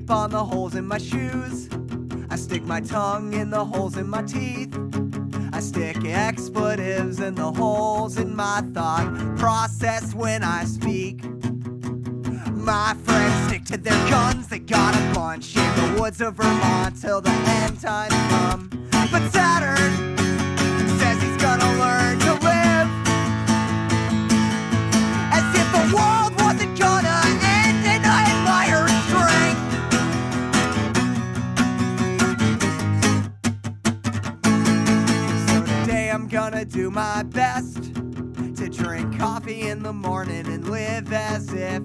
tape on the holes in my shoes. I stick my tongue in the holes in my teeth. I stick expletives in the holes in my thought process when I speak. My friends stick to their guns, they got a bunch in the woods of Vermont till the end times come. But Saturn says he's gonna learn to live as if the world wasn't gonna end, and I admire his strength. So today I'm gonna do my best to drink coffee in the morning and live as if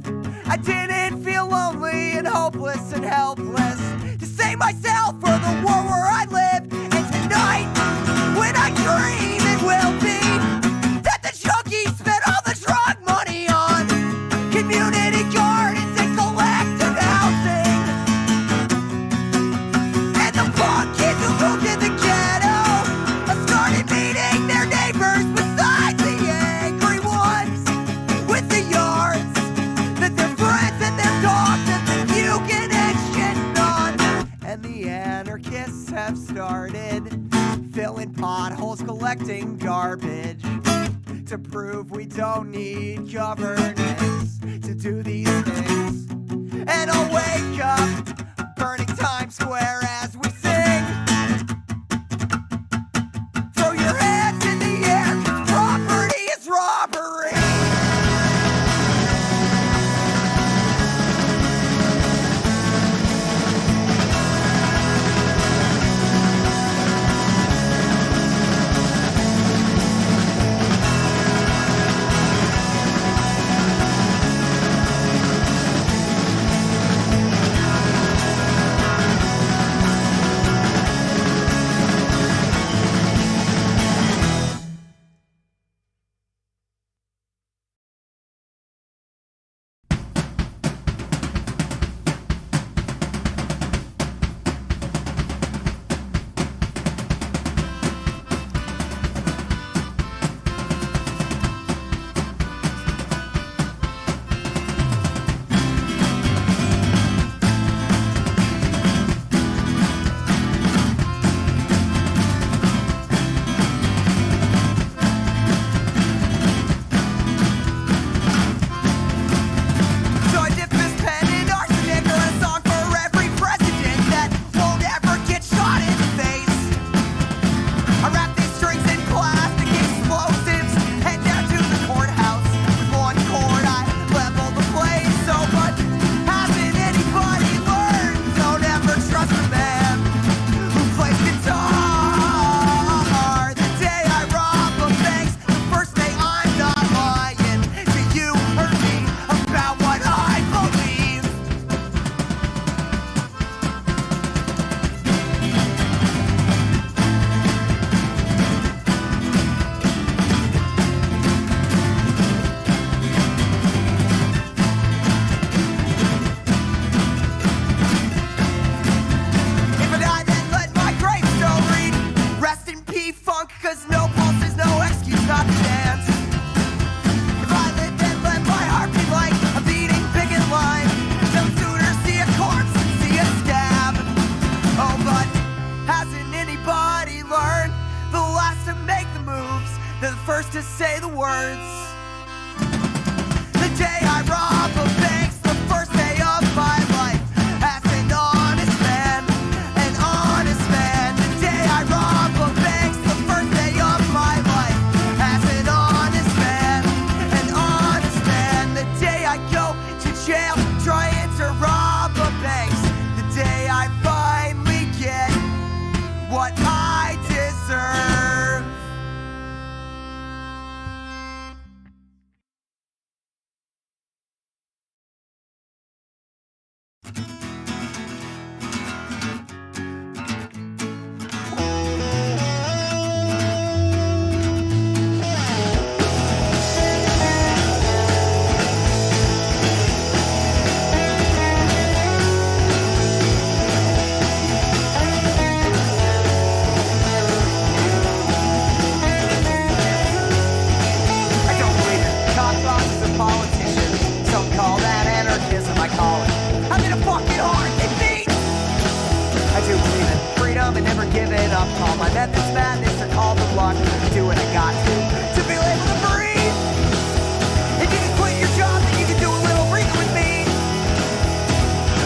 I didn't feel lonely and hopeless and helpless, to save myself for the war where I live. And tonight, when I dream, it will be that the junkies spent all the drug money on community gardens and collective housing, and the punk kids who moved in the ghetto have started meeting their neighbors beside the angry ones with the yards that their friends and their dogs have been puking and shitting on. And the anarchists have started filling potholes, collecting garbage to prove we don't need governance to do these things. And I'll wake up burning Times Square as we sing. Throw your hands in the air, 'cause property is robbery. To say the words. The day I rob a bank's the first day of my life as an honest man, an honest man. The day I rob a bank's the first day of my life as an honest man, an honest man. The day I go to jail trying to rob a bank, the day I finally get what I deserve. Politician, some call that anarchism, I call it. I'm in a fucking up tall. My method's madness, I call the luck. Do what I got to be able to breathe. If you can quit your job, then you can do a little breathing with me.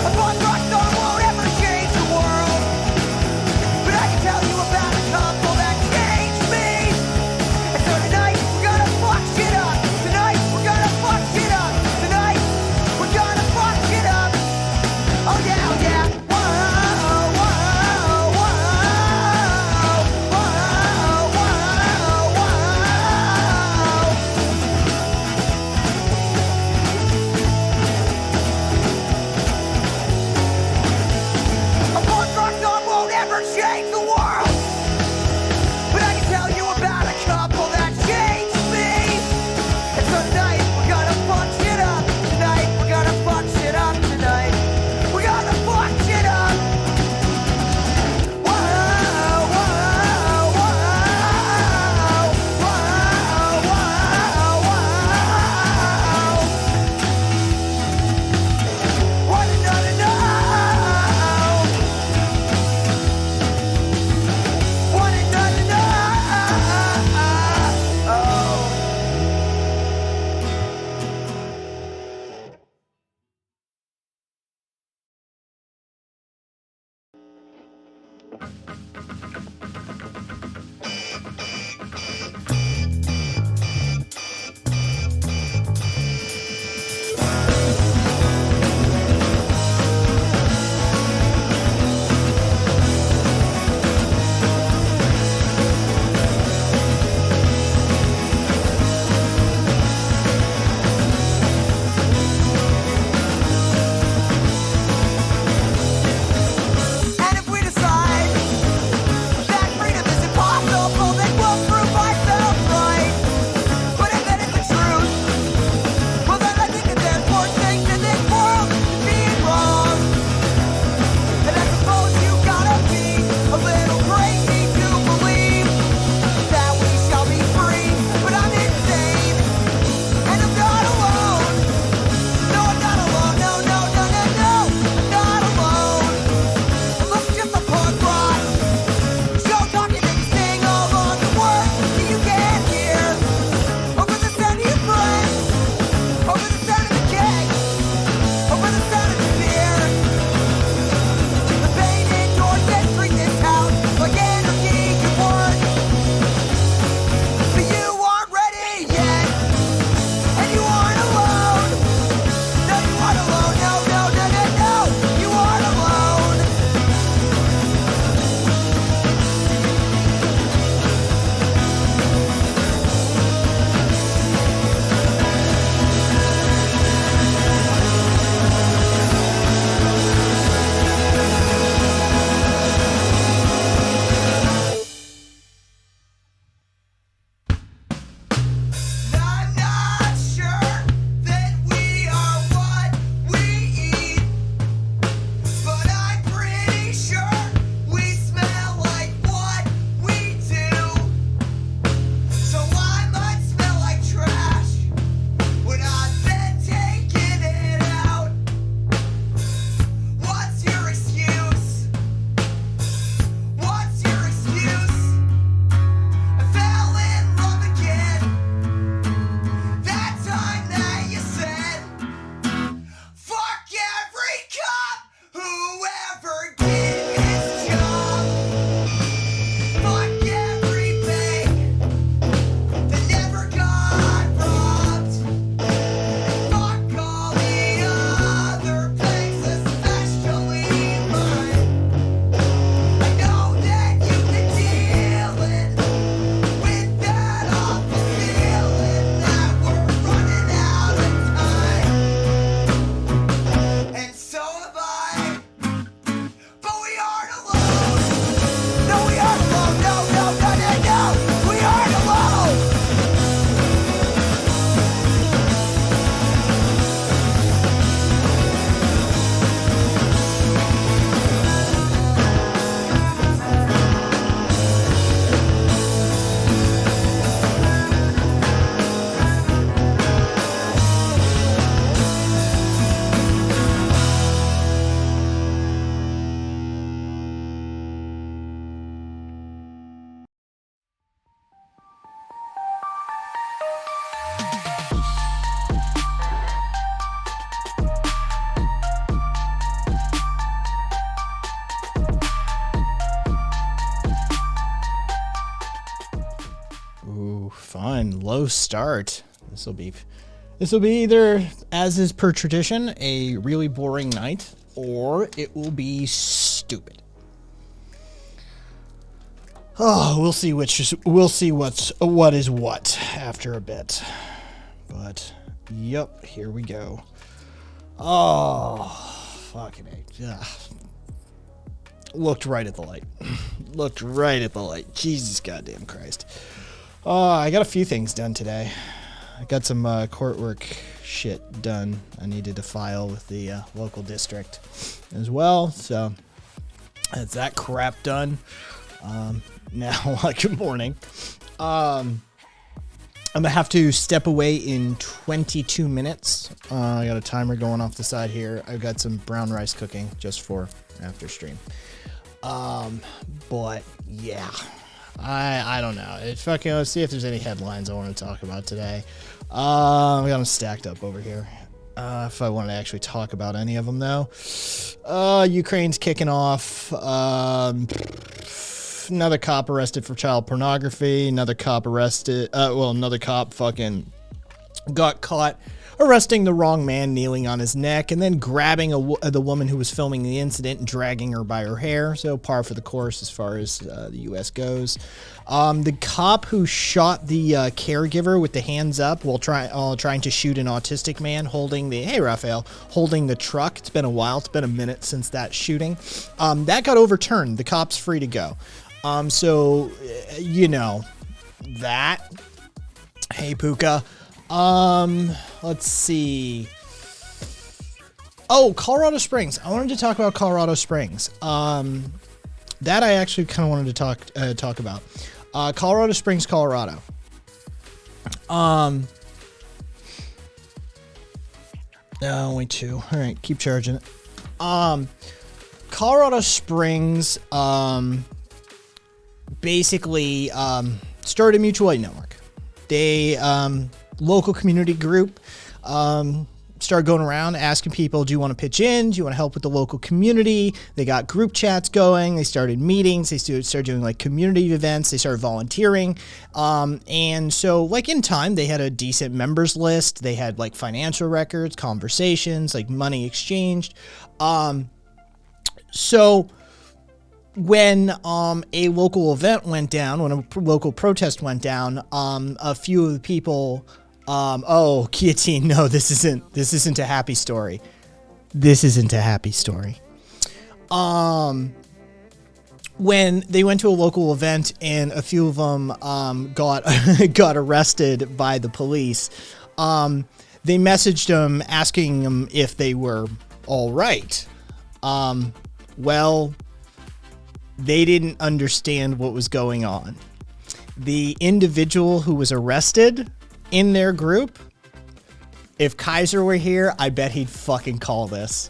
A punk rock star won't ever change the world, but I can tell you about a couple that changed me. And so tonight, we're gonna fuck shit up. Tonight, we're gonna fuck shit up. Tonight, we're gonna fuck shit up. Oh yeah, oh yeah. Whoa, whoa, whoa, whoa, whoa. slow start. This will be either, as is per tradition, a really boring night, or it will be stupid. Oh, we'll see what is what after a bit. But yep, here we go. Oh, fucking A. Ugh. Looked right at the light. Looked right at the light. Jesus goddamn Christ. I got a few things done today. I got some court work shit done. I needed to file with the local district as well. So that's that crap done. Now, good morning. I'm gonna have to step away in 22 minutes. I got a timer going off the side here. I've got some brown rice cooking just for after stream. But yeah, I don't know. Let's see if there's any headlines I want to talk about today. We got them stacked up over here. If I want to actually talk about any of them though, Ukraine's kicking off. Another cop arrested for child pornography. Another cop fucking got caught arresting the wrong man, kneeling on his neck, and then grabbing the woman who was filming the incident and dragging her by her hair. So par for the course as far as the U.S. goes. The cop who shot the caregiver with the hands up while trying to shoot an autistic man holding the truck. It's been a while. It's been a minute since that shooting. That got overturned. The cop's free to go. So, you know, that. Hey, Puka. Let's see. Oh, Colorado Springs. I wanted to talk about Colorado Springs. That I actually kind of wanted to talk about. Colorado Springs, Colorado. Only two. All right, keep charging it. Colorado Springs, basically, started a mutual aid network. They, local community group, started going around asking people, do you want to pitch in? Do you want to help with the local community? They got group chats going. They started meetings. They started doing like community events. They started volunteering. And so like in time, they had a decent members list. They had like financial records, conversations, like money exchanged. So when a local event went down, when a local protest went down, a few of the people, guillotine, no, this isn't a happy story. This isn't a happy story. When they went to a local event and a few of them got arrested by the police, they messaged them asking them if they were all right. Well, they didn't understand what was going on. The individual who was arrested in their group, if Kaiser were here, I bet he'd fucking call this.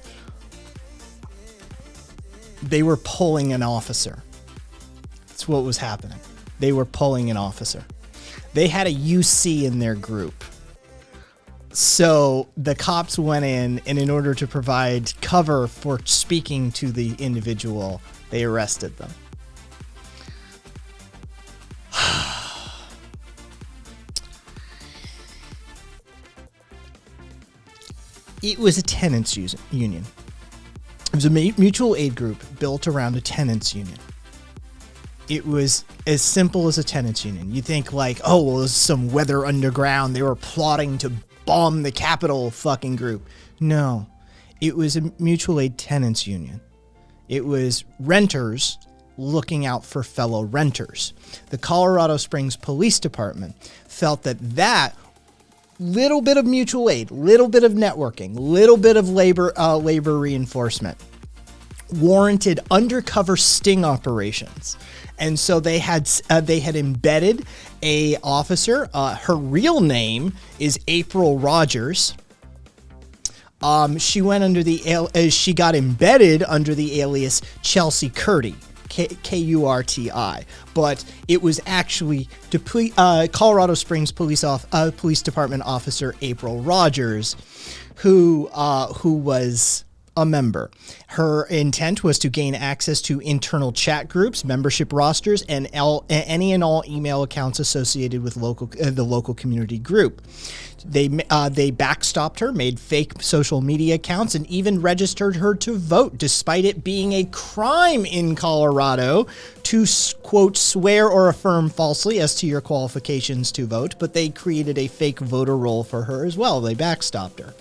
They were pulling an officer. That's what was happening. They were pulling an officer. They had a UC in their group. So the cops went in, and in order to provide cover for speaking to the individual, they arrested them. It was a tenants union. It was a mutual aid group built around a tenants union. It was as simple as a tenants union. You think like, oh, well, this is some weather underground. They were plotting to bomb the Capitol fucking group. No, it was a mutual aid tenants union. It was renters looking out for fellow renters. The Colorado Springs Police Department felt that little bit of mutual aid, little bit of networking, little bit of labor reinforcement warranted undercover sting operations. And so they had embedded a officer. Her real name is April Rogers. She went under she got embedded under the alias Chelsea Curti, Kurti, but it was actually Colorado Springs Police Department officer April Rogers, who was a member. Her intent was to gain access to internal chat groups, membership rosters, and any and all email accounts associated with the local community group. They backstopped her, made fake social media accounts, and even registered her to vote, despite it being a crime in Colorado to, quote, swear or affirm falsely as to your qualifications to vote. But they created a fake voter roll for her as well. They backstopped her.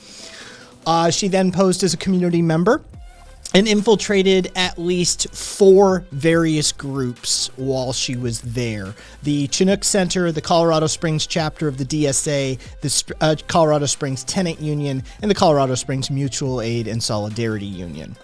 She then posed as a community member and infiltrated at least 4 various groups while she was there. The Chinook Center, the Colorado Springs chapter of the DSA, the Colorado Springs Tenant Union, and the Colorado Springs Mutual Aid and Solidarity Union.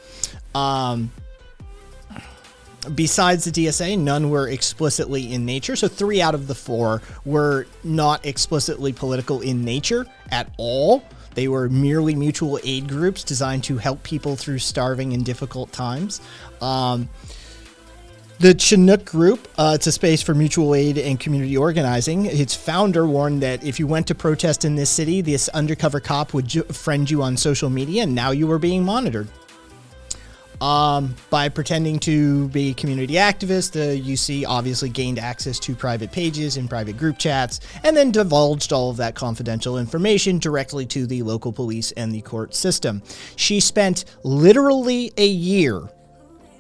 Besides the DSA, none were explicitly in nature. So 3 out of the 4 were not explicitly political in nature at all. They were merely mutual aid groups designed to help people through starving and difficult times. The Chinook Group, it's a space for mutual aid and community organizing. Its founder warned that if you went to protest in this city, this undercover cop would friend you on social media, and now you were being monitored. By pretending to be community activists, the UC obviously gained access to private pages and private group chats, and then divulged all of that confidential information directly to the local police and the court system. She spent literally a year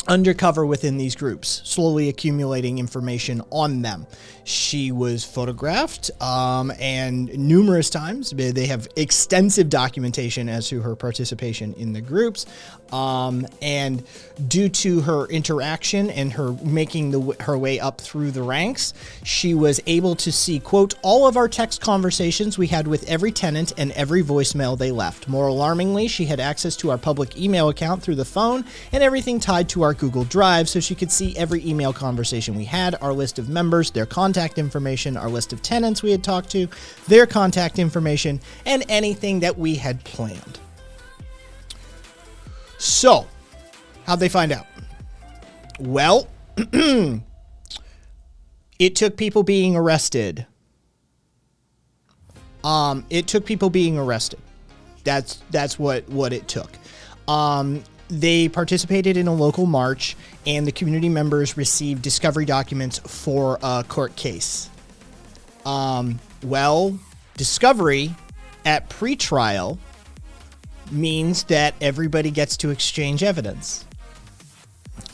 undercover within these groups, slowly accumulating information on them. She was photographed, and numerous times. They have extensive documentation as to her participation in the groups. And due to her interaction and her making her way up through the ranks, she was able to see, quote, all of our text conversations we had with every tenant and every voicemail they left. More alarmingly, she had access to our public email account through the phone and everything tied to our Google Drive, so she could see every email conversation we had, our list of members, their contact information, our list of tenants we had talked to, their contact information, and anything that we had planned. So, how'd they find out? Well, it took people being arrested. That's what it took. They participated in a local march, and the community members received discovery documents for a court case. Discovery at pretrial means that everybody gets to exchange evidence.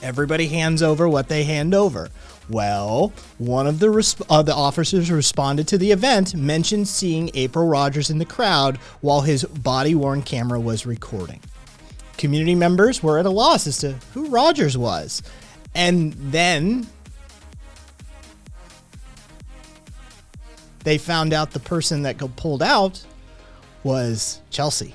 Everybody hands over what they hand over. Well, one of the officers who responded to the event mentioned seeing April Rogers in the crowd while his body-worn camera was recording. Community members were at a loss as to who Rogers was. And then they found out the person that got pulled out was Chelsea.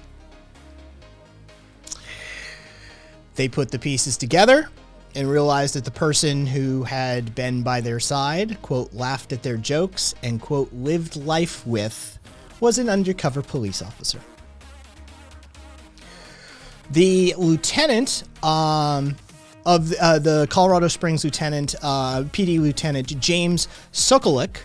They put the pieces together and realized that the person who had been by their side, quote, laughed at their jokes, and, quote, lived life with, was an undercover police officer. The lieutenant of the Colorado Springs lieutenant, PD Lieutenant James Sokolik,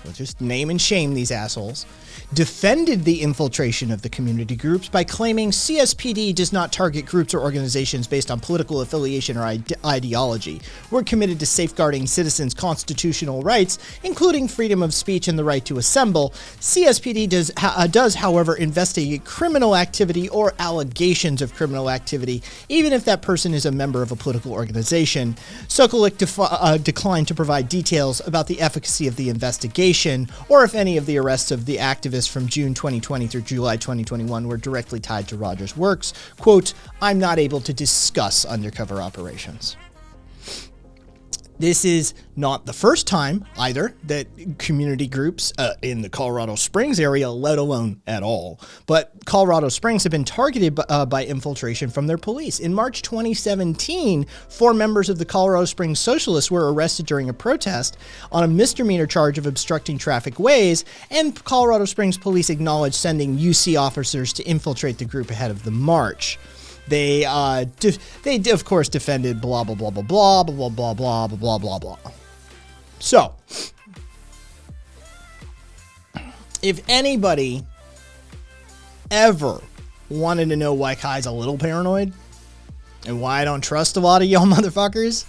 we'll just name and shame these assholes, defended the infiltration of the community groups by claiming CSPD does not target groups or organizations based on political affiliation or ideology. We're committed to safeguarding citizens' constitutional rights, including freedom of speech and the right to assemble. CSPD does, however, investigate criminal activity or allegations of criminal activity, even if that person is a member of a political organization. Sokolik declined to provide details about the efficacy of the investigation or if any of the arrests of the activists from June 2020 through July 2021 were directly tied to Rogers' works. Quote, I'm not able to discuss undercover operations. This is not the first time either that community groups in the Colorado Springs area, let alone at all, but Colorado Springs have been targeted by infiltration from their police. In March 2017, 4 members of the Colorado Springs Socialists were arrested during a protest on a misdemeanor charge of obstructing traffic ways, and Colorado Springs police acknowledged sending UC officers to infiltrate the group ahead of the march. They of course defended blah blah blah blah blah blah blah blah blah blah blah. So, if anybody ever wanted to know why Kai's a little paranoid, And why I don't trust a lot of y'all motherfuckers?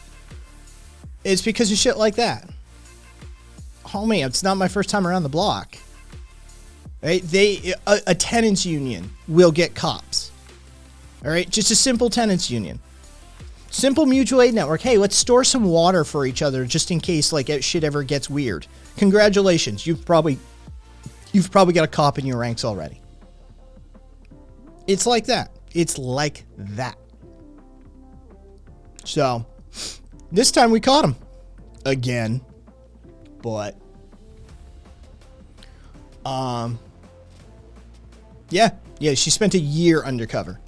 It's because of shit like that. Homie, it's not my first time around the block. Right? A tenants union will get cops. All right? Just a simple tenants union. Simple mutual aid network. Hey, let's store some water for each other just in case like shit ever gets weird. Congratulations. You've probably got a cop in your ranks already. It's like that. It's like that. So, this time we caught him. Again. But, yeah, she spent a year undercover.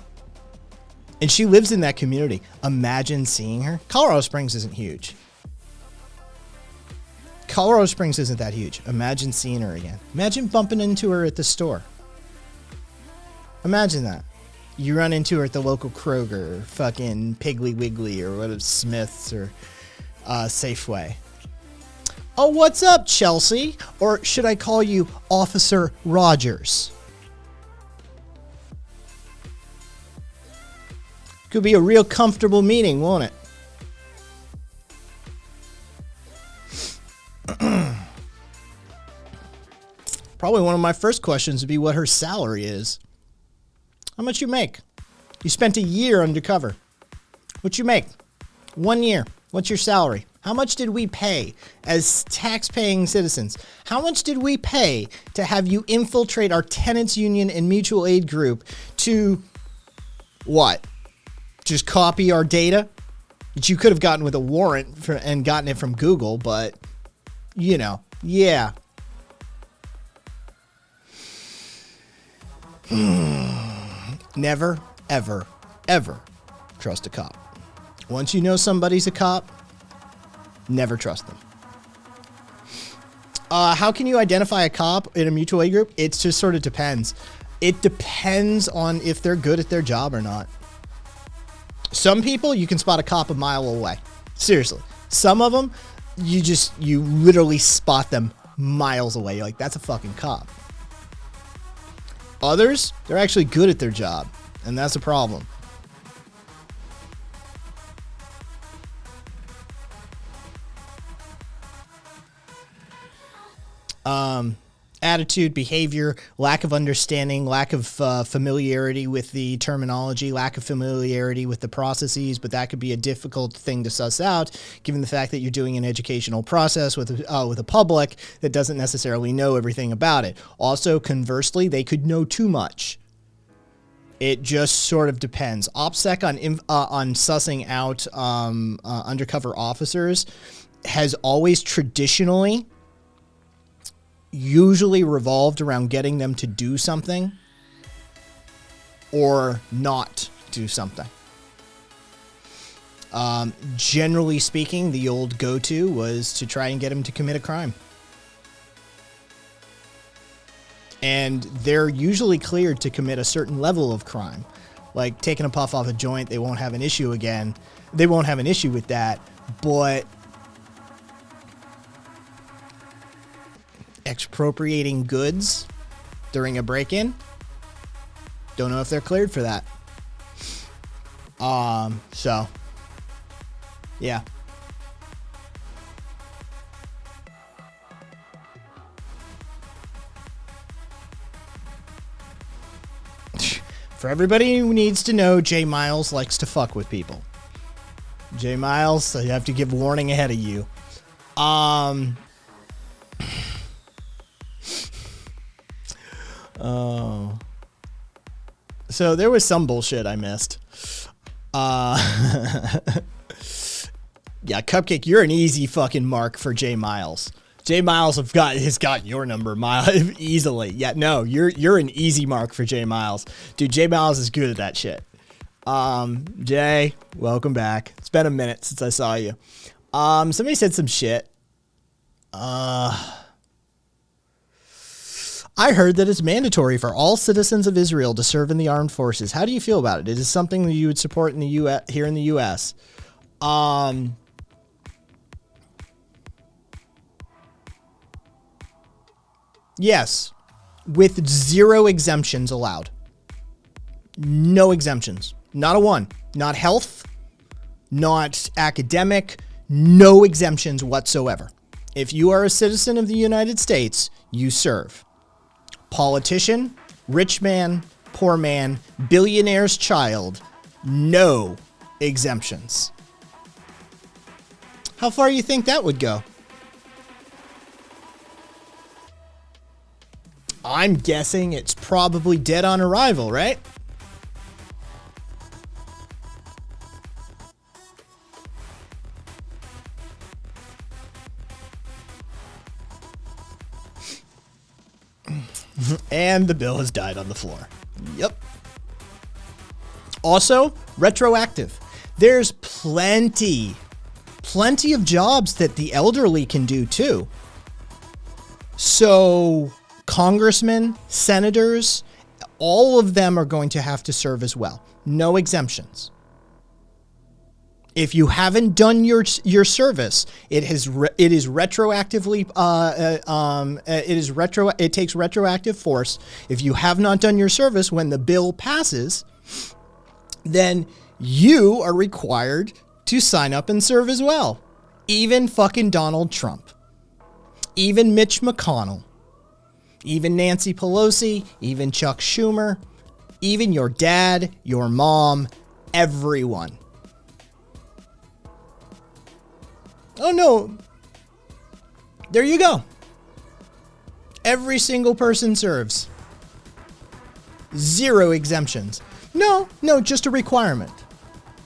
And she lives in that community. Imagine seeing her. Colorado Springs isn't huge. Colorado Springs isn't that huge. Imagine seeing her again. Imagine bumping into her at the store. Imagine that. You run into her at the local Kroger, or fucking Piggly Wiggly, or what, Smith's, or Safeway. Oh, what's up, Chelsea? Or should I call you Officer Rogers? Could be a real comfortable meeting, won't it? Probably one of my first questions would be what her salary is. How much you make? You spent a year undercover. What you make? 1 year. What's your salary? How much did we pay as tax-paying citizens? How much did we pay to have you infiltrate our tenants union and mutual aid group to what? Just copy our data? Which you could have gotten with a warrant and gotten it from Google, but, you know, yeah. Never, ever, ever trust a cop. Once you know somebody's a cop, never trust them. How can you identify a cop in a mutual aid group? It just sort of depends. It depends on if they're good at their job or not. Some people, you can spot a cop a mile away. Seriously. Some of them, you literally spot them miles away. You're like, that's a fucking cop. Others, they're actually good at their job, and that's a problem. Attitude, behavior, lack of understanding, lack of familiarity with the terminology, lack of familiarity with the processes, but that could be a difficult thing to suss out given the fact that you're doing an educational process with a public that doesn't necessarily know everything about it. Also, conversely, they could know too much. It just sort of depends. OPSEC on sussing out undercover officers has always traditionally usually revolved around getting them to do something or not do something. Generally speaking, the old go-to was to try and get them to commit a crime. And they're usually cleared to commit a certain level of crime. Like taking a puff off a joint, they won't have an issue again. They won't have an issue with that, but expropriating goods during a break-in, don't know if they're cleared for that. So yeah. For everybody who needs to know, J Miles likes to fuck with people. J Miles, I have to give warning ahead of you. Oh. So there was some bullshit I missed. Yeah, Cupcake, you're an easy fucking mark for J Miles. J Miles has got your number easily. Yeah, no, you're an easy mark for J Miles. Dude, J Miles is good at that shit. Jay, welcome back. It's been a minute since I saw you. Somebody said some shit. I heard that it's mandatory for all citizens of Israel to serve in the armed forces. How do you feel about it? Is it something that you would support in the U.S. here in the U.S.? Yes, with 0 exemptions allowed. No exemptions. Not a one. Not health, not academic, no exemptions whatsoever. If you are a citizen of the United States, you serve. Politician, rich man, poor man, billionaire's child, no exemptions. How far do you think that would go? I'm guessing it's probably dead on arrival, right? And the bill has died on the floor. Yep. Also, retroactive. There's plenty of jobs that the elderly can do too. So, congressmen, senators, all of them are going to have to serve as well. No exemptions. If you haven't done your service, it is retroactively it takes retroactive force. If you have not done your service when the bill passes, then you are required to sign up and serve as well. Even fucking Donald Trump, even Mitch McConnell, even Nancy Pelosi, even Chuck Schumer, even your dad, your mom, everyone. Oh no. There you go. Every single person serves. Zero exemptions. No, just a requirement.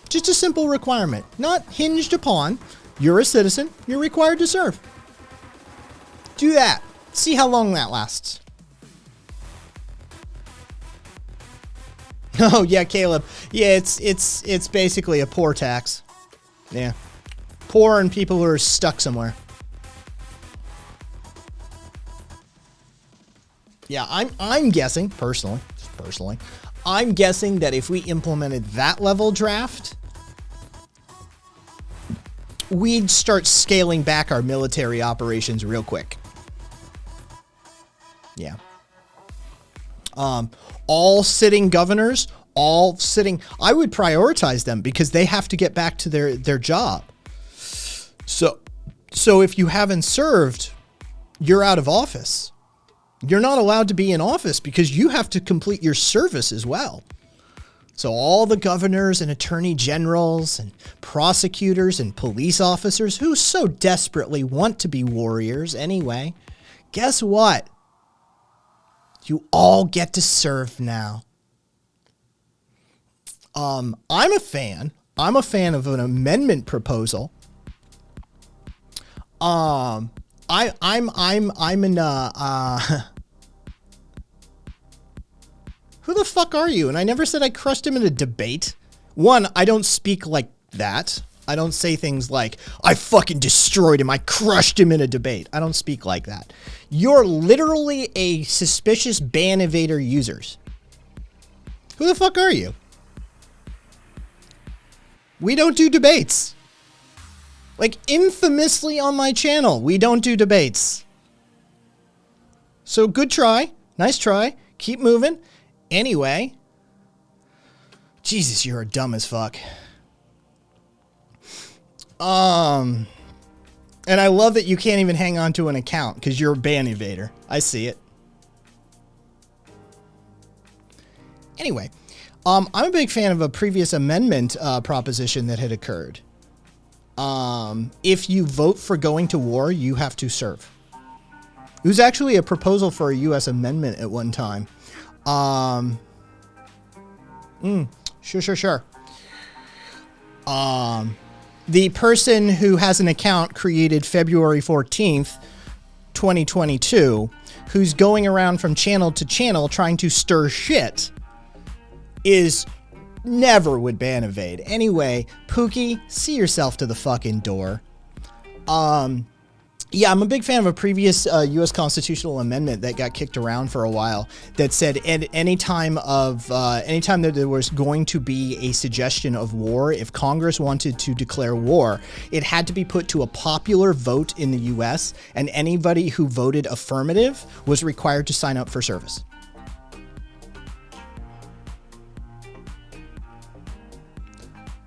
Just a simple requirement. Not hinged upon. You're a citizen. You're required to serve. Do that. See how long that lasts. Oh yeah, Caleb. Yeah, it's basically a poor tax. Yeah. Poor and people who are stuck somewhere. Yeah, I'm guessing, personally, I'm guessing that if we implemented that level draft, we'd start scaling back our military operations real quick. Yeah. All sitting governors, I would prioritize them because they have to get back to their job. So if you haven't served, you're out of office. You're not allowed to be in office because you have to complete your service as well. So all the governors and attorney generals and prosecutors and police officers who so desperately want to be warriors anyway, guess what? You all get to serve now. I'm a fan of an amendment proposal. I'm in who the fuck are you? And I never said I crushed him in a debate. One, I don't speak like that. I don't say things like, I fucking destroyed him. I crushed him in a debate. I don't speak like that. You're literally a suspicious ban evader users. Who the fuck are you? We don't do debates. Like, infamously on my channel, we don't do debates. So good try. Nice try. Keep moving. Anyway. Jesus, you're dumb as fuck. And I love that you can't even hang on to an account because you're a ban evader. I see it. Anyway, I'm a big fan of a previous amendment proposition that had occurred. If you vote for going to war, you have to serve. It was actually a proposal for a U.S. amendment at one time. Sure. The person who has an account created February 14th, 2022, who's going around from channel to channel trying to stir shit, is never would ban evade. Anyway, Pookie, see yourself to the fucking door. Yeah, I'm a big fan of a previous U.S. constitutional amendment that got kicked around for a while that said anytime that there was going to be a suggestion of war, if Congress wanted to declare war, it had to be put to a popular vote in the U.S., and anybody who voted affirmative was required to sign up for service.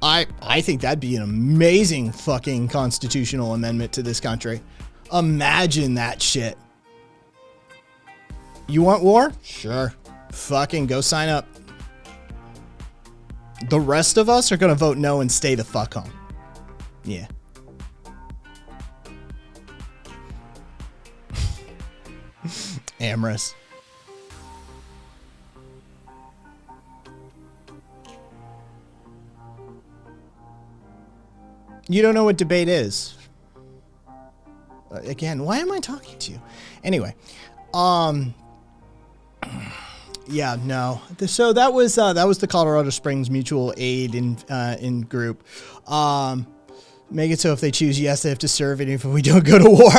I think that'd be an amazing fucking constitutional amendment to this country. Imagine that shit. You want war? Sure. Fucking go sign up. The rest of us are gonna vote no and stay the fuck home. Yeah. Amorous. You don't know what debate is. Again, why am I talking to you? Anyway, yeah, no. So that was the Colorado Springs Mutual Aid in group. Make it so if they choose yes, they have to serve it. If we don't go to war,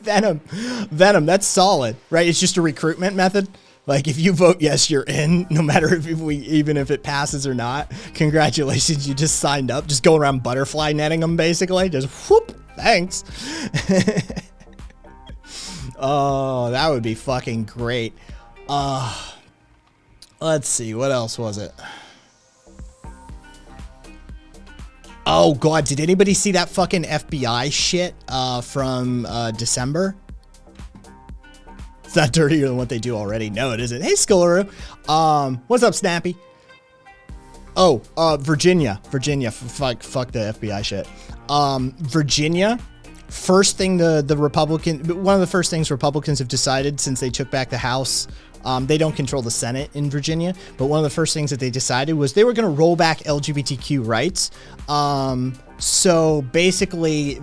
Venom. That's solid, right? It's just a recruitment method. Like if you vote yes, you're in, no matter even if it passes or not. Congratulations, you just signed up. Just go around butterfly netting them, basically. Just whoop. Thanks. Oh, that would be fucking great. Let's see. What else was it? Oh, God. Did anybody see that fucking FBI shit from December? It's not dirtier than what they do already. No, it isn't. Hey, Skullaroo. What's up, Snappy? Oh, Virginia. Fuck the FBI shit. Virginia. First thing one of the first things Republicans have decided since they took back the House. They don't control the Senate in Virginia, but one of the first things that they decided was they were going to roll back LGBTQ rights. So basically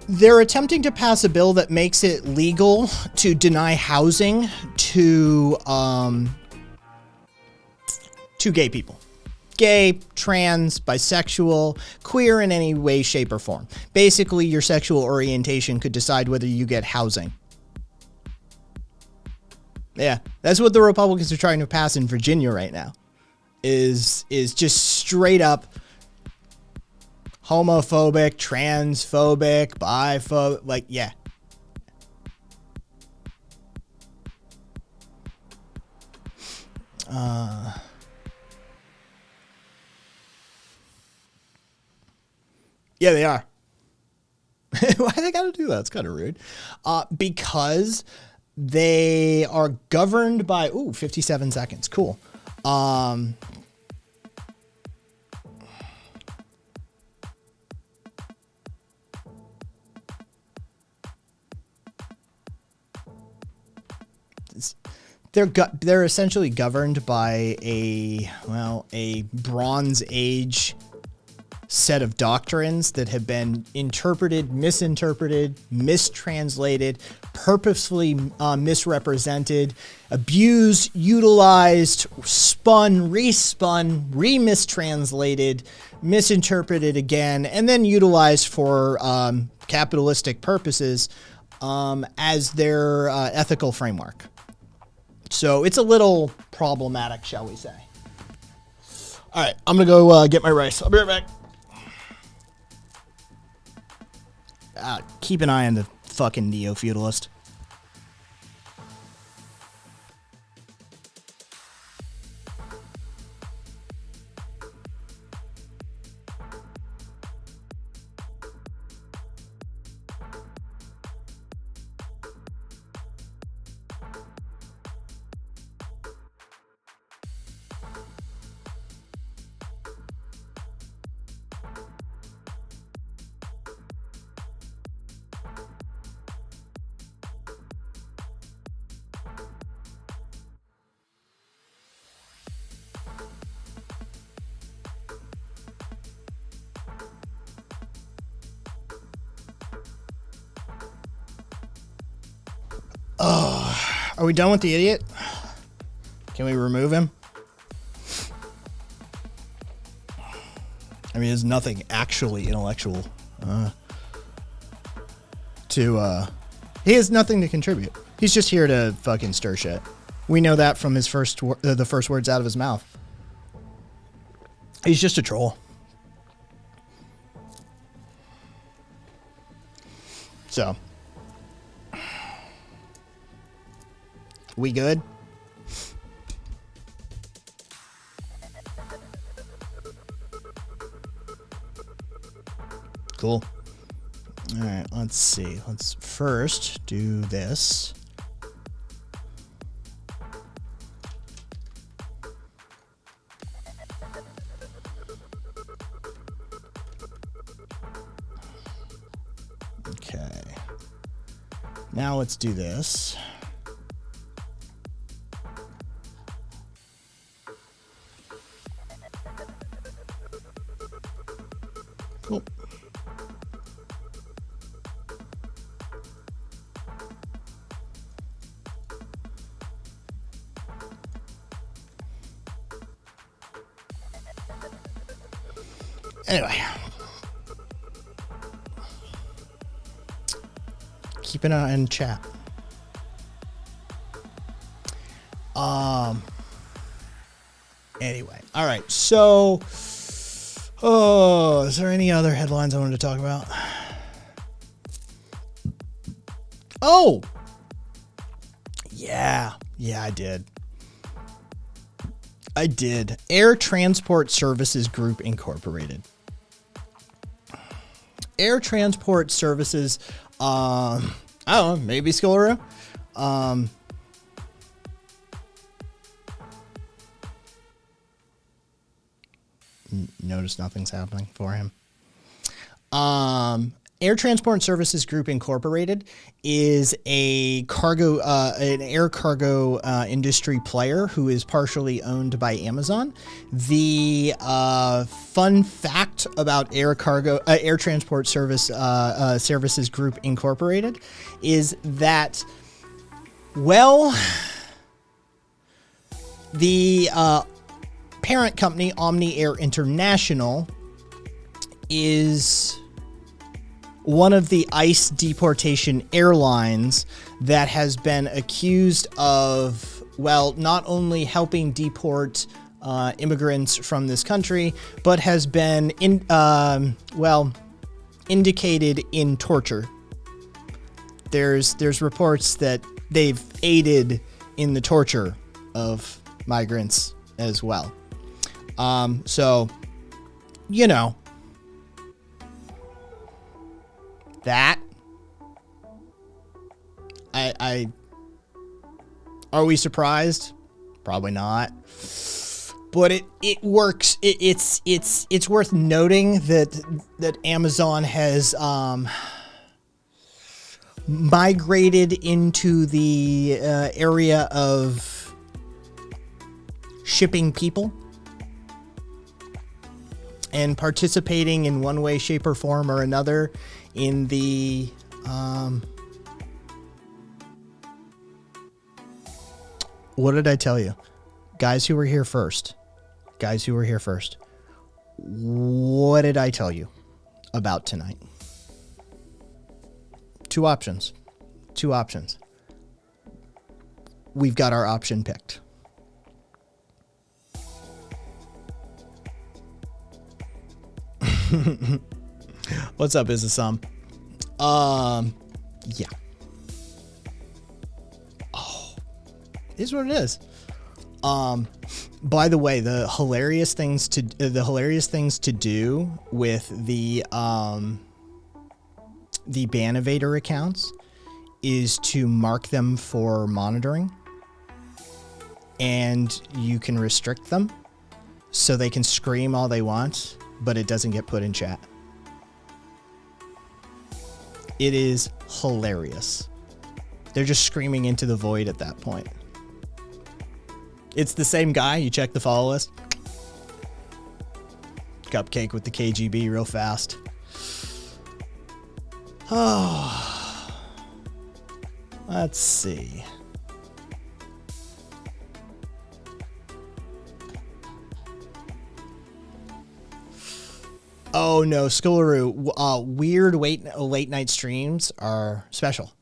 they're attempting to pass a bill that makes it legal to deny housing to gay people. Gay, trans, bisexual, queer in any way, shape, or form. Basically, your sexual orientation could decide whether you get housing. Yeah, that's what the Republicans are trying to pass in Virginia right now. Is just straight up homophobic, transphobic, biphobic, like, yeah. Yeah, they are. Why they gotta do that? It's kind of rude. Because they are governed by, 57 seconds. Cool. They're essentially governed by a Bronze Age set of doctrines that have been interpreted, misinterpreted, mistranslated, purposefully misrepresented, abused, utilized, spun, respun, re-mistranslated, misinterpreted again, and then utilized for capitalistic purposes as their ethical framework. So it's a little problematic, shall we say. All right, I'm going to go get my rice. I'll be right back. Keep an eye on the fucking neo-feudalist. Are we done with the idiot? Can we remove him? I mean, there's nothing actually intellectual he has nothing to contribute. He's just here to fucking stir shit. We know that from his the first words out of his mouth. He's just a troll. So, we good? Cool. All right, let's see. Let's first do this. Okay. Now let's do this. Cool. Anyway. Keep an eye on chat. Anyway. All right. So, is there any other headlines I wanted to talk about? Oh, yeah, I did. Air Transport Services Group Incorporated. Air Transport Services, I don't know, maybe Skolaro. Notice nothing's happening for him. Air Transport Services Group Incorporated is a an air cargo industry player who is partially owned by Amazon. The fun fact about Air Transport Services Group Incorporated is that, well, the parent company, Omni Air International, is one of the ICE deportation airlines that has been accused of, well, not only helping deport immigrants from this country, but has been indicated in torture. There's reports that they've aided in the torture of migrants as well. So, you know, that are we surprised? Probably not. But it works. It's worth noting that Amazon has migrated into the area of shipping people and participating in one way, shape, or form or another in the what did I tell you? Guys who were here first. What did I tell you about tonight? Two options. We've got our option picked. What's up, is this yeah. Oh, it is what it is. By the way, the hilarious things to do with the Banovator accounts is to mark them for monitoring, and you can restrict them so they can scream all they want, but it doesn't get put in chat. It is hilarious. They're just screaming into the void at that point. It's the same guy. You check the follow list. Cupcake with the KGB real fast. Oh, let's see. Oh no, Skolaro, weird late night streams are special.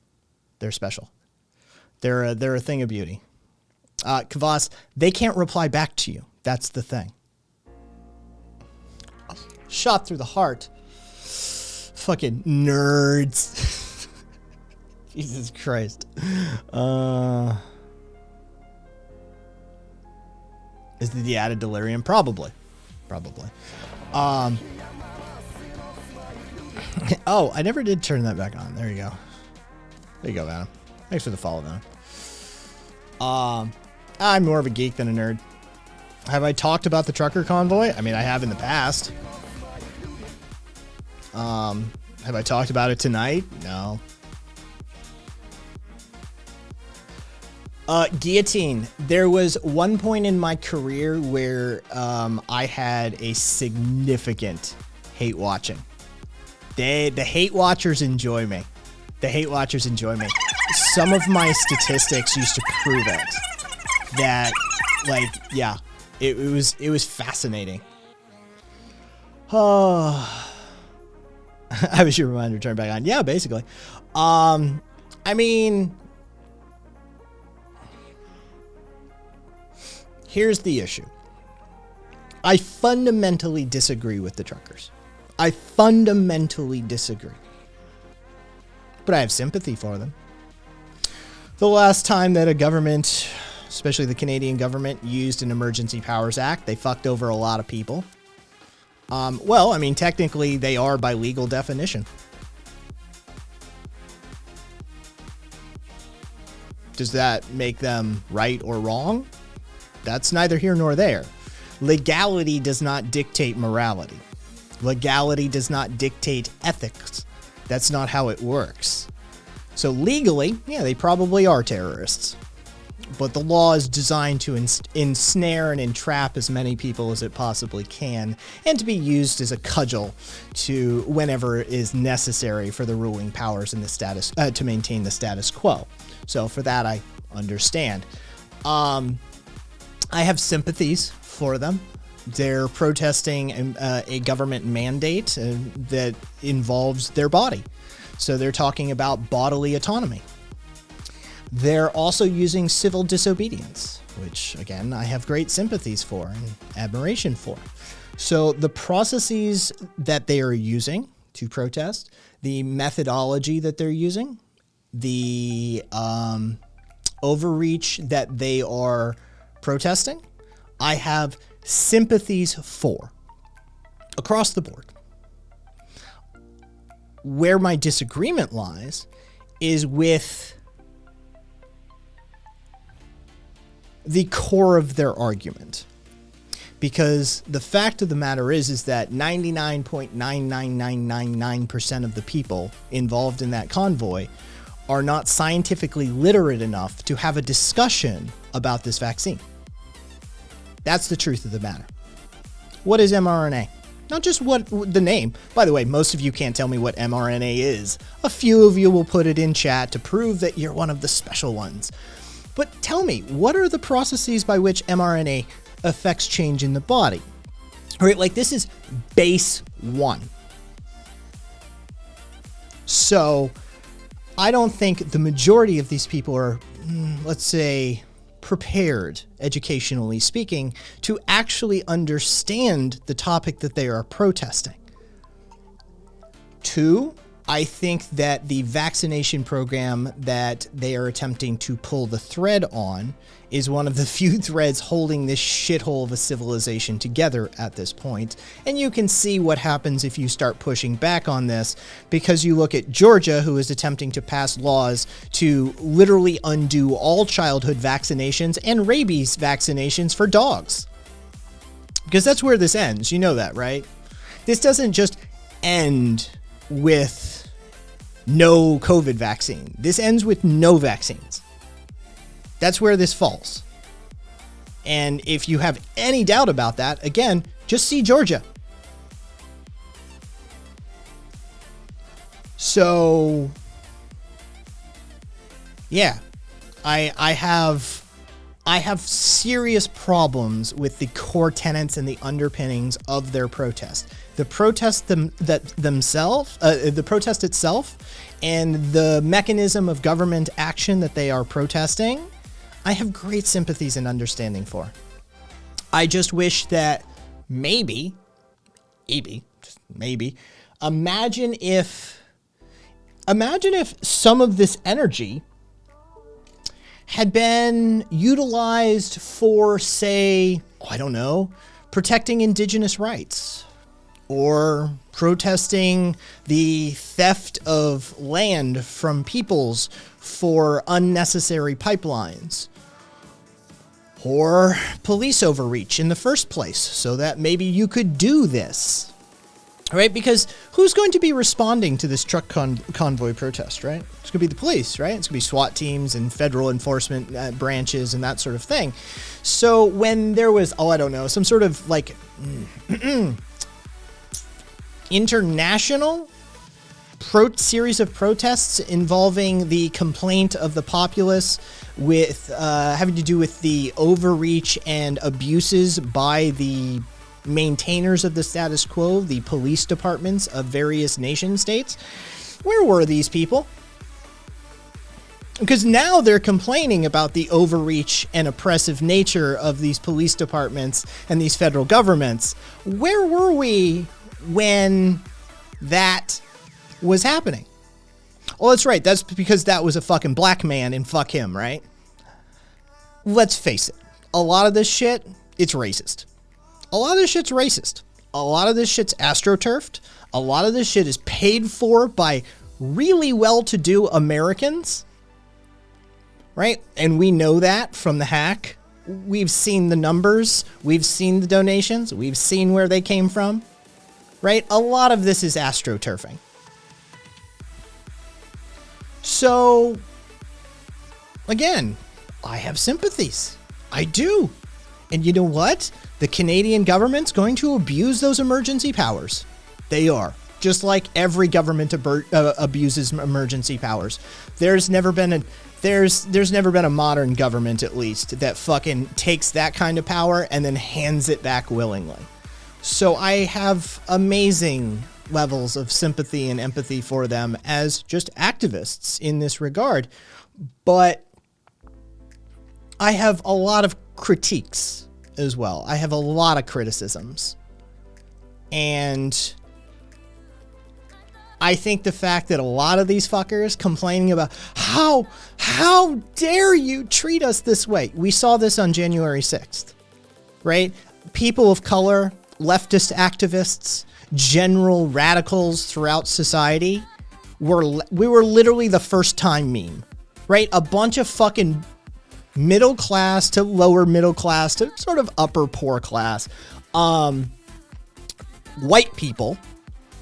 They're special. They're a thing of beauty. Kvass, they can't reply back to you. That's the thing. Shot through the heart. Fucking nerds. Jesus Christ. Is the added delirium? Probably. Oh, I never did turn that back on. There you go. There you go, Adam. Thanks for the follow, Adam. I'm more of a geek than a nerd. Have I talked about the trucker convoy? I mean, I have in the past. Have I talked about it tonight? No. Guillotine. There was one point in my career where I had a significant hate watching. The hate watchers enjoy me. The hate watchers enjoy me. Some of my statistics used to prove it. That, like, yeah, it was fascinating. Oh, I was your reminder to turn back on. Yeah, basically. I mean, here's the issue. I fundamentally disagree with the truckers. I fundamentally disagree. But I have sympathy for them. The last time that a government, especially the Canadian government, used an Emergency Powers Act, they fucked over a lot of people. Well, I mean, technically they are by legal definition. Does that make them right or wrong? That's neither here nor there. Legality does not dictate morality. Legality does not dictate ethics. That's not how it works. So legally, yeah, they probably are terrorists. But the law is designed to ensnare and entrap as many people as it possibly can, and to be used as a cudgel to whenever it is necessary for the ruling powers in the status to maintain the status quo. So for that, I understand. I have sympathies for them. They're protesting a government mandate that involves their body. So they're talking about bodily autonomy. They're also using civil disobedience, which, again, I have great sympathies for and admiration for. So the processes that they are using to protest, the methodology that they're using, the overreach that they are protesting, I have sympathies for across the board. Where my disagreement lies is with the core of their argument. Because the fact of the matter is that 99.99999% of the people involved in that convoy are not scientifically literate enough to have a discussion about this vaccine. That's the truth of the matter. What is mRNA? Not just what the name. By the way, most of you can't tell me what mRNA is. A few of you will put it in chat to prove that you're one of the special ones. But tell me, what are the processes by which mRNA affects change in the body? All right, like this is base one. So I don't think the majority of these people are, let's say, prepared, educationally speaking, to actually understand the topic that they are protesting. Two, I think that the vaccination program that they are attempting to pull the thread on is one of the few threads holding this shithole of a civilization together at this point. And you can see what happens if you start pushing back on this, because you look at Georgia, who is attempting to pass laws to literally undo all childhood vaccinations and rabies vaccinations for dogs. Because that's where this ends. You know that, right? This doesn't just end with no COVID vaccine. This ends with no vaccines. That's where this falls. And if you have any doubt about that, again, just see Georgia. So, yeah, I have serious problems with the core tenets and the underpinnings of their protest. The protest themselves, the protest itself, and the mechanism of government action that they are protesting, I have great sympathies and understanding for. I just wish that maybe, imagine if some of this energy had been utilized for, say, I don't know, protecting indigenous rights, or protesting the theft of land from peoples for unnecessary pipelines, or police overreach in the first place so that maybe you could do this, right? Because who's going to be responding to this truck convoy protest, right? It's going to be the police, right? It's going to be SWAT teams and federal enforcement branches and that sort of thing. So when there was, some sort of like international series of protests involving the complaint of the populace with having to do with the overreach and abuses by the maintainers of the status quo, the police departments of various nation states. Where were these people? Because now they're complaining about the overreach and oppressive nature of these police departments and these federal governments. Where were we when that was happening? Well, that's right. That's because that was a fucking black man and fuck him, right? Let's face it. A lot of this shit, it's racist. A lot of this shit's racist. A lot of this shit's astroturfed. A lot of this shit is paid for by really well-to-do Americans, right? And we know that from the hack. We've seen the numbers. We've seen the donations. We've seen where they came from, right? A lot of this is astroturfing. So, again, I have sympathies. I do. And you know what? The Canadian government's going to abuse those emergency powers. They are. Just like every government abuses emergency powers. There's never been a modern government, at least, that fucking takes that kind of power and then hands it back willingly. So I have amazing levels of sympathy and empathy for them as just activists in this regard. But I have a lot of critiques as well. I have a lot of criticisms. And I think the fact that a lot of these fuckers complaining about how dare you treat us this way. We saw this on January 6th, right? People of color, leftist activists, general radicals throughout society we were literally the first time meme, right? A bunch of fucking middle class to lower middle class to sort of upper poor class white people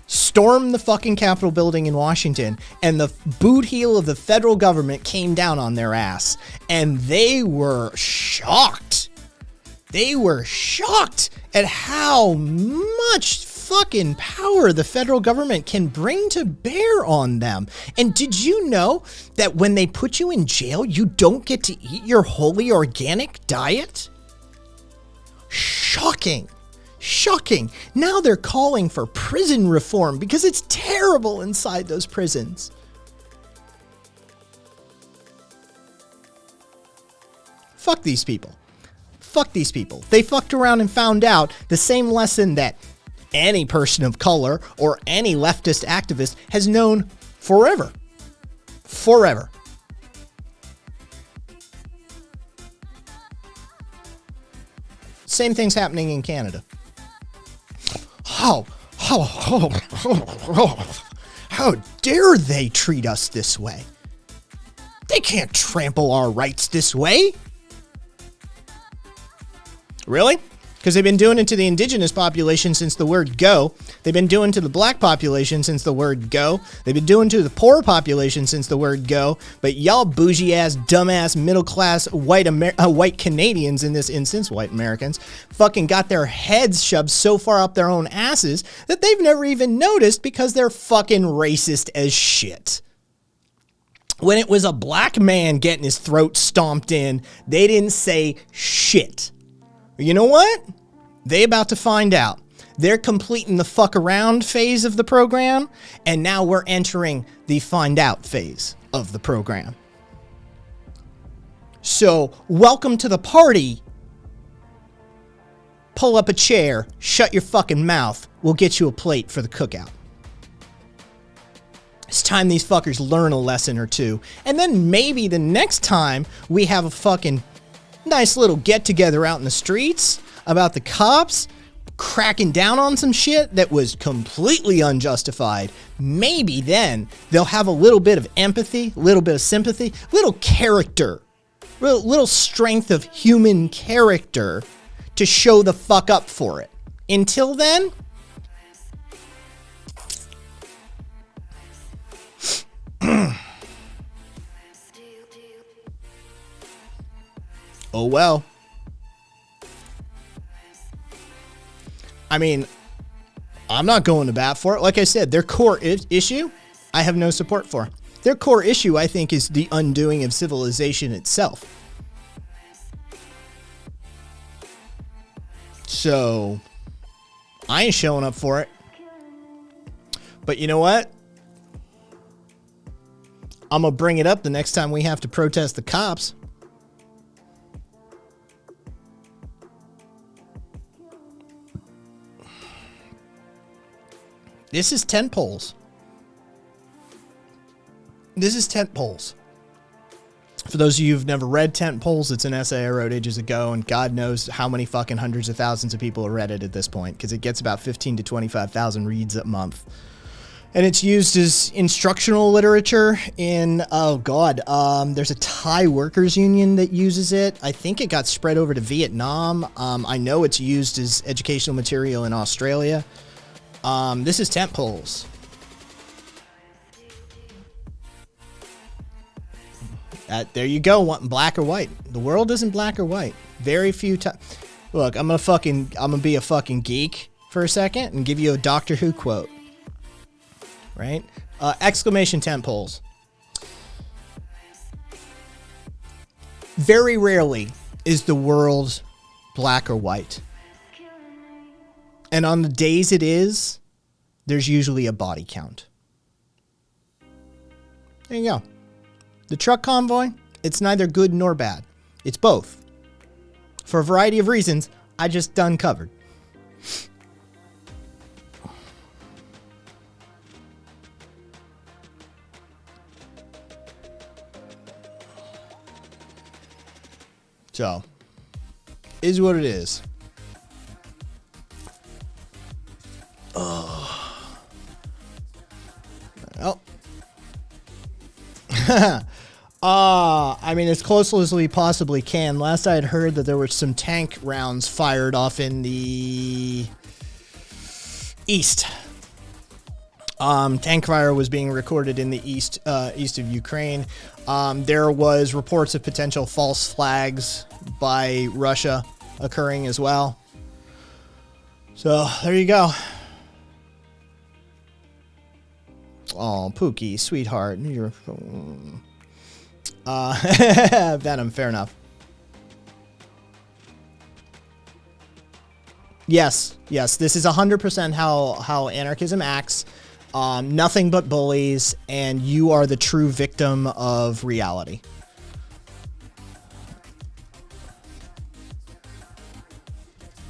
stormed the fucking Capitol building in Washington, and the boot heel of the federal government came down on their ass, and they were shocked. They were shocked at how much fucking power the federal government can bring to bear on them. And did you know that when they put you in jail, you don't get to eat your wholly organic diet? Shocking. Shocking. Now they're calling for prison reform because it's terrible inside those prisons. Fuck these people. Fuck these people. They fucked around and found out the same lesson that any person of color or any leftist activist has known forever. Forever. Same thing's happening in Canada. How dare they treat us this way? They can't trample our rights this way. Really? Because they've been doing it to the indigenous population since the word go. They've been doing it to the black population since the word go. They've been doing it to the poor population since the word go. But y'all bougie-ass, dumbass, middle-class white Canadians, in this instance, white Americans, fucking got their heads shoved so far up their own asses that they've never even noticed because they're fucking racist as shit. When it was a black man getting his throat stomped in, they didn't say shit. You know what? They about to find out. They're completing the fuck around phase of the program, and now we're entering the find out phase of the program. So, welcome to the party. Pull up a chair, shut your fucking mouth. We'll get you a plate for the cookout. It's time these fuckers learn a lesson or two, and then maybe the next time we have a fucking nice little get-together out in the streets about the cops, cracking down on some shit that was completely unjustified, maybe then they'll have a little bit of empathy, a little bit of sympathy, little character, little strength of human character to show the fuck up for it. Until then, oh well. I mean, I'm not going to bat for it. Like I said, their core issue, I have no support for. Their core issue, I think, is the undoing of civilization itself. So, I ain't showing up for it. But you know what? I'm going to bring it up the next time we have to protest the cops. This is tent poles. This is tent poles. For those of you who've never read Tent Poles, it's an essay I wrote ages ago, and God knows how many fucking hundreds of thousands of people have read it at this point, because it gets about 15 to 25,000 reads a month. And it's used as instructional literature in, oh God, there's a Thai workers union that uses it. I think it got spread over to Vietnam. I know it's used as educational material in Australia. This is Tent Poles. There you go. Black or white. The world isn't black or white. Very few times. Look, I'm gonna be a fucking geek for a second and give you a Doctor Who quote. Right? Exclamation tent poles. Very rarely is the world black or white. And on the days it is, there's usually a body count. There you go. The truck convoy, it's neither good nor bad. It's both. For a variety of reasons I just done covered. So, is what it is. Oh. Oh. I mean, as close as we possibly can. Last I had heard that there were some tank rounds fired off in the east. Tank fire was being recorded in the east of Ukraine. There was reports of potential false flags by Russia occurring as well. So there you go. Oh, Pookie, sweetheart, you're Venom. Fair enough. Yes. This is 100% how anarchism acts. Nothing but bullies, and you are the true victim of reality.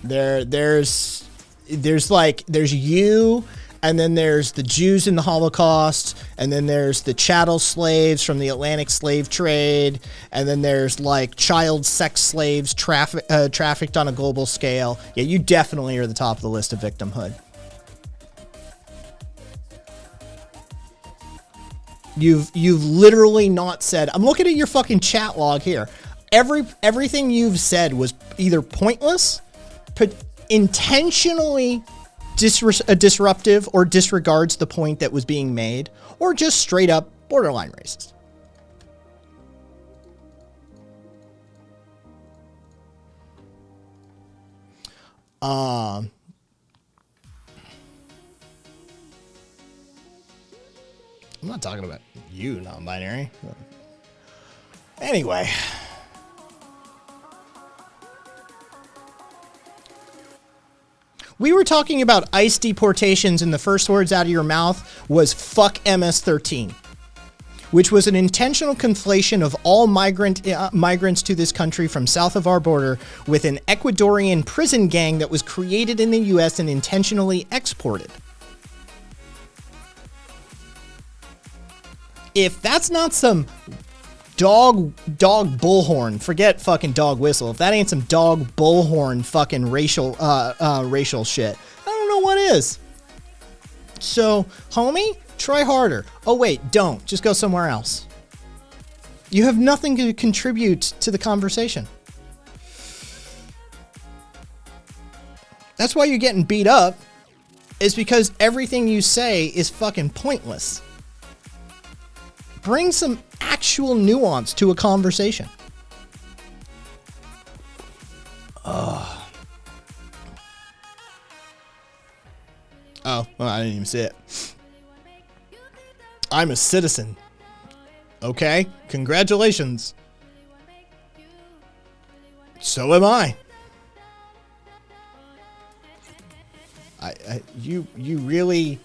There's you, and then there's the Jews in the Holocaust, and then there's the chattel slaves from the Atlantic slave trade, and then there's like child sex slaves trafficked on a global scale. Yeah, you definitely are the top of the list of victimhood. You've literally not said. I'm looking at your fucking chat log here. Everything you've said was either pointless, intentionally disruptive, or disregards the point that was being made, or just straight up borderline racist. I'm not talking about you, non-binary. Anyway. We were talking about ICE deportations, and the first words out of your mouth was fuck MS-13, which was an intentional conflation of all migrants to this country from south of our border with an Ecuadorian prison gang that was created in the U.S. and intentionally exported. If that's not some dog bullhorn. Forget fucking dog whistle. If that ain't some dog bullhorn fucking racial shit, I don't know what is. So, homie, try harder. Oh wait, don't. Just go somewhere else. You have nothing to contribute to the conversation. That's why you're getting beat up, is because everything you say is fucking pointless. Bring some actual nuance to a conversation. Oh, well, I didn't even see it. I'm a citizen. Okay, congratulations. So am I. You really...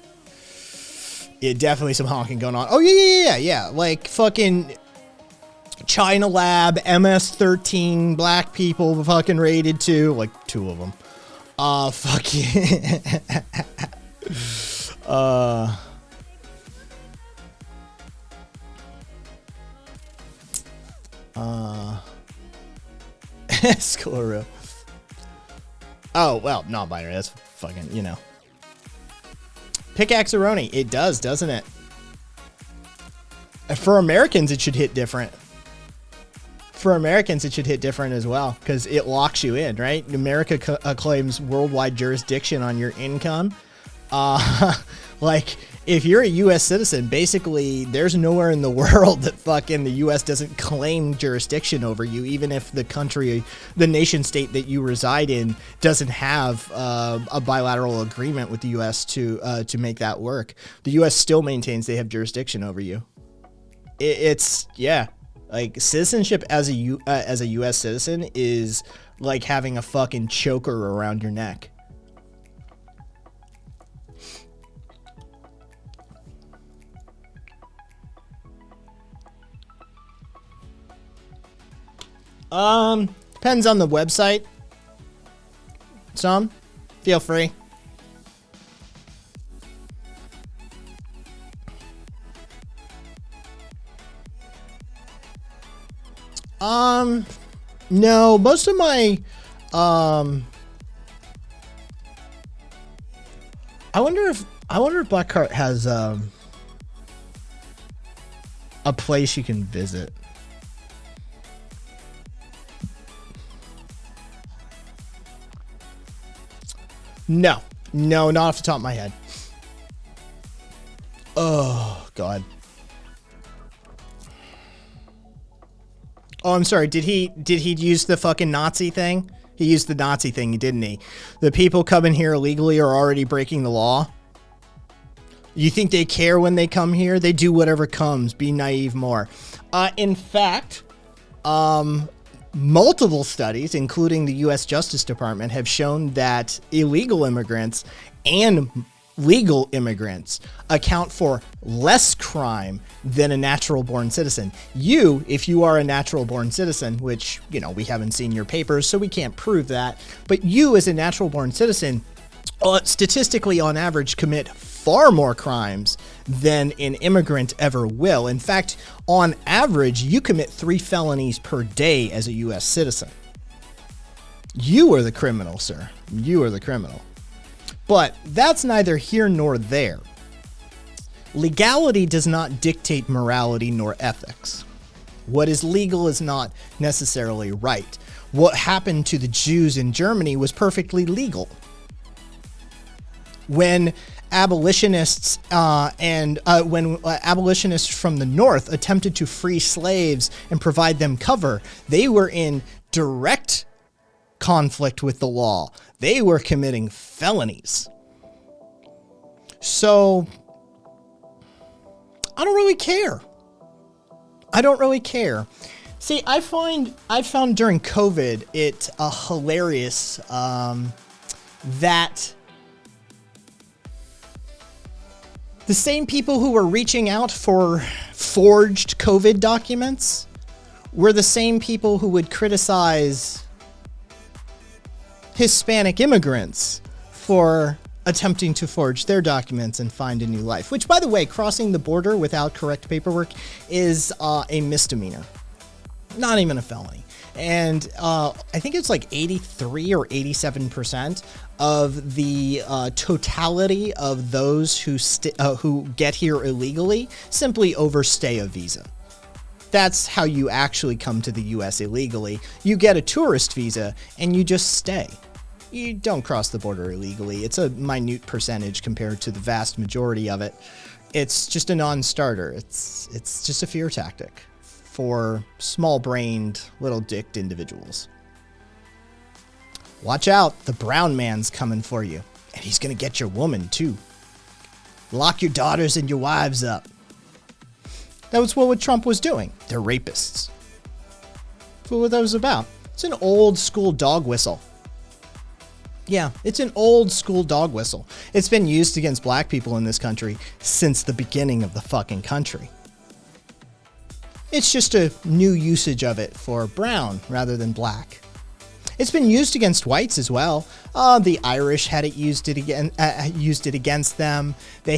Yeah, definitely some honking going on. Oh, yeah. Like, fucking China Lab, MS-13, black people fucking raided too. Like, 2 of them. Fucking... Scleru. Oh, well, non-binary. That's fucking, you know. Pickaxe-a-roni. It does, doesn't it? For Americans, it should hit different. For Americans, it should hit different as well, because it locks you in, right? America claims worldwide jurisdiction on your income. Like, if you're a U.S. citizen, basically, there's nowhere in the world that fucking the U.S. doesn't claim jurisdiction over you, even if the country, the nation state that you reside in doesn't have a bilateral agreement with the U.S. to make that work. The U.S. still maintains they have jurisdiction over you. It's like citizenship as a U.S. citizen is like having a fucking choker around your neck. Depends on the website. Some, feel free. No, most of my, I wonder if Blackheart has, a place you can visit. No, not off the top of my head. Oh, God. Oh, I'm sorry. Did he use the fucking Nazi thing? He used the Nazi thing, didn't he? The people coming here illegally are already breaking the law. You think they care when they come here? They do whatever comes. Be naive more. In fact, multiple studies, including the U.S. Justice Department, have shown that illegal immigrants and legal immigrants account for less crime than a natural-born citizen. You, if you are a natural-born citizen, which, you know, we haven't seen your papers, so we can't prove that, but you as a natural-born citizen, statistically on average, commit far more crimes than an immigrant ever will. In fact, on average, you commit 3 felonies per day as a U.S. citizen. You are the criminal, sir. You are the criminal. But that's neither here nor there. Legality does not dictate morality nor ethics. What is legal is not necessarily right. What happened to the Jews in Germany was perfectly legal. When abolitionists abolitionists from the North attempted to free slaves and provide them cover, they were in direct conflict with the law. They were committing felonies. So I don't really care. See, I found during COVID it hilarious that the same people who were reaching out for forged COVID documents were the same people who would criticize Hispanic immigrants for attempting to forge their documents and find a new life. Which, by the way, crossing the border without correct paperwork is a misdemeanor. Not even a felony. And I think it's like 83 or 87% of the totality of those who get here illegally simply overstay a visa. That's how you actually come to the U.S. illegally. You get a tourist visa and you just stay. You don't cross the border illegally. It's a minute percentage compared to the vast majority of it. It's just a non-starter. It's just a fear tactic for small-brained, little-dicked individuals. Watch out, the brown man's coming for you. And he's gonna get your woman, too. Lock your daughters and your wives up. That was what Trump was doing. They're rapists. That's what that was about. It's an old-school dog whistle. Yeah, it's an old-school dog whistle. It's been used against black people in this country since the beginning of the fucking country. It's just a new usage of it for brown rather than black. It's been used against whites as well. The Irish had it used it against them. They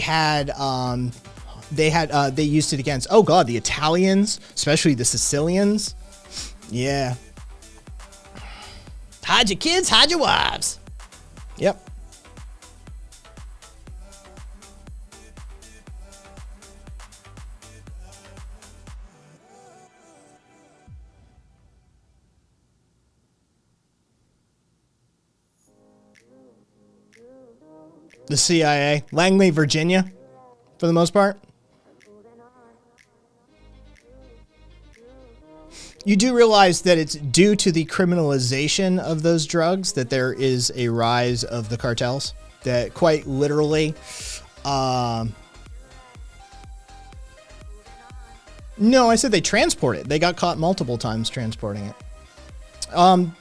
used it against, oh god, the Italians, especially the Sicilians. Yeah. Hide your kids, hide your wives. Yep. The CIA, Langley, Virginia, for the most part. You do realize that it's due to the criminalization of those drugs that there is a rise of the cartels. That quite literally, no, I said they transport it. They got caught multiple times transporting it.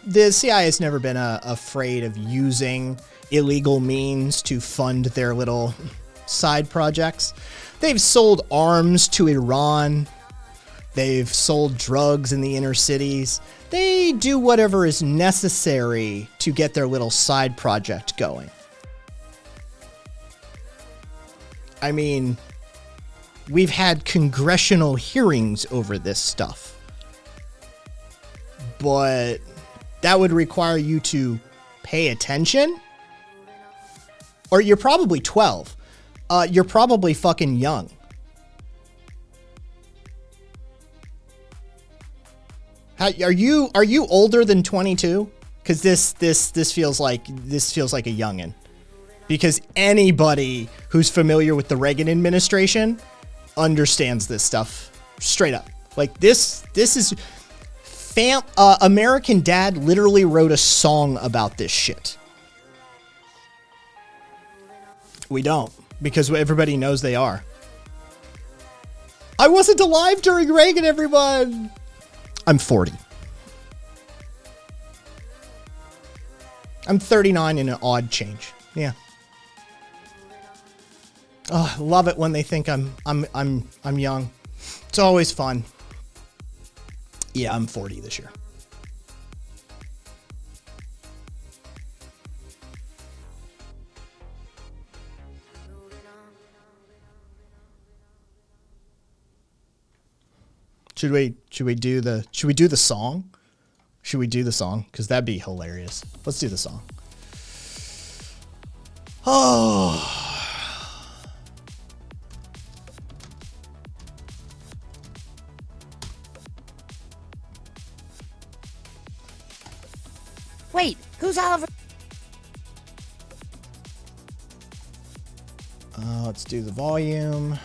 The CIA has never been afraid of using illegal means to fund their little side projects. They've sold arms to Iran. They've sold drugs in the inner cities. They do whatever is necessary to get their little side project going. I mean, we've had congressional hearings over this stuff. But that would require you to pay attention? Or you're probably 12. You're probably fucking young. Are you older than 22? Because this feels like a youngin'. Because anybody who's familiar with the Reagan administration understands this stuff straight up. Like this is American Dad literally wrote a song about this shit. We don't, because everybody knows they are. I wasn't alive during Reagan, everyone. I'm 40. I'm 39 in an odd change. Yeah. Oh, I love it when they think I'm young. It's always fun. Yeah, I'm 40 this year. Should we do the song? Should we do the song? Because that'd be hilarious. Let's do the song. Oh. Wait, who's Oliver? Let's do the volume.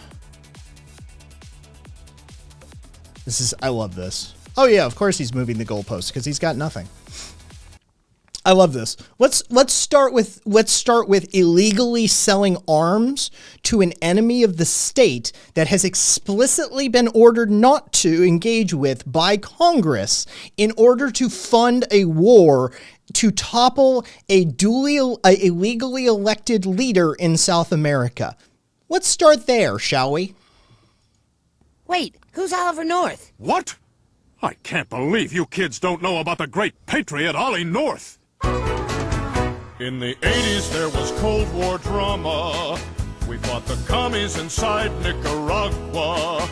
I love this. Oh yeah, of course he's moving the goalposts because he's got nothing. I love this. Let's start with illegally selling arms to an enemy of the state that has explicitly been ordered not to engage with by Congress in order to fund a war to topple a illegally elected leader in South America. Let's start there, shall we? Wait, who's Oliver North? What? I can't believe you kids don't know about the great patriot Ollie North. In the 80s there was Cold War drama. We fought the commies inside Nicaragua.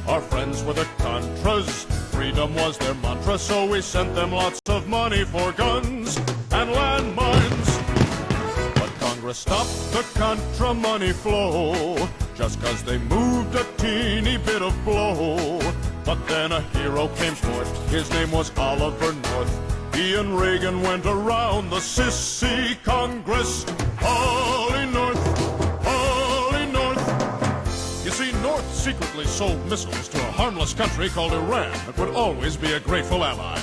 Our friends were the Contras, freedom was their mantra, so we sent them lots of money for guns and landmines. But Congress stopped the Contra money flow, just 'cause they moved a teeny bit of blow. But then a hero came forth, his name was Oliver North. He and Reagan went around the sissy Congress. Ollie North, Ollie North. You see, North secretly sold missiles to a harmless country called Iran that would always be a grateful ally.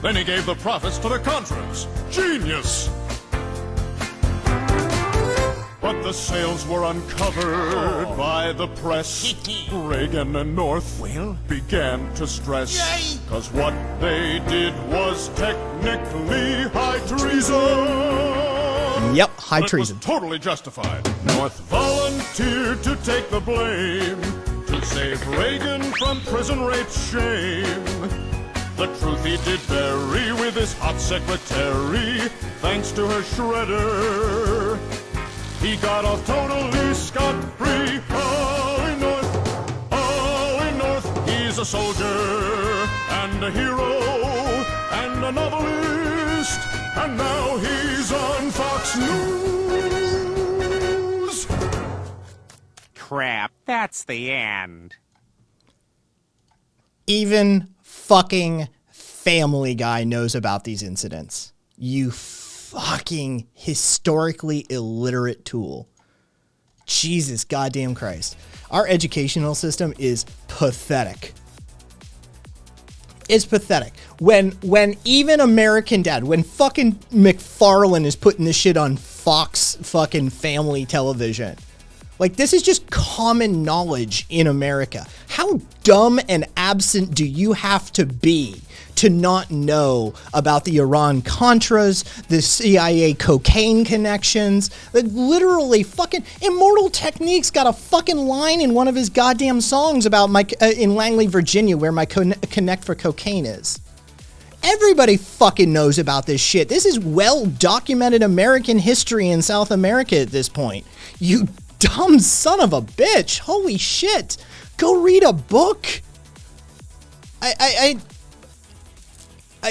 Then he gave the profits to the Contras. Genius! But the sales were uncovered by the press. Reagan and North began to stress. 'Cause what they did was technically high treason. Yep, high But treason. it was totally justified. North volunteered to take the blame to save Reagan from prison rape shame. The truth he did bury with his hot secretary, thanks to her shredder. He got off totally scot-free. Ollie North, he's a soldier and a hero and a novelist, and now he's on Fox News. Crap, that's the end. Even fucking Family Guy knows about these incidents. You fucking historically illiterate tool. Jesus goddamn Christ. Our educational system is pathetic. It's pathetic. When even American Dad, when fucking McFarlane is putting this shit on Fox fucking family television. Like, this is just common knowledge in America. How dumb and absent do you have to be to not know about the Iran-Contras, the CIA cocaine connections? Like, literally, fucking Immortal Technique's got a fucking line in one of his goddamn songs about in Langley, Virginia, where my connect for cocaine is. Everybody fucking knows about this shit. This is well-documented American history in South America at this point. You dumb son of a bitch. Holy shit. Go read a book.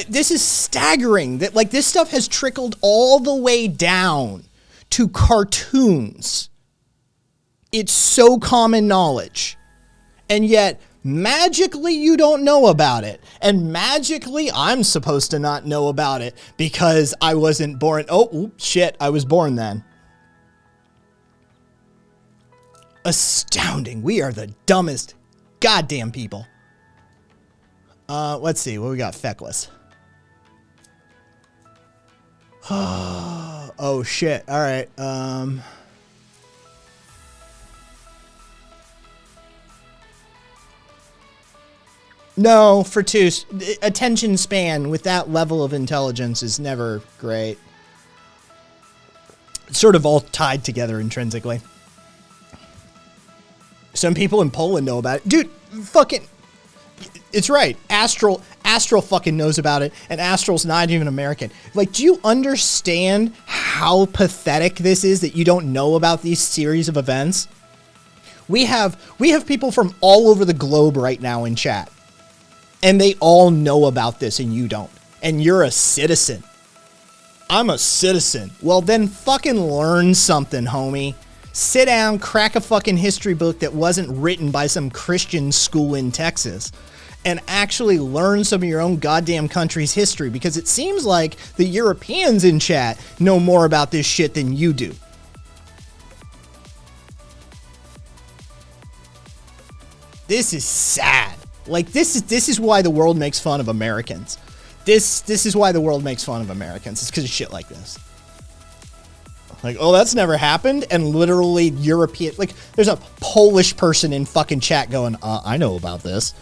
This is staggering that, like, this stuff has trickled all the way down to cartoons. It's so common knowledge. And yet, magically, you don't know about it. And magically, I'm supposed to not know about it because I wasn't born. Oh, shit, I was born then. Astounding. We are the dumbest goddamn people. Let's see what we got. Feckless. Oh shit. All right. No, for two. Attention span with that level of intelligence is never great. It's sort of all tied together intrinsically. Some people in Poland know about it. Dude, fucking... It's right. Astral fucking knows about it, and Astral's not even American. Like, do you understand how pathetic this is that you don't know about these series of events? We have people from all over the globe right now in chat, and they all know about this, and you don't. And you're a citizen. I'm a citizen. Well, then fucking learn something, homie. Sit down, crack a fucking history book that wasn't written by some Christian school in Texas, and actually learn some of your own goddamn country's history, because it seems like the Europeans in chat know more about this shit than you do. This is sad. Like, this is why the world makes fun of Americans. This is why the world makes fun of Americans. It's because of shit like this. Like, oh, that's never happened. And literally European, like, there's a Polish person in fucking chat going, I know about this.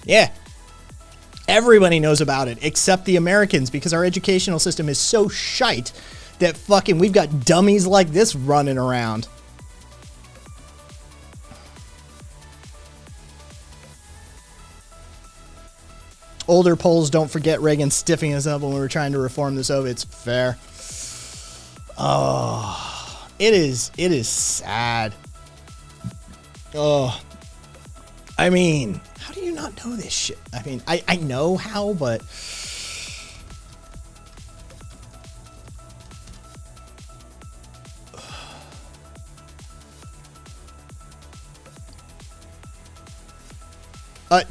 Yeah. Everybody knows about it except the Americans, because our educational system is so shite that fucking we've got dummies like this running around. Older Poles don't forget Reagan stiffing us up when we were trying to reform the Soviets. Fair. Oh, it is sad. Oh, I mean, How do you not know this shit? I mean, I know how, but...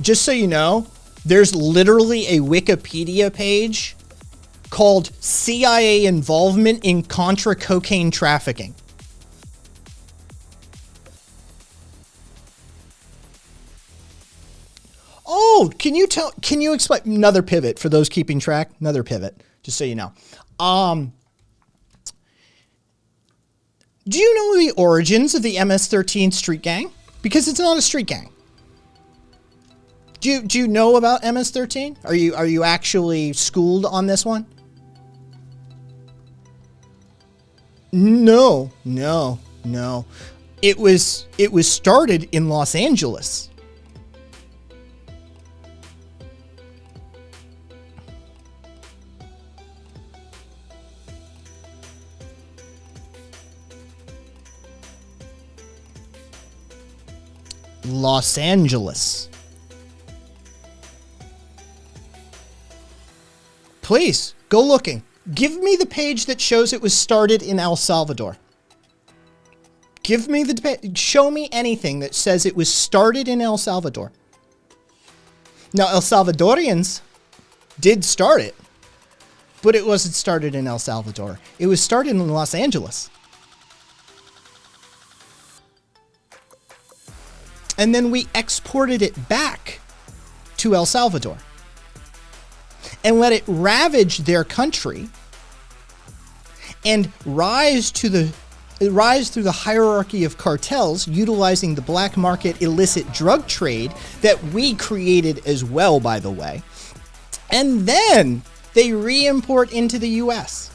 Just so you know, there's literally a Wikipedia page called CIA Involvement in Contra Cocaine Trafficking. Oh, can you explain another pivot for those keeping track? Another pivot, just so you know. Do you know the origins of the MS-13 street gang? Because it's not a street gang. Do you know about MS-13? Are you actually schooled on this one? No. It was started in Los Angeles. Los Angeles. Please, go looking. Give me the page that shows it was started in El Salvador. Give me show me anything that says it was started in El Salvador. Now, El Salvadorians did start it, but it wasn't started in El Salvador. It was started in Los Angeles. And then we exported it back to El Salvador and let it ravage their country and rise through the hierarchy of cartels, utilizing the black market illicit drug trade that we created as well, by the way. And then they re-import into the US.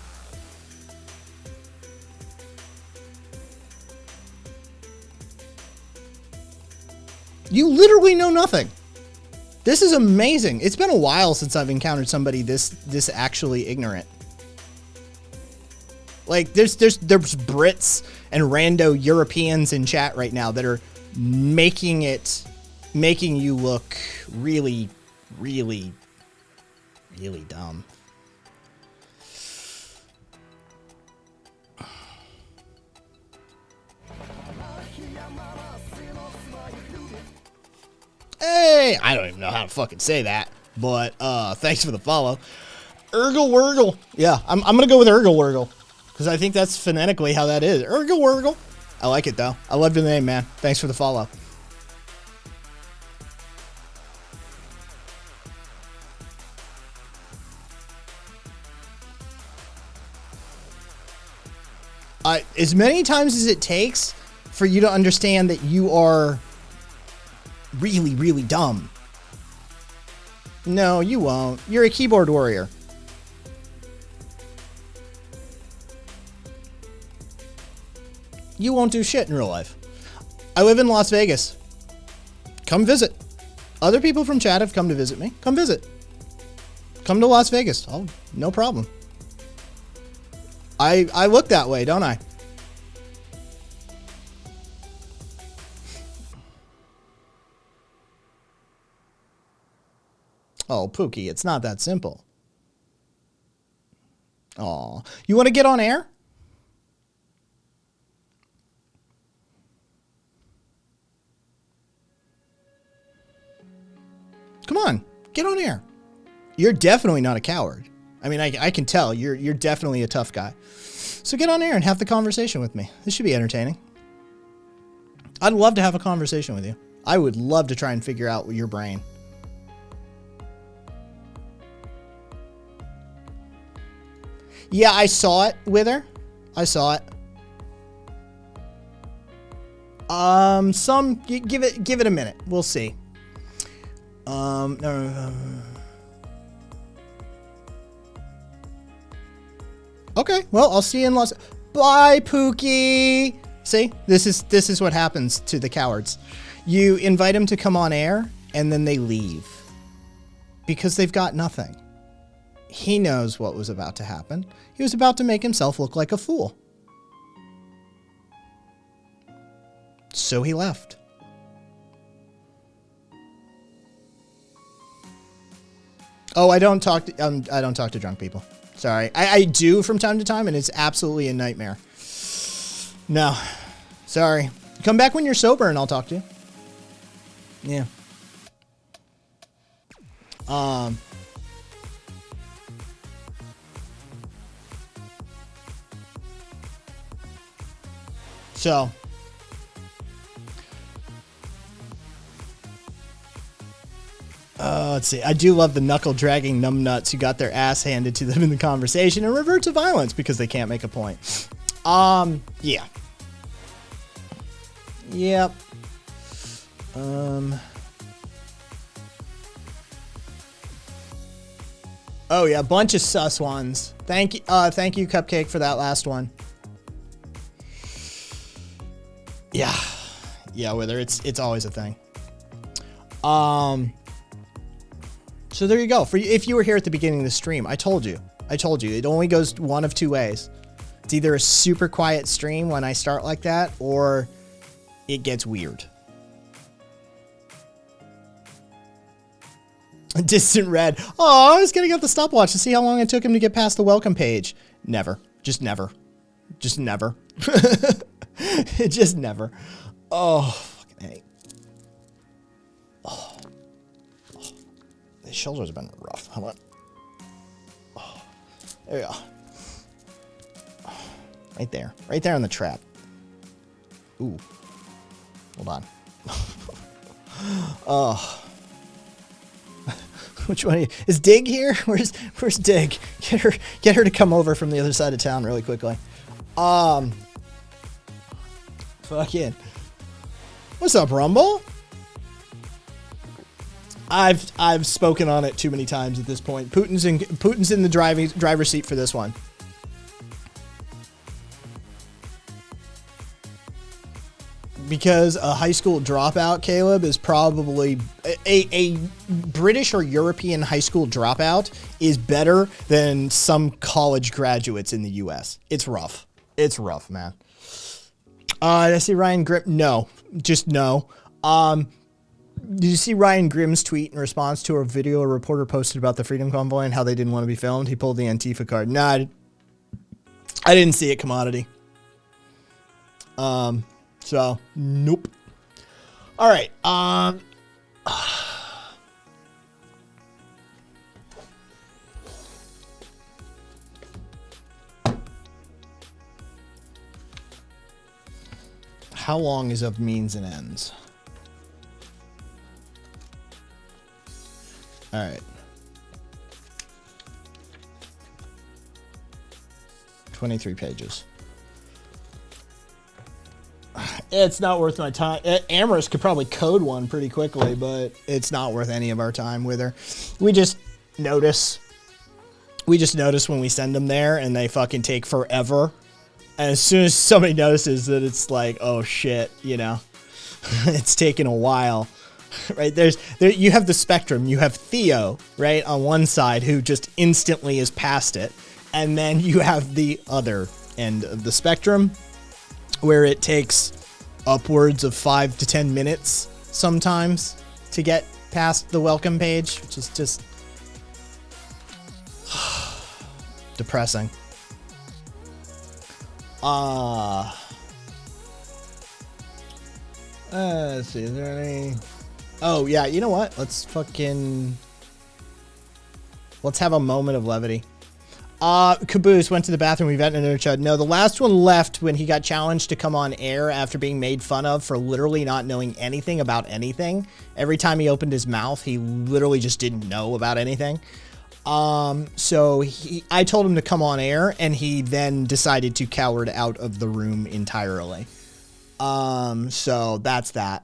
You literally know nothing. This is amazing. It's been a while since I've encountered somebody this actually ignorant. Like there's Brits and rando Europeans in chat right now that are making you look really, really, really dumb. Hey, I don't even know how to fucking say that, but thanks for the follow. Urgle Wurgle. Yeah, I'm gonna go with Urgle Wurgle, because I think that's phonetically how that is. Urgle Wurgle. I like it though. I love the name, man. Thanks for the follow. As many times as it takes for you to understand that you are really, really dumb. No, you won't. You're a keyboard warrior. You won't do shit in real life. I live in Las Vegas. Come visit. Other people from chat have come to visit me. Come visit. Come to Las Vegas. Oh, no problem. I look that way, don't I? Oh, Pookie, it's not that simple. Aw. You want to get on air? Come on, get on air. You're definitely not a coward. I mean, I can tell you're definitely a tough guy. So get on air and have the conversation with me. This should be entertaining. I'd love to have a conversation with you. I would love to try and figure out your brain. Yeah, I saw it with her. I saw it. Give it a minute. We'll see. No. Okay, well, I'll see you in Los. Bye, Pookie. See, this is what happens to the cowards. You invite them to come on air, and then they leave because they've got nothing. He knows what was about to happen. He was about to make himself look like a fool. So he left. Oh, I don't talk to drunk people. Sorry. I do from time to time, and it's absolutely a nightmare. No. Sorry. Come back when you're sober and I'll talk to you. Yeah. So. Let's see. I do love the knuckle-dragging numbnuts who got their ass handed to them in the conversation and revert to violence because they can't make a point. Yeah. Yep. Oh yeah, bunch of sus ones. Thank you, Cupcake, for that last one. Yeah. Yeah, Wither, it's always a thing. So there you go. If you were here at the beginning of the stream, I told you. It only goes one of two ways. It's either a super quiet stream when I start like that, or it gets weird. Distant Red. Oh, I was getting out the stopwatch to see how long it took him to get past the welcome page. Never. Just never. Just never. Just never. Oh, fucking A. Oh. His shoulders have been rough. Hold on. Oh, there we go. Oh, right there. Right there on the trap. Ooh. Hold on. Oh. Which one is Dig here? Where's Dig? Get her to come over from the other side of town really quickly. Fucking. What's up, Rumble? I've spoken on it too many times at this point. Putin's in the driver's seat for this one. Because a high school dropout, Caleb, is probably a British or European high school dropout is better than some college graduates in the US. It's rough. It's rough, man. Did I see Ryan Grimm? No, just no. Did you see Ryan Grimm's tweet in response to a video a reporter posted about the Freedom Convoy and how they didn't want to be filmed? He pulled the Antifa card. Nah, I didn't see it, Commodity. So, nope. All right. How long is of means and ends? All right. 23 pages. It's not worth my time. Amherst could probably code one pretty quickly, but it's not worth any of our time with her. We just notice when we send them there and they fucking take forever. And as soon as somebody notices that it's like, oh shit, you know, it's taken a while, right? There you have the spectrum. You have Theo, right, on one side who just instantly is past it. And then you have the other end of the spectrum where it takes upwards of 5 to 10 minutes sometimes to get past the welcome page, which is just depressing. Let's see, is there any... Oh, yeah, you know what? Let's have a moment of levity. Caboose went to the bathroom. We've another chud. No, the last one left when he got challenged to come on air after being made fun of for literally not knowing anything about anything. Every time he opened his mouth, he literally just didn't know about anything. So I told him to come on air, and he then decided to coward out of the room entirely. So that's that.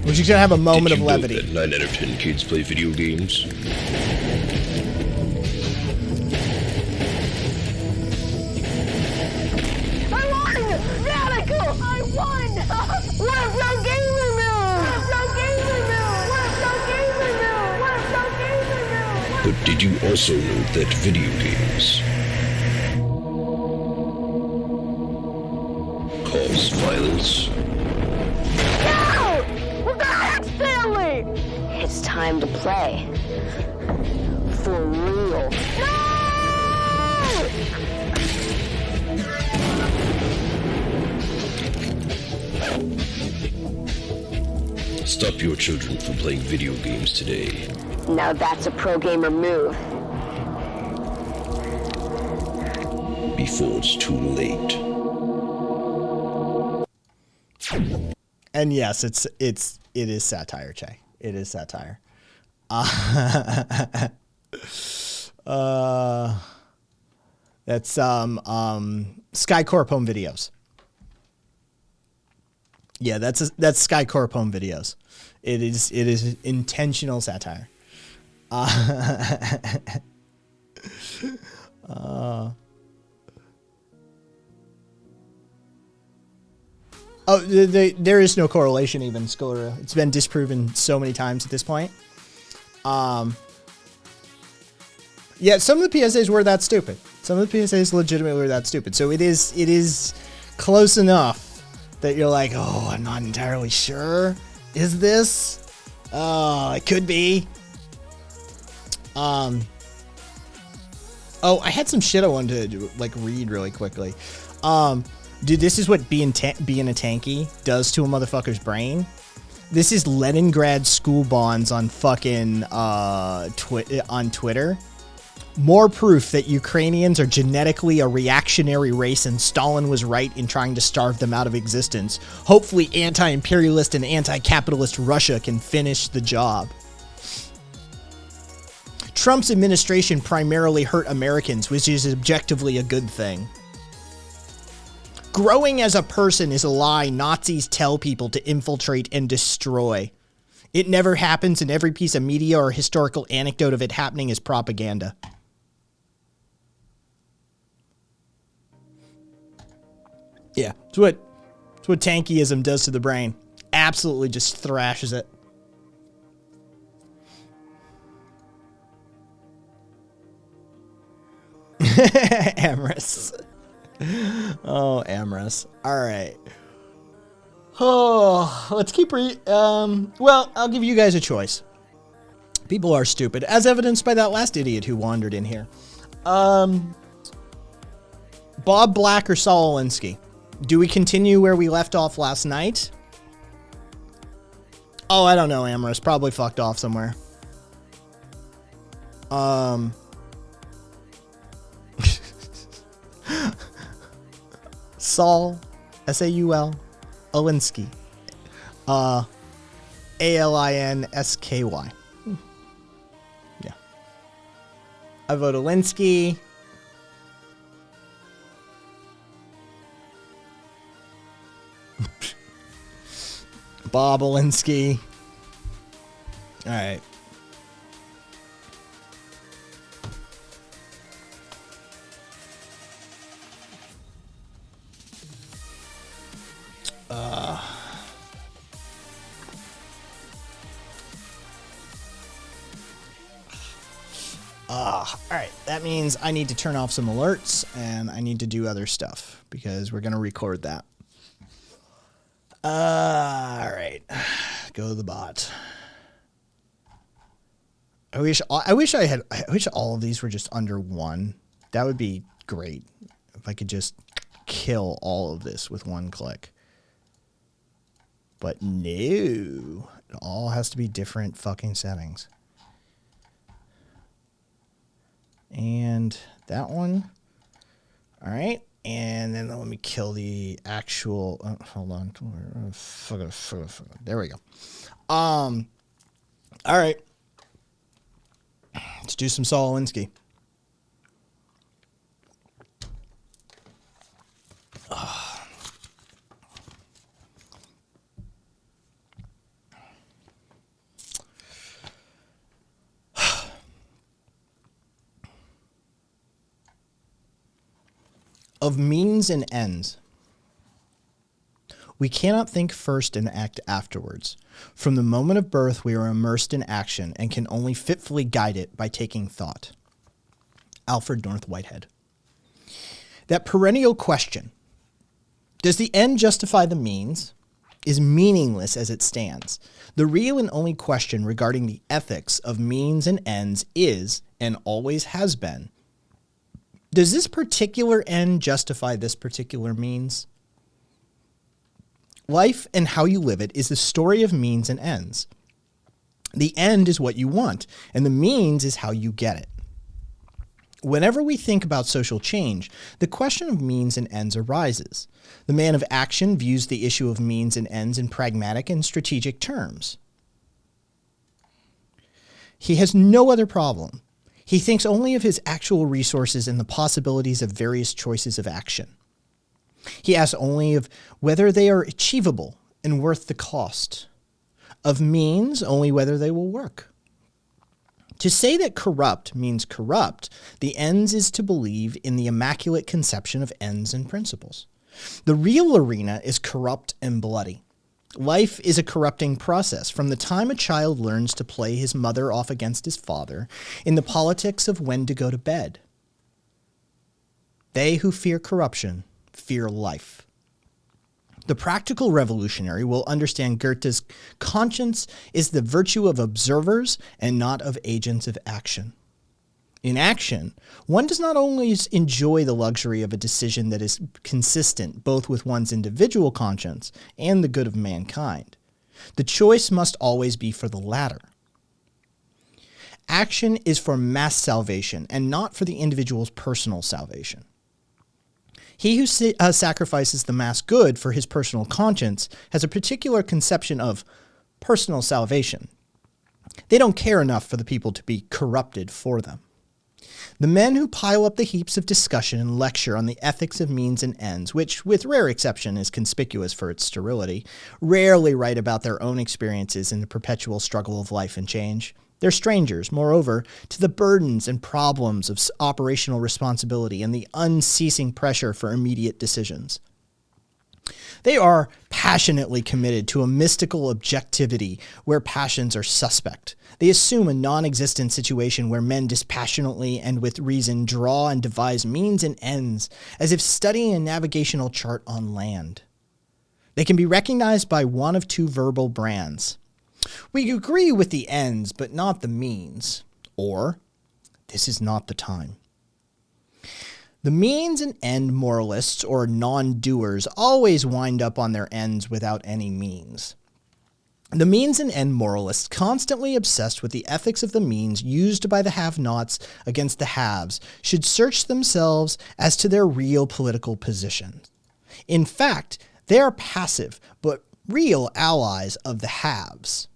We're just gonna have a moment of levity. Did you know that 9 out of 10 kids play video games? I won! Radical! I won! We're pro gamer now! We're pro gamer now! We're pro gamer now! We're pro gamer now! But did you also know that video games cause violence? No! We're the Hex family! It's time to play. For real. No! Stop your children from playing video games today. Now that's a pro gamer move. Before it's too late. And yes, it is satire, Che. It is satire. That's Skycorp Home Videos. Yeah, that's Skycorp Home Videos. It is intentional satire. There is no correlation even, Scolera. It's been disproven so many times at this point. Yeah, some of the PSAs were that stupid. Some of the PSAs legitimately were that stupid. So it is close enough that you're like, oh, I'm not entirely sure. Is this? It could be. Oh, I had some shit I wanted to read really quickly. Dude, this is what being a tanky does to a motherfucker's brain. This is Leningrad school bonds on fucking on Twitter. More proof that Ukrainians are genetically a reactionary race and Stalin was right in trying to starve them out of existence. Hopefully anti-imperialist and anti-capitalist Russia can finish the job. Trump's administration primarily hurt Americans, which is objectively a good thing. Growing as a person is a lie Nazis tell people to infiltrate and destroy. It never happens, and every piece of media or historical anecdote of it happening is propaganda. Yeah, it's what tankyism does to the brain. Absolutely just thrashes it. Amorous. Oh, Amorous. All right. Oh, let's keep well, I'll give you guys a choice. People are stupid, as evidenced by that last idiot who wandered in here. Bob Black or Saul Alinsky? Do we continue where we left off last night? Oh, I don't know, Amorous. Probably fucked off somewhere. Saul, S-A-U-L, Alinsky. A-L-I-N-S-K-Y. Yeah. I vote Alinsky. Bob Alinsky. All right. All right, that means I need to turn off some alerts and I need to do other stuff because we're going to record that. All right, go to the bot. I wish all of these were just under one. That would be great if I could just kill all of this with one click. But no, it all has to be different fucking settings. And that one. All right. And then let me kill the actual. Hold on. There we go. All right. Let's do some Saul Alinsky. Of means and ends. We cannot think first and act afterwards. From the moment of birth, we are immersed in action and can only fitfully guide it by taking thought. Alfred North Whitehead. That perennial question, does the end justify the means, is meaningless as it stands. The real and only question regarding the ethics of means and ends is, and always has been, does this particular end justify this particular means? Life and how you live it is the story of means and ends. The end is what you want, and the means is how you get it. Whenever we think about social change, the question of means and ends arises. The man of action views the issue of means and ends in pragmatic and strategic terms. He has no other problem. He thinks only of his actual resources and the possibilities of various choices of action. He asks only of whether they are achievable and worth the cost. Of means, only whether they will work. To say that corrupt means corrupt, the ends is to believe in the immaculate conception of ends and principles. The real arena is corrupt and bloody. Life is a corrupting process from the time a child learns to play his mother off against his father in the politics of when to go to bed. They who fear corruption fear life. The practical revolutionary will understand Goethe's conscience is the virtue of observers and not of agents of action. In action, one does not always enjoy the luxury of a decision that is consistent both with one's individual conscience and the good of mankind. The choice must always be for the latter. Action is for mass salvation and not for the individual's personal salvation. He who sacrifices the mass good for his personal conscience has a particular conception of personal salvation. They don't care enough for the people to be corrupted for them. The men who pile up the heaps of discussion and lecture on the ethics of means and ends, which, with rare exception, is conspicuous for its sterility, rarely write about their own experiences in the perpetual struggle of life and change. They're strangers, moreover, to the burdens and problems of operational responsibility and the unceasing pressure for immediate decisions. They are passionately committed to a mystical objectivity where passions are suspect. They assume a non-existent situation where men dispassionately and with reason draw and devise means and ends as if studying a navigational chart on land. They can be recognized by one of two verbal brands. We agree with the ends, but not the means. Or, this is not the time. The means and end moralists or non-doers always wind up on their ends without any means. The means and end moralists, constantly obsessed with the ethics of the means used by the have-nots against the haves, should search themselves as to their real political positions. In fact, they are passive, but real allies of the haves.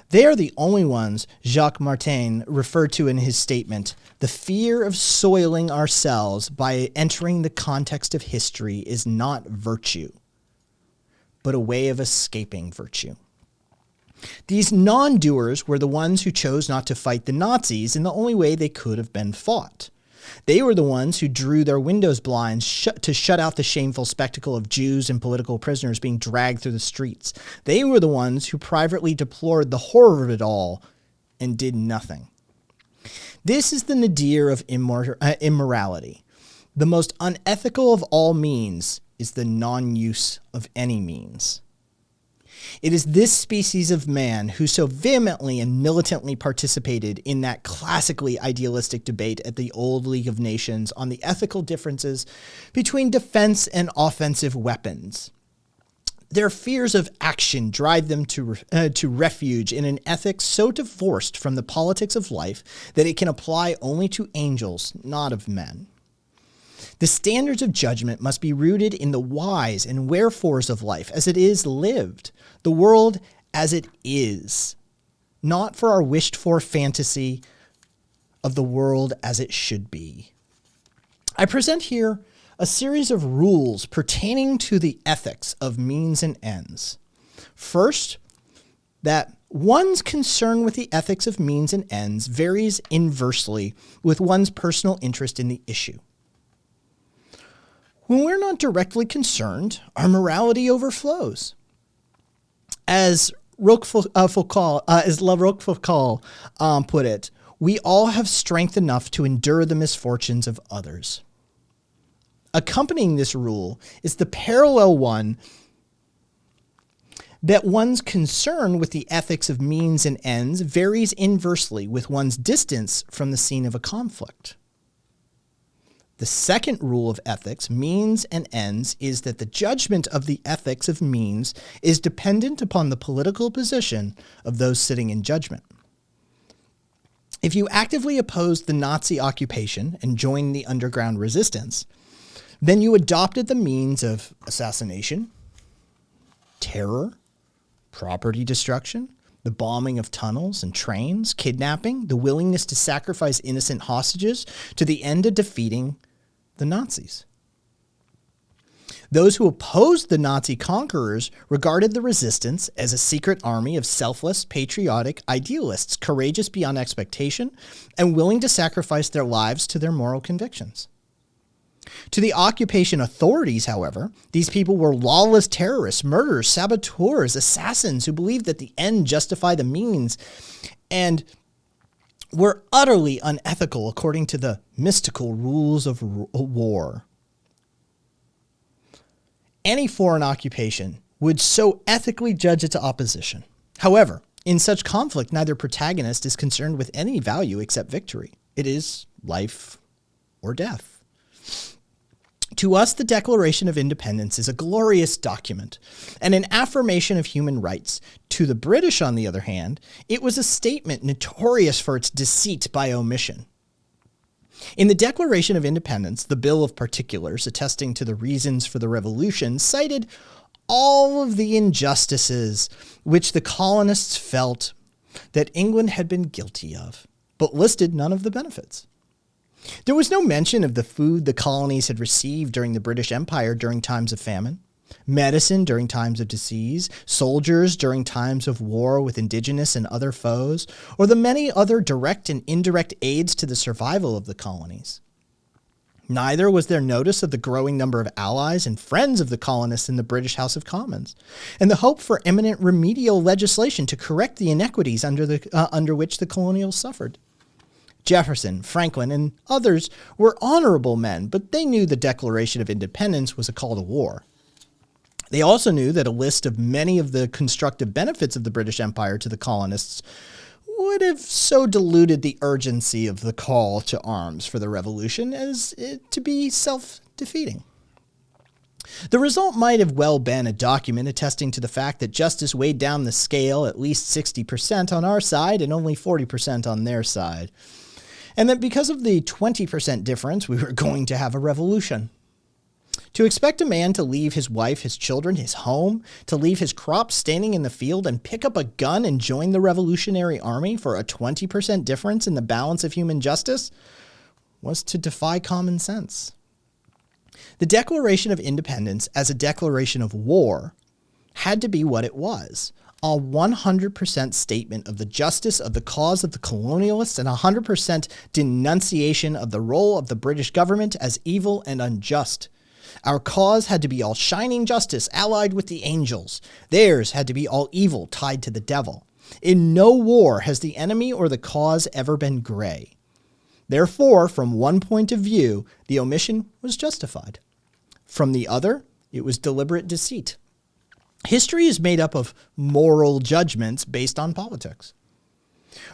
They are the only ones Jacques Maritain referred to in his statement, "The fear of soiling ourselves by entering the context of history is not virtue, but a way of escaping virtue." These non-doers were the ones who chose not to fight the Nazis in the only way they could have been fought. They were the ones who drew their windows blinds to shut out the shameful spectacle of Jews and political prisoners being dragged through the streets. They were the ones who privately deplored the horror of it all and did nothing. This is the nadir of immorality. The most unethical of all means is the non-use of any means. It is this species of man who so vehemently and militantly participated in that classically idealistic debate at the old League of Nations on the ethical differences between defense and offensive weapons. Their fears of action drive them to refuge in an ethic so divorced from the politics of life that it can apply only to angels, not of men. The standards of judgment must be rooted in the whys and wherefores of life as it is lived, the world as it is, not for our wished-for fantasy of the world as it should be. I present here a series of rules pertaining to the ethics of means and ends. First, that one's concern with the ethics of means and ends varies inversely with one's personal interest in the issue. When we're not directly concerned, our morality overflows. As La Rochefoucauld put it, we all have strength enough to endure the misfortunes of others. Accompanying this rule is the parallel one that one's concern with the ethics of means and ends varies inversely with one's distance from the scene of a conflict. The second rule of ethics, means and ends, is that the judgment of the ethics of means is dependent upon the political position of those sitting in judgment. If you actively opposed the Nazi occupation and joined the underground resistance, then you adopted the means of assassination, terror, property destruction, the bombing of tunnels and trains, kidnapping, the willingness to sacrifice innocent hostages to the end of defeating the Nazis. Those who opposed the Nazi conquerors regarded the resistance as a secret army of selfless, patriotic idealists, courageous beyond expectation, and willing to sacrifice their lives to their moral convictions. To the occupation authorities, however, these people were lawless terrorists, murderers, saboteurs, assassins who believed that the end justified the means and were utterly unethical according to the mystical rules of war. Any foreign occupation would so ethically judge its opposition. However, in such conflict, neither protagonist is concerned with any value except victory. It is life or death. To us, the Declaration of Independence is a glorious document and an affirmation of human rights. To the British, on the other hand, it was a statement notorious for its deceit by omission. In the Declaration of Independence, the Bill of Particulars, attesting to the reasons for the revolution, cited all of the injustices which the colonists felt that England had been guilty of, but listed none of the benefits. There was no mention of the food the colonies had received during the British Empire during times of famine, medicine during times of disease, soldiers during times of war with indigenous and other foes, or the many other direct and indirect aids to the survival of the colonies. Neither was there notice of the growing number of allies and friends of the colonists in the British House of Commons, and the hope for imminent remedial legislation to correct the inequities under which the colonials suffered. Jefferson, Franklin, and others were honorable men, but they knew the Declaration of Independence was a call to war. They also knew that a list of many of the constructive benefits of the British Empire to the colonists would have so diluted the urgency of the call to arms for the revolution as to be self-defeating. The result might have well been a document attesting to the fact that justice weighed down the scale at least 60% on our side and only 40% on their side, and that because of the 20% difference, we were going to have a revolution. To expect a man to leave his wife, his children, his home, to leave his crops standing in the field and pick up a gun and join the Revolutionary Army for a 20% difference in the balance of human justice was to defy common sense. The Declaration of Independence, as a declaration of war, had to be what it was, a 100% statement of the justice of the cause of the colonialists and a 100% denunciation of the role of the British government as evil and unjust. Our cause had to be all shining justice allied with the angels. Theirs had to be all evil tied to the devil. In no war has the enemy or the cause ever been gray. Therefore, from one point of view, the omission was justified. From the other, it was deliberate deceit. History is made up of moral judgments based on politics.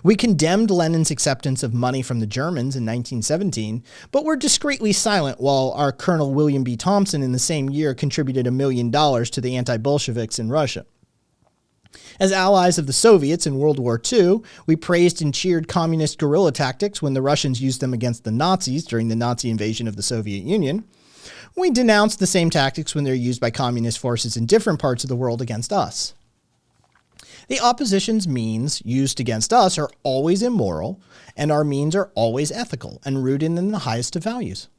We condemned Lenin's acceptance of money from the Germans in 1917, but were discreetly silent while our Colonel William B. Thompson in the same year contributed $1 million to the anti-Bolsheviks in Russia. As allies of the Soviets in World War II, we praised and cheered communist guerrilla tactics when the Russians used them against the Nazis during the Nazi invasion of the Soviet Union. We denounced the same tactics when they're used by communist forces in different parts of the world against us. The opposition's means used against us are always immoral, and our means are always ethical and rooted in the highest of values.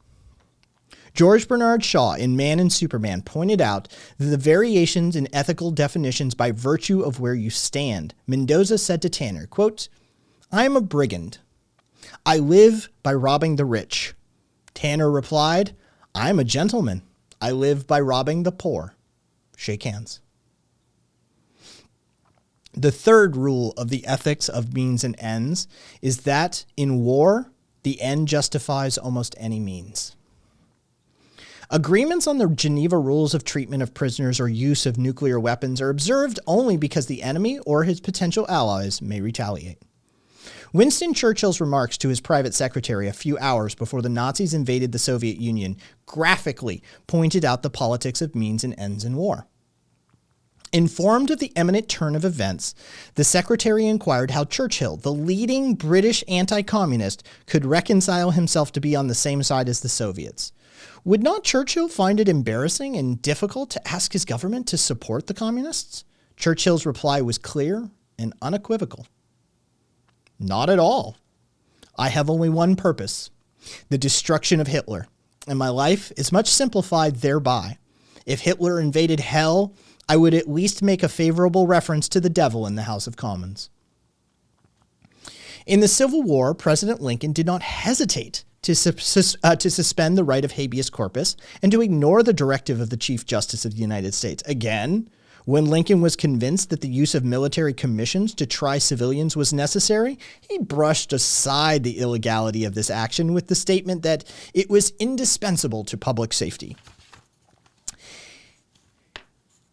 George Bernard Shaw in Man and Superman pointed out that the variations in ethical definitions by virtue of where you stand. Mendoza said to Tanner, quote, "I am a brigand. I live by robbing the rich." Tanner replied, "I am a gentleman. I live by robbing the poor. Shake hands. The third rule of the ethics of means and ends is that in war, the end justifies almost any means. Agreements on the Geneva Rules of treatment of prisoners or use of nuclear weapons are observed only because the enemy or his potential allies may retaliate. Winston Churchill's remarks to his private secretary a few hours before the Nazis invaded the Soviet Union graphically pointed out the politics of means and ends in war. Informed of the imminent turn of events, the secretary inquired how Churchill, the leading British anti-communist, could reconcile himself to be on the same side as the Soviets. Would not Churchill find it embarrassing and difficult to ask his government to support the communists? Churchill's reply was clear and unequivocal. Not at all. I have only one purpose, the destruction of Hitler, and my life is much simplified thereby. If Hitler invaded hell, I would at least make a favorable reference to the devil in the House of Commons. In the Civil War, President Lincoln did not hesitate to suspend the right of habeas corpus and to ignore the directive of the Chief Justice of the United States. Again, when Lincoln was convinced that the use of military commissions to try civilians was necessary, he brushed aside the illegality of this action with the statement that it was indispensable to public safety.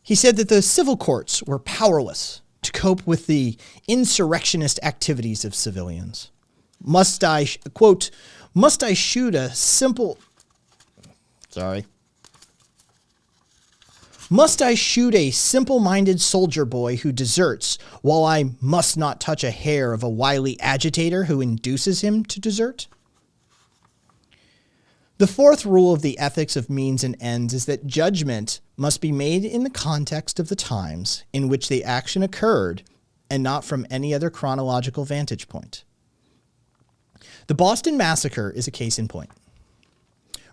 He said that the civil courts were powerless to cope with the insurrectionist activities of civilians. Must I shoot a simple-minded soldier boy who deserts, while I must not touch a hair of a wily agitator who induces him to desert? The fourth rule of the ethics of means and ends is that judgment must be made in the context of the times in which the action occurred and not from any other chronological vantage point. The Boston Massacre is a case in point.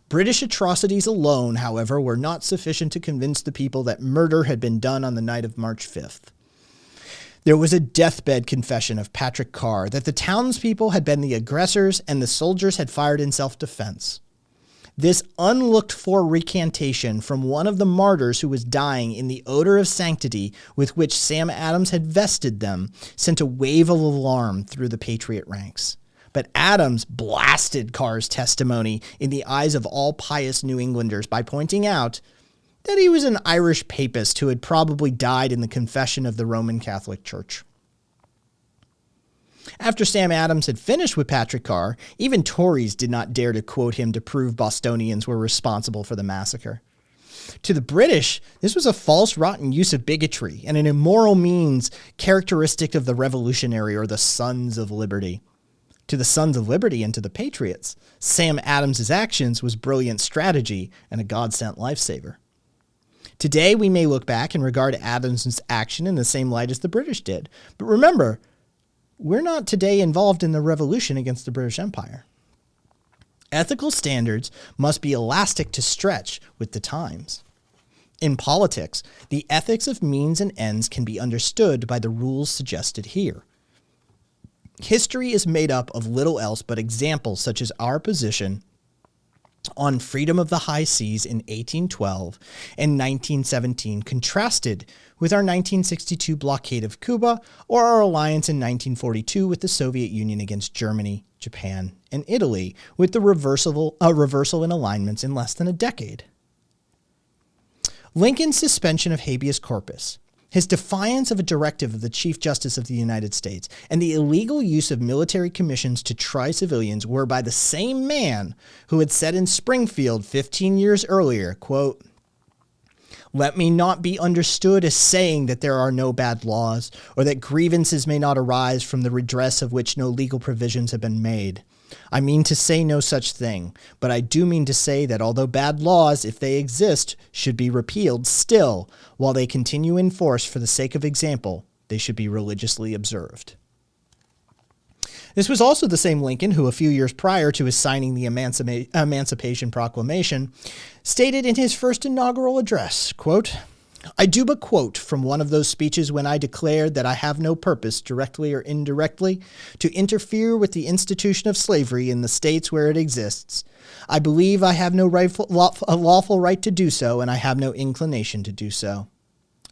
British atrocities alone, however, were not sufficient to convince the people that murder had been done on the night of March 5th. There was a deathbed confession of Patrick Carr that the townspeople had been the aggressors and the soldiers had fired in self-defense. This unlooked-for recantation from one of the martyrs who was dying in the odor of sanctity with which Sam Adams had vested them sent a wave of alarm through the Patriot ranks. But Adams blasted Carr's testimony in the eyes of all pious New Englanders by pointing out that he was an Irish papist who had probably died in the confession of the Roman Catholic Church. After Sam Adams had finished with Patrick Carr, even Tories did not dare to quote him to prove Bostonians were responsible for the massacre. To the British, this was a false, rotten use of bigotry and an immoral means characteristic of the revolutionary or the Sons of Liberty. To the Sons of Liberty and to the Patriots, Sam Adams's actions was brilliant strategy and a God-sent lifesaver. Today, we may look back and regard Adams's action in the same light as the British did. But remember, we're not today involved in the revolution against the British Empire. Ethical standards must be elastic to stretch with the times. In politics, the ethics of means and ends can be understood by the rules suggested here. History is made up of little else but examples such as our position on freedom of the high seas in 1812 and 1917 contrasted with our 1962 blockade of Cuba or our alliance in 1942 with the Soviet Union against Germany, Japan, and Italy, with the reversal in alignments in less than a decade. Lincoln's suspension of habeas corpus, his defiance of a directive of the Chief Justice of the United States, and the illegal use of military commissions to try civilians were by the same man who had said in Springfield 15 years earlier, quote, "Let me not be understood as saying that there are no bad laws, or that grievances may not arise from the redress of which no legal provisions have been made. I mean to say no such thing, but I do mean to say that although bad laws, if they exist, should be repealed, still, while they continue in force for the sake of example, they should be religiously observed." This was also the same Lincoln who, a few years prior to his signing the Emancipation Proclamation, stated in his first inaugural address, quote, I do but quote from one of those speeches when I declared that I have no purpose, directly or indirectly, to interfere with the institution of slavery in the states where it exists. I believe I have no lawful right to do so, and I have no inclination to do so.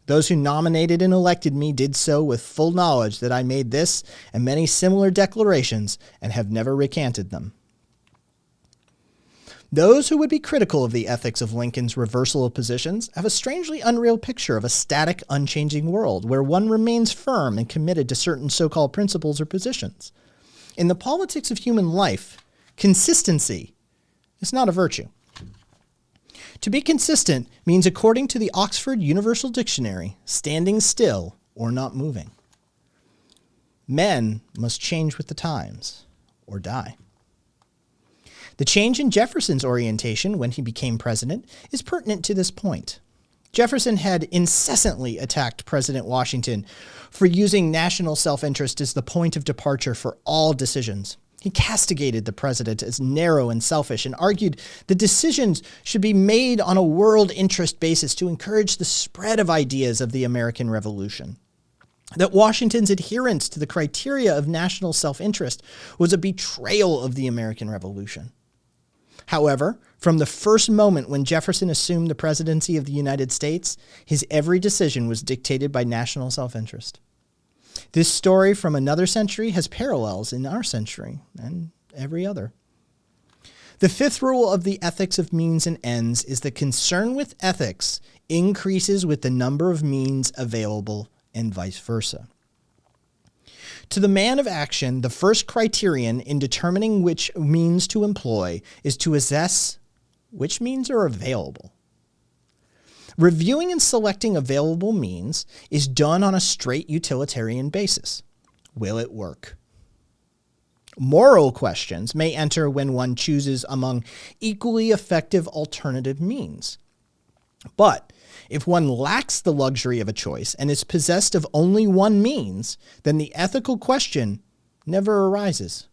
Those who nominated and elected me did so with full knowledge that I made this and many similar declarations and have never recanted them. Those who would be critical of the ethics of Lincoln's reversal of positions have a strangely unreal picture of a static, unchanging world where one remains firm and committed to certain so-called principles or positions. In the politics of human life, consistency is not a virtue. To be consistent means, according to the Oxford Universal Dictionary, standing still or not moving. Men must change with the times or die. The change in Jefferson's orientation when he became president is pertinent to this point. Jefferson had incessantly attacked President Washington for using national self-interest as the point of departure for all decisions. He castigated the president as narrow and selfish and argued that decisions should be made on a world interest basis to encourage the spread of ideas of the American Revolution. That Washington's adherence to the criteria of national self-interest was a betrayal of the American Revolution. However, from the first moment when Jefferson assumed the presidency of the United States, his every decision was dictated by national self-interest. This story from another century has parallels in our century and every other. The fifth rule of the ethics of means and ends is that concern with ethics increases with the number of means available and vice versa. To the man of action, the first criterion in determining which means to employ is to assess which means are available. Reviewing and selecting available means is done on a straight utilitarian basis. Will it work? Moral questions may enter when one chooses among equally effective alternative means. But if one lacks the luxury of a choice and is possessed of only one means, then the ethical question never arises.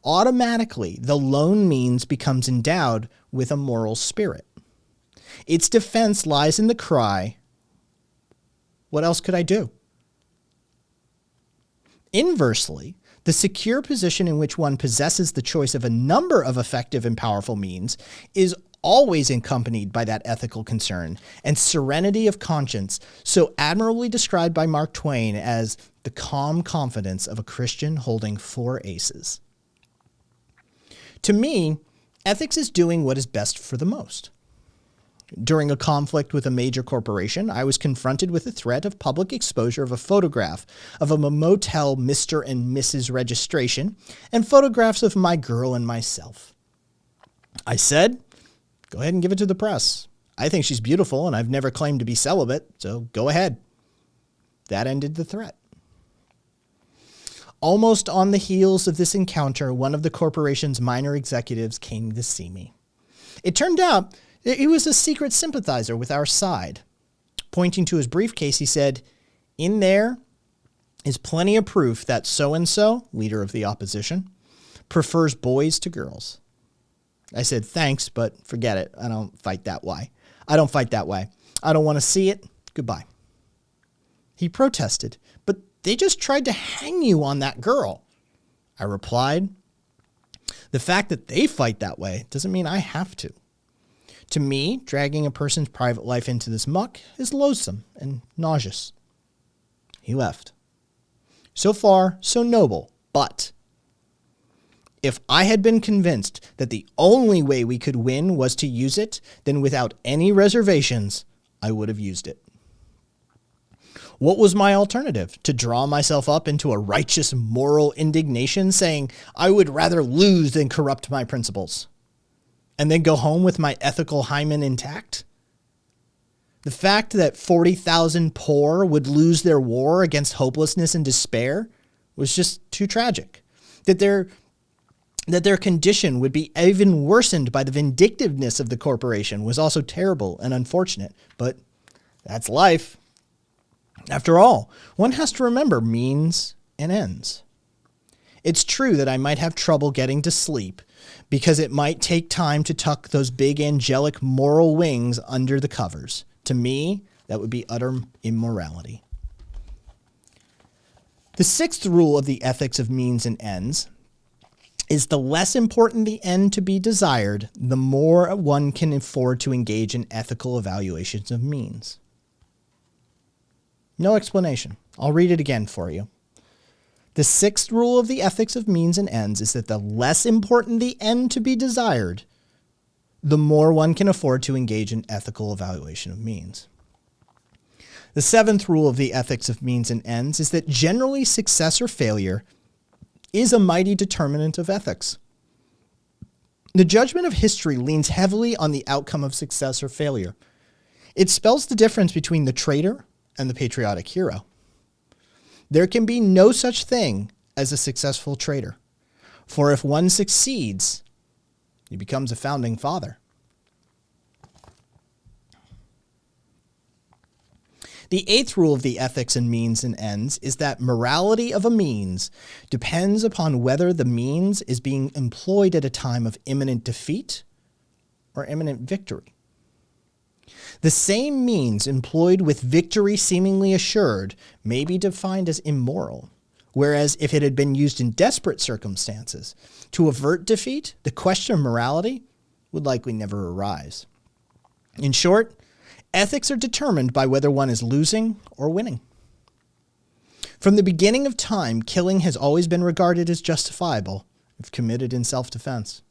Automatically, the lone means becomes endowed with a moral spirit. Its defense lies in the cry, "What else could I do?" Inversely, the secure position in which one possesses the choice of a number of effective and powerful means is always accompanied by that ethical concern and serenity of conscience, so admirably described by Mark Twain as the calm confidence of a Christian holding 4 aces. To me, ethics is doing what is best for the most. During a conflict with a major corporation, I was confronted with the threat of public exposure of a photograph of a motel Mr. and Mrs. registration and photographs of my girl and myself. I said, "Go ahead and give it to the press. I think she's beautiful and I've never claimed to be celibate, so go ahead." That ended the threat. Almost on the heels of this encounter, one of the corporation's minor executives came to see me. It turned out that he was a secret sympathizer with our side. Pointing to his briefcase, he said, "In there is plenty of proof that so-and-so, leader of the opposition, prefers boys to girls." I said, "Thanks, but forget it. I don't fight that way. I don't want to see it. Goodbye." He protested, "But they just tried to hang you on that girl." I replied, "The fact that they fight that way doesn't mean I have to. To me, dragging a person's private life into this muck is loathsome and nauseous." He left. So far, so noble, but if I had been convinced that the only way we could win was to use it, then without any reservations, I would have used it. What was my alternative? To draw myself up into a righteous moral indignation saying I would rather lose than corrupt my principles, and then go home with my ethical hymen intact? The fact that 40,000 poor would lose their war against hopelessness and despair was just too tragic. That their condition would be even worsened by the vindictiveness of the corporation was also terrible and unfortunate, but that's life. After all, one has to remember means and ends. It's true that I might have trouble getting to sleep because it might take time to tuck those big angelic moral wings under the covers. To me, That would be utter immorality. The sixth rule of the ethics of means and ends is the less important the end to be desired, the more one can afford to engage in ethical evaluations of means. No explanation. I'll read it again for you. The sixth rule of the ethics of means and ends is that the less important the end to be desired, the more one can afford to engage in ethical evaluation of means. The seventh rule of the ethics of means and ends is that generally success or failure is a mighty determinant of ethics. The judgment of history leans heavily on the outcome of success or failure. It spells the difference between the traitor and the patriotic hero. There can be no such thing as a successful traitor, for if one succeeds, he becomes a founding father. The eighth rule of the ethics and means and ends is that morality of a means depends upon whether the means is being employed at a time of imminent defeat or imminent victory. The same means employed with victory seemingly assured may be defined as immoral, whereas if it had been used in desperate circumstances to avert defeat, the question of morality would likely never arise. In short, ethics are determined by whether one is losing or winning. From the beginning of time, killing has always been regarded as justifiable if committed in self-defense.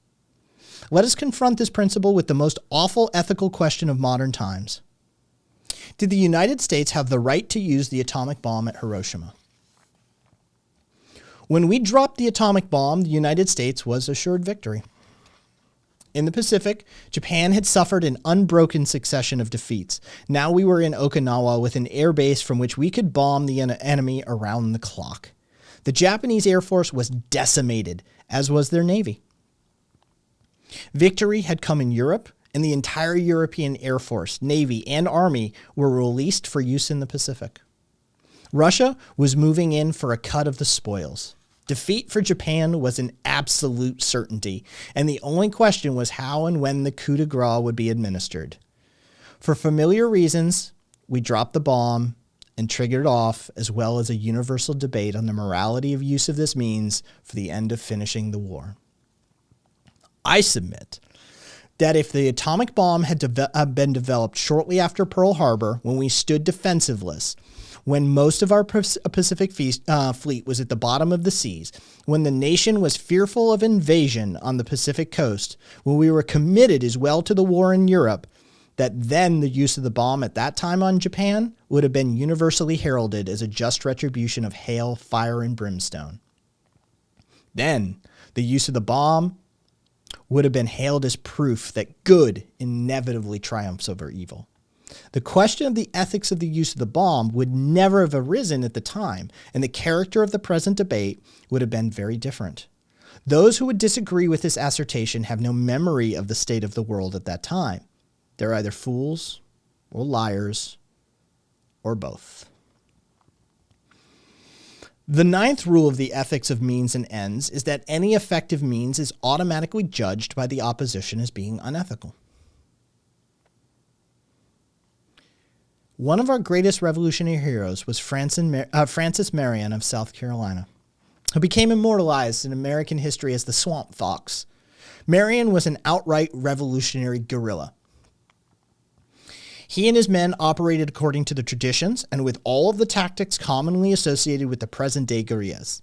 Let us confront this principle with the most awful ethical question of modern times. Did the United States have the right to use the atomic bomb at Hiroshima? When we dropped the atomic bomb, the United States was assured victory. In the Pacific, Japan had suffered an unbroken succession of defeats. Now we were in Okinawa with an air base from which we could bomb the enemy around the clock. The Japanese Air Force was decimated, as was their Navy. Victory had come in Europe, and the entire European Air Force, Navy, and Army were released for use in the Pacific. Russia was moving in for a cut of the spoils. Defeat for Japan was an absolute certainty, and the only question was how and when the coup de grace would be administered. For familiar reasons, we dropped the bomb and triggered off, as well as a universal debate on the morality of use of this means for the end of finishing the war. I submit that if the atomic bomb had been developed shortly after Pearl Harbor, when we stood defensiveless, when most of our Pacific fleet was at the bottom of the seas, when the nation was fearful of invasion on the Pacific coast, when we were committed as well to the war in Europe, that then the use of the bomb at that time on Japan would have been universally heralded as a just retribution of hail, fire, and brimstone. Then the use of the bomb would have been hailed as proof that good inevitably triumphs over evil. The question of the ethics of the use of the bomb would never have arisen at the time, and the character of the present debate would have been very different. Those who would disagree with this assertion have no memory of the state of the world at that time. They're either fools or liars or both. The ninth rule of the ethics of means and ends is that any effective means is automatically judged by the opposition as being unethical. One of our greatest revolutionary heroes was Francis Marion of South Carolina, who became immortalized in American history as the Swamp Fox. Marion was an outright revolutionary guerrilla. He and his men operated according to the traditions and with all of the tactics commonly associated with the present-day guerrillas.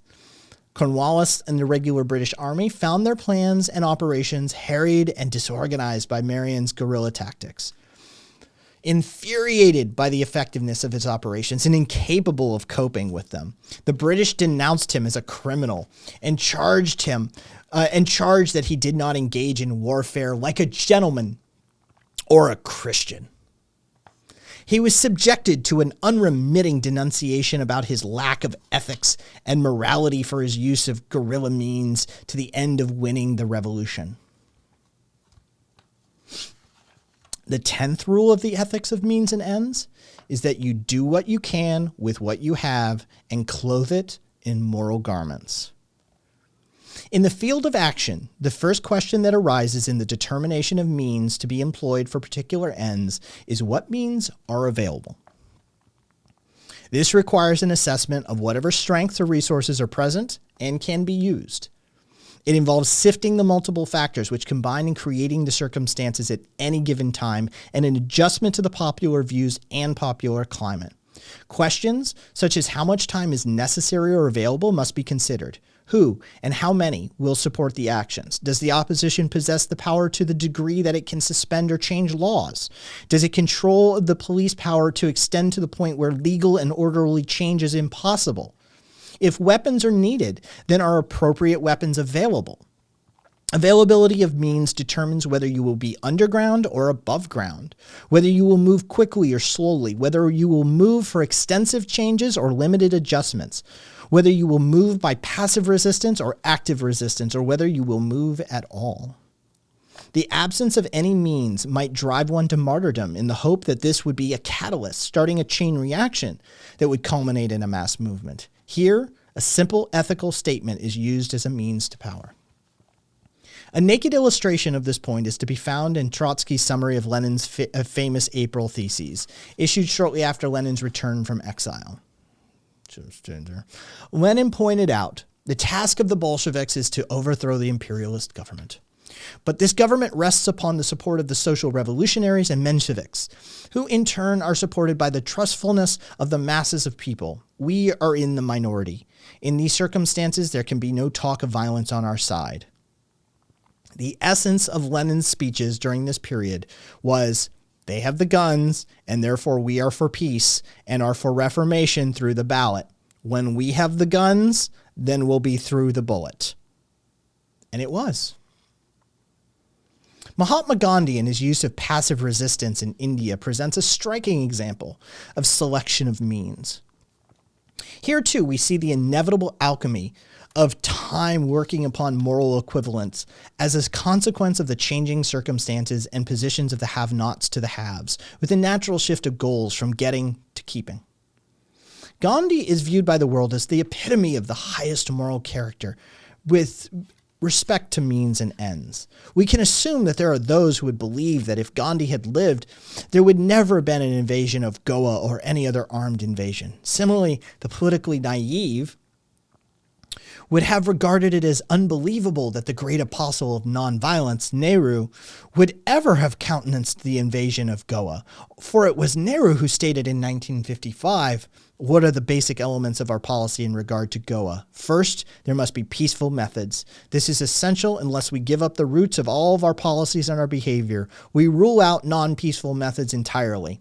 Cornwallis and the regular British Army found their plans and operations harried and disorganized by Marion's guerrilla tactics. Infuriated by the effectiveness of his operations and incapable of coping with them, the British denounced him as a criminal and charged that he did not engage in warfare like a gentleman or a Christian. He was subjected to an unremitting denunciation about his lack of ethics and morality for his use of guerrilla means to the end of winning the revolution. The 10th rule of the ethics of means and ends is that you do what you can with what you have and clothe it in moral garments. In the field of action, the first question that arises in the determination of means to be employed for particular ends is what means are available. This requires an assessment of whatever strengths or resources are present and can be used. It involves sifting the multiple factors which combine in creating the circumstances at any given time and an adjustment to the popular views and popular climate. Questions such as how much time is necessary or available must be considered. Who and how many will support the actions? Does the opposition possess the power to the degree that it can suspend or change laws? Does it control the police power to extend to the point where legal and orderly change is impossible? If weapons are needed, then are appropriate weapons available? Availability of means determines whether you will be underground or above ground, whether you will move quickly or slowly, whether you will move for extensive changes or limited adjustments, whether you will move by passive resistance or active resistance, or whether you will move at all. The absence of any means might drive one to martyrdom in the hope that this would be a catalyst, starting a chain reaction that would culminate in a mass movement. Here, a simple ethical statement is used as a means to power. A naked illustration of this point is to be found in Trotsky's summary of Lenin's famous April theses, issued shortly after Lenin's return from exile. Lenin pointed out, the task of the Bolsheviks is to overthrow the imperialist government. But this government rests upon the support of the social revolutionaries and Mensheviks, who in turn are supported by the trustfulness of the masses of people. We are in the minority. In these circumstances, there can be no talk of violence on our side. The essence of Lenin's speeches during this period was, they have the guns, and therefore we are for peace and are for reformation through the ballot. When we have the guns, then we'll be through the bullet. And it was. Mahatma Gandhi, in his use of passive resistance in India, presents a striking example of selection of means. Here, too, we see the inevitable alchemy of time working upon moral equivalence as a consequence of the changing circumstances and positions of the have-nots to the haves, with a natural shift of goals from getting to keeping. Gandhi is viewed by the world as the epitome of the highest moral character, with respect to means and ends. We can assume that there are those who would believe that if Gandhi had lived, there would never have been an invasion of Goa or any other armed invasion. Similarly, the politically naive would have regarded it as unbelievable that the great apostle of nonviolence, Nehru, would ever have countenanced the invasion of Goa. For it was Nehru who stated in 1955, what are the basic elements of our policy in regard to Goa? First, there must be peaceful methods. This is essential unless we give up the roots of all of our policies and our behavior. We rule out non-peaceful methods entirely.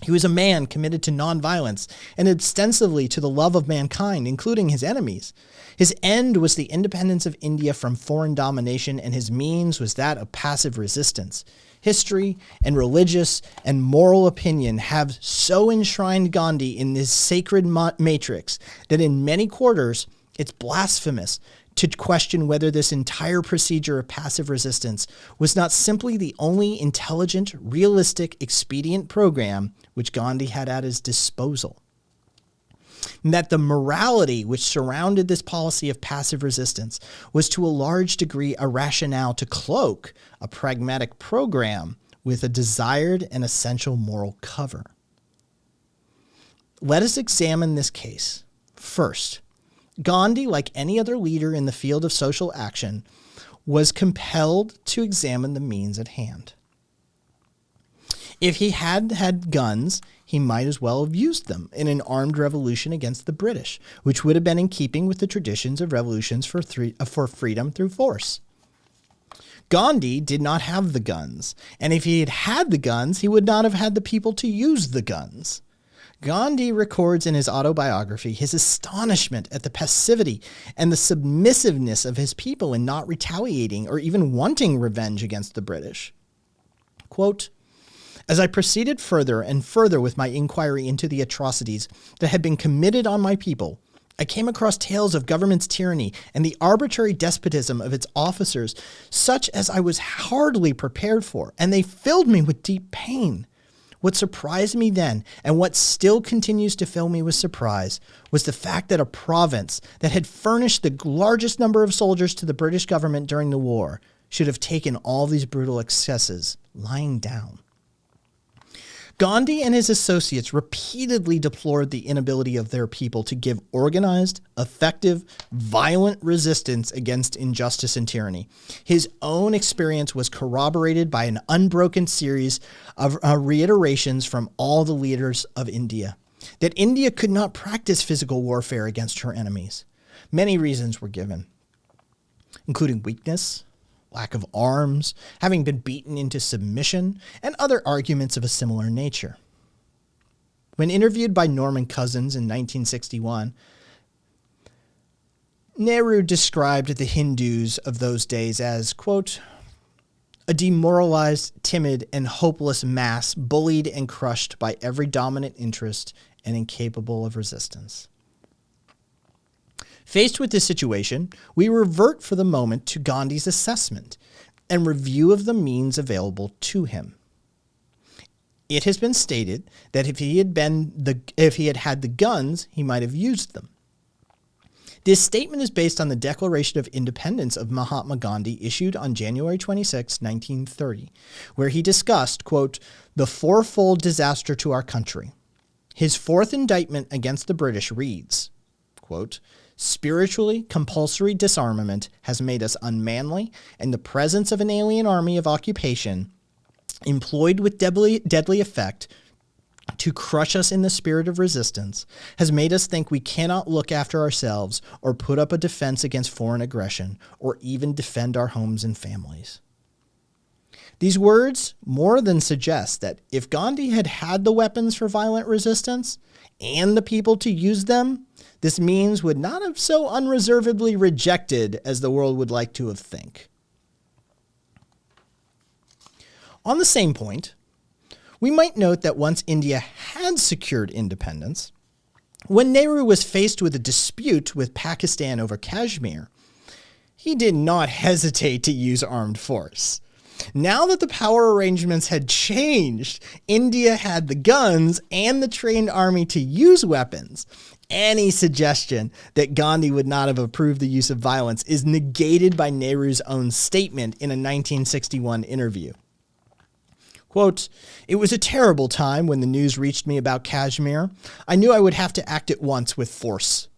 He was a man committed to nonviolence and extensively to the love of mankind, including his enemies. His end was the independence of India from foreign domination, and his means was that of passive resistance. History and religious and moral opinion have so enshrined Gandhi in this sacred matrix that in many quarters it's blasphemous to question whether this entire procedure of passive resistance was not simply the only intelligent, realistic, expedient program which Gandhi had at his disposal. And that the morality which surrounded this policy of passive resistance was to a large degree a rationale to cloak a pragmatic program with a desired and essential moral cover. Let us examine this case. First, Gandhi, like any other leader in the field of social action, was compelled to examine the means at hand. If he had had guns, he might as well have used them in an armed revolution against the British, which would have been in keeping with the traditions of revolutions for freedom through force. Gandhi did not have the guns, and if he had had the guns, he would not have had the people to use the guns. Gandhi records in his autobiography his astonishment at the passivity and the submissiveness of his people in not retaliating or even wanting revenge against the British. Quote, as I proceeded further and further with my inquiry into the atrocities that had been committed on my people, I came across tales of government's tyranny and the arbitrary despotism of its officers, such as I was hardly prepared for, and they filled me with deep pain. What surprised me then, and what still continues to fill me with surprise, was the fact that a province that had furnished the largest number of soldiers to the British government during the war should have taken all these brutal excesses lying down. Gandhi and his associates repeatedly deplored the inability of their people to give organized, effective, violent resistance against injustice and tyranny. His own experience was corroborated by an unbroken series of reiterations from all the leaders of India, that India could not practice physical warfare against her enemies. Many reasons were given, including weakness, lack of arms, having been beaten into submission, and other arguments of a similar nature. When interviewed by Norman Cousins in 1961, Nehru described the Hindus of those days as, quote, a demoralized, timid, and hopeless mass bullied and crushed by every dominant interest and incapable of resistance. Faced with this situation, we revert for the moment to Gandhi's assessment and review of the means available to him. It has been stated that if he had had the guns, he might have used them. This statement is based on the Declaration of Independence of Mahatma Gandhi issued on January 26, 1930, where he discussed, quote, the fourfold disaster to our country. His fourth indictment against the British reads, quote, spiritually compulsory disarmament has made us unmanly, and the presence of an alien army of occupation, employed with deadly effect to crush us in the spirit of resistance, has made us think we cannot look after ourselves or put up a defense against foreign aggression or even defend our homes and families. These words more than suggest that if Gandhi had had the weapons for violent resistance and the people to use them, this means would not have so unreservedly rejected as the world would like to have think. On the same point, we might note that once India had secured independence, when Nehru was faced with a dispute with Pakistan over Kashmir, he did not hesitate to use armed force. Now that the power arrangements had changed, India had the guns and the trained army to use weapons. Any suggestion that Gandhi would not have approved the use of violence is negated by Nehru's own statement in a 1961 interview. Quote, it was a terrible time when the news reached me about Kashmir. I knew I would have to act at once with force.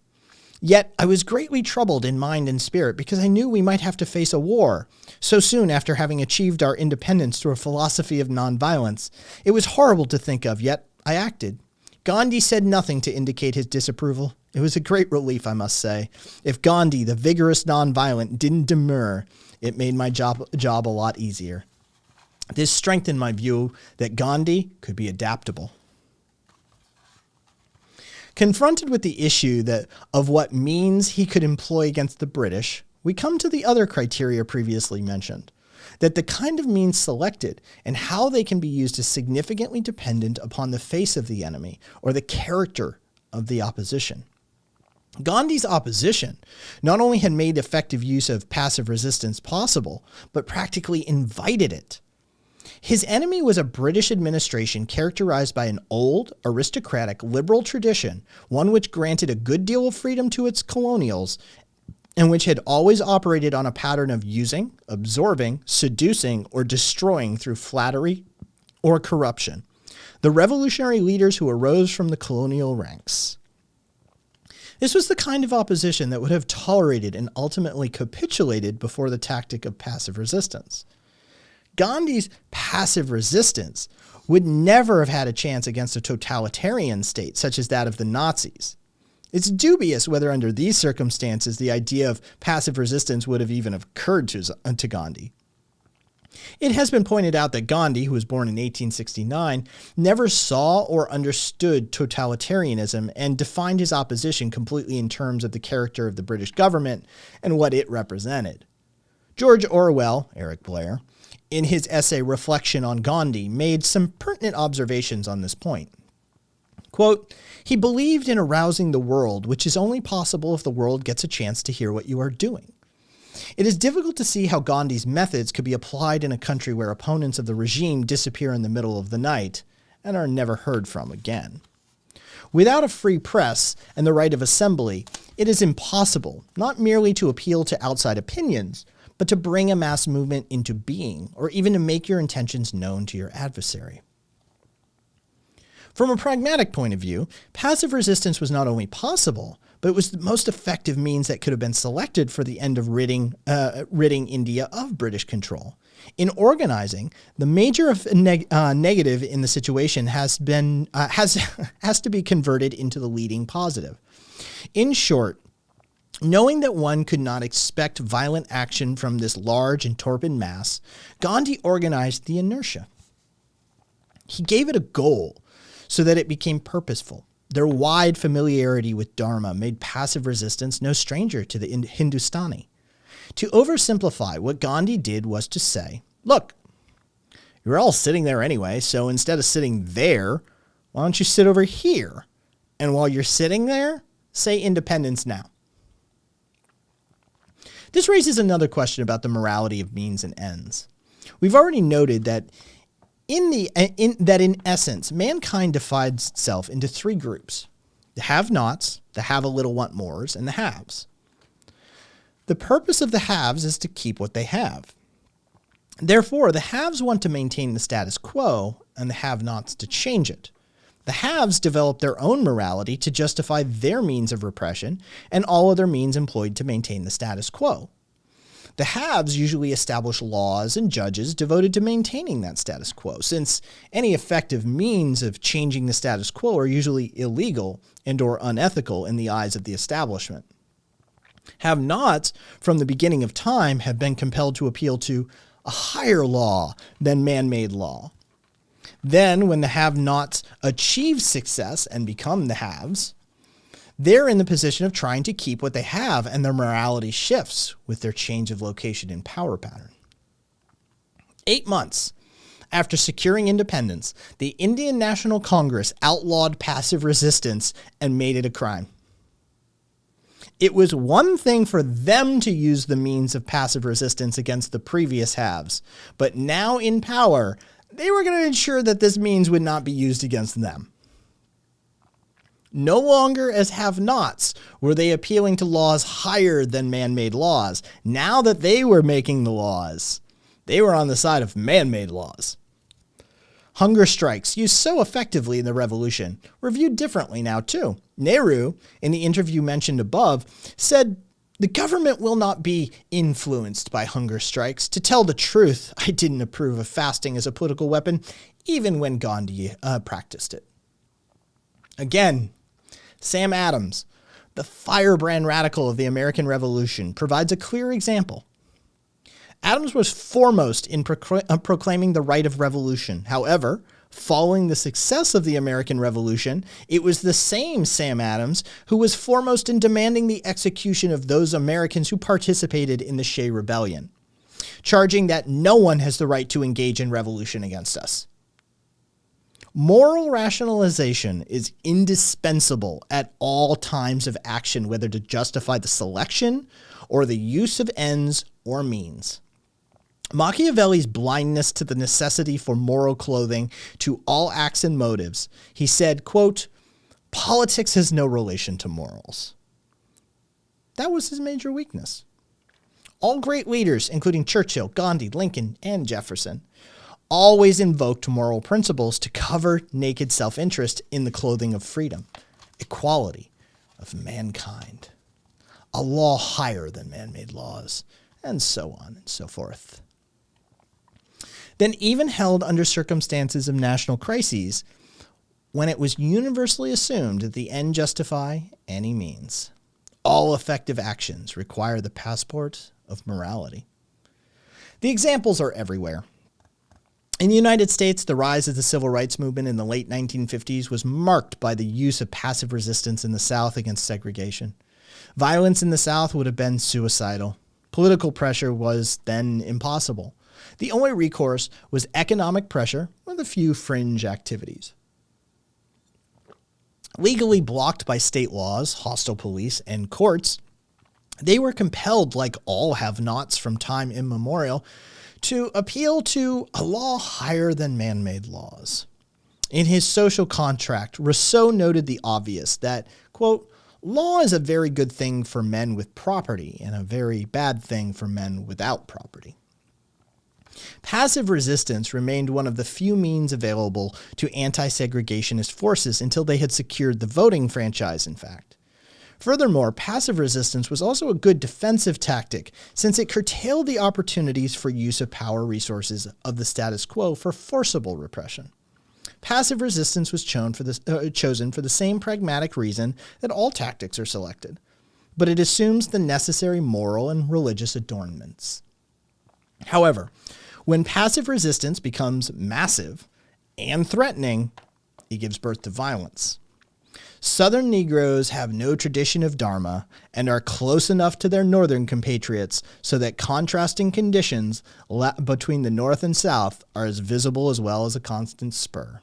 Yet I was greatly troubled in mind and spirit because I knew we might have to face a war so soon after having achieved our independence through a philosophy of nonviolence. It was horrible to think of, yet I acted. Gandhi said nothing to indicate his disapproval. It was a great relief, I must say. If Gandhi, the vigorous nonviolent, didn't demur, it made my job a lot easier. This strengthened my view that Gandhi could be adaptable. Confronted with the issue of what means he could employ against the British, we come to the other criteria previously mentioned, that the kind of means selected and how they can be used is significantly dependent upon the face of the enemy or the character of the opposition. Gandhi's opposition not only had made effective use of passive resistance possible, but practically invited it. His enemy was a British administration characterized by an old, aristocratic, liberal tradition, one which granted a good deal of freedom to its colonials, and which had always operated on a pattern of using, absorbing, seducing, or destroying through flattery or corruption. The revolutionary leaders who arose from the colonial ranks. This was the kind of opposition that would have tolerated and ultimately capitulated before the tactic of passive resistance. Gandhi's passive resistance would never have had a chance against a totalitarian state such as that of the Nazis. It's dubious whether under these circumstances the idea of passive resistance would have even occurred to Gandhi. It has been pointed out that Gandhi, who was born in 1869, never saw or understood totalitarianism and defined his opposition completely in terms of the character of the British government and what it represented. George Orwell, Eric Blair, in his essay Reflection on Gandhi, made some pertinent observations on this point. Quote, he believed in arousing the world, which is only possible if the world gets a chance to hear what you are doing. It is difficult to see how Gandhi's methods could be applied in a country where opponents of the regime disappear in the middle of the night and are never heard from again. Without a free press and the right of assembly, it is impossible not merely to appeal to outside opinions, but to bring a mass movement into being, or even to make your intentions known to your adversary. From a pragmatic point of view, passive resistance was not only possible, but it was the most effective means that could have been selected for the end of ridding India of British control. In organizing, the major negative in the situation has to be converted into the leading positive. In short, knowing that one could not expect violent action from this large and torpid mass, Gandhi organized the inertia. He gave it a goal so that it became purposeful. Their wide familiarity with Dharma made passive resistance no stranger to the Hindustani. To oversimplify, what Gandhi did was to say, look, you're all sitting there anyway, so instead of sitting there, why don't you sit over here? And while you're sitting there, say independence now. This raises another question about the morality of means and ends. We've already noted that in essence, mankind divides itself into three groups: the have-nots, the have-a-little-want-mores, and the haves. The purpose of the haves is to keep what they have. Therefore, the haves want to maintain the status quo, and the have-nots to change it. The haves develop their own morality to justify their means of repression and all other means employed to maintain the status quo. The haves usually establish laws and judges devoted to maintaining that status quo, since any effective means of changing the status quo are usually illegal and or unethical in the eyes of the establishment. Have-nots, from the beginning of time, have been compelled to appeal to a higher law than man-made law. Then, when the have-nots achieve success and become the haves, they're in the position of trying to keep what they have, and their morality shifts with their change of location and power pattern. 8 months after securing independence, the Indian National Congress outlawed passive resistance and made it a crime. It was one thing for them to use the means of passive resistance against the previous haves, but now in power, they were going to ensure that this means would not be used against them. No longer as have-nots were they appealing to laws higher than man-made laws. Now that they were making the laws, they were on the side of man-made laws. Hunger strikes, used so effectively in the revolution, were viewed differently now too. Nehru, in the interview mentioned above, said, "The government will not be influenced by hunger strikes. To tell the truth, I didn't approve of fasting as a political weapon, even when Gandhi practiced it." Again, Sam Adams, the firebrand radical of the American Revolution, provides a clear example. Adams was foremost in proclaiming the right of revolution. However, following the success of the American Revolution, it was the same Sam Adams who was foremost in demanding the execution of those Americans who participated in the Shea Rebellion, charging that no one has the right to engage in revolution against us. Moral rationalization is indispensable at all times of action, whether to justify the selection or the use of ends or means. Machiavelli's blindness to the necessity for moral clothing to all acts and motives. He said, quote, "Politics has no relation to morals." That was his major weakness. All great leaders, including Churchill, Gandhi, Lincoln, and Jefferson, always invoked moral principles to cover naked self-interest in the clothing of freedom, equality of mankind, a law higher than man-made laws, and so on and so forth. Then even held under circumstances of national crises, when it was universally assumed that the end justify any means. All effective actions require the passport of morality. The examples are everywhere. In the United States, the rise of the civil rights movement in the late 1950s was marked by the use of passive resistance in the South against segregation. Violence in the South would have been suicidal. Political pressure was then impossible. The only recourse was economic pressure with a few fringe activities. Legally blocked by state laws, hostile police, and courts, they were compelled, like all have-nots from time immemorial, to appeal to a law higher than man-made laws. In his social contract, Rousseau noted the obvious that, quote, "Law is a very good thing for men with property and a very bad thing for men without property." Passive resistance remained one of the few means available to anti-segregationist forces until they had secured the voting franchise, in fact. Furthermore, passive resistance was also a good defensive tactic since it curtailed the opportunities for use of power resources of the status quo for forcible repression. Passive resistance was chosen for the same pragmatic reason that all tactics are selected, but it assumes the necessary moral and religious adornments. However, when passive resistance becomes massive and threatening, it gives birth to violence. Southern Negroes have no tradition of Dharma and are close enough to their northern compatriots so that contrasting conditions between the North and South are as visible as well as a constant spur.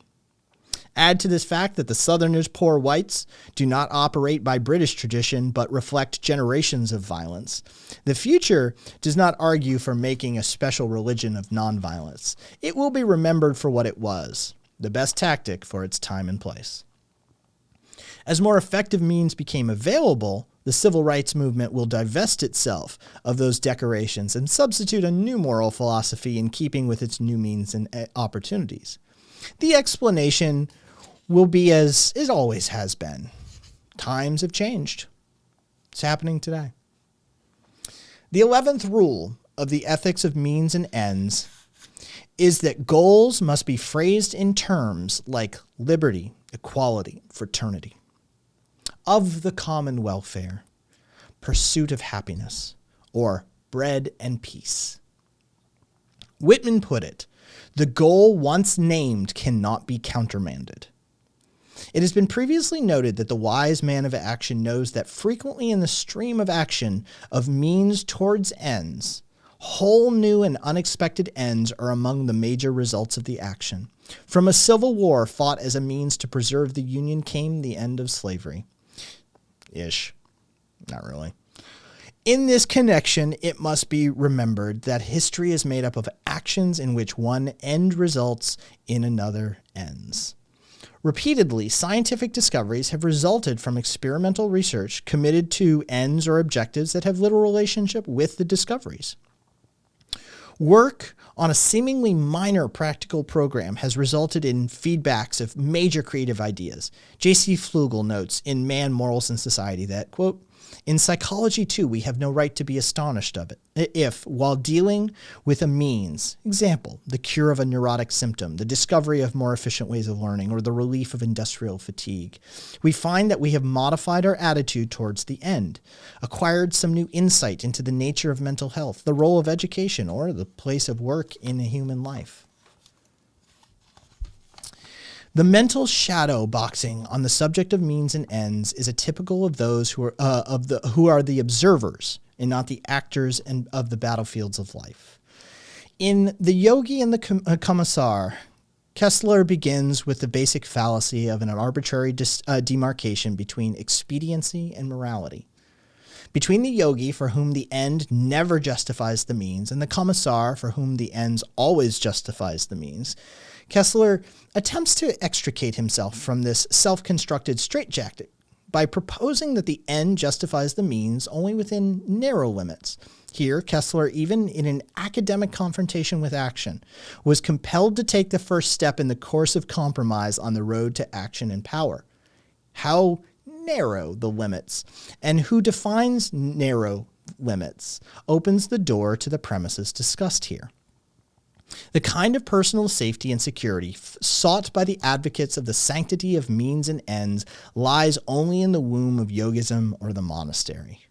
Add to this fact that the Southerners' poor whites do not operate by British tradition but reflect generations of violence. The future does not argue for making a special religion of nonviolence. It will be remembered for what it was, the best tactic for its time and place. As more effective means became available, the civil rights movement will divest itself of those decorations and substitute a new moral philosophy in keeping with its new means and opportunities. The explanation will be as it always has been. Times have changed. It's happening today. The 11th rule of the ethics of means and ends is that goals must be phrased in terms like liberty, equality, fraternity, of the common welfare, pursuit of happiness, or bread and peace. Whitman put it, the goal once named cannot be countermanded. It has been previously noted that the wise man of action knows that frequently in the stream of action of means towards ends, whole new and unexpected ends are among the major results of the action. From a civil war fought as a means to preserve the Union came the end of slavery. Ish. Not really. In this connection, it must be remembered that history is made up of actions in which one end results in another ends. Repeatedly, scientific discoveries have resulted from experimental research committed to ends or objectives that have little relationship with the discoveries. Work on a seemingly minor practical program has resulted in feedbacks of major creative ideas. J.C. Flugel notes in Man, Morals, and Society that, quote, in psychology, too, we have no right to be astonished of it. If, while dealing with a means, example, the cure of a neurotic symptom, the discovery of more efficient ways of learning, or the relief of industrial fatigue, we find that we have modified our attitude towards the end, acquired some new insight into the nature of mental health, the role of education, or the place of work in a human life. The mental shadow boxing on the subject of means and ends is a typical of those who are the observers and not the actors of the battlefields of life. In The Yogi and the Commissar, Kessler begins with the basic fallacy of an arbitrary demarcation between expediency and morality. Between the yogi, for whom the end never justifies the means, and the commissar, for whom the ends always justifies the means, Kessler attempts to extricate himself from this self-constructed straitjacket by proposing that the end justifies the means only within narrow limits. Here, Kessler, even in an academic confrontation with action, was compelled to take the first step in the course of compromise on the road to action and power. How narrow the limits, and who defines narrow limits, opens the door to the premises discussed here. The kind of personal safety and security sought by the advocates of the sanctity of means and ends lies only in the womb of yogism or the monastery.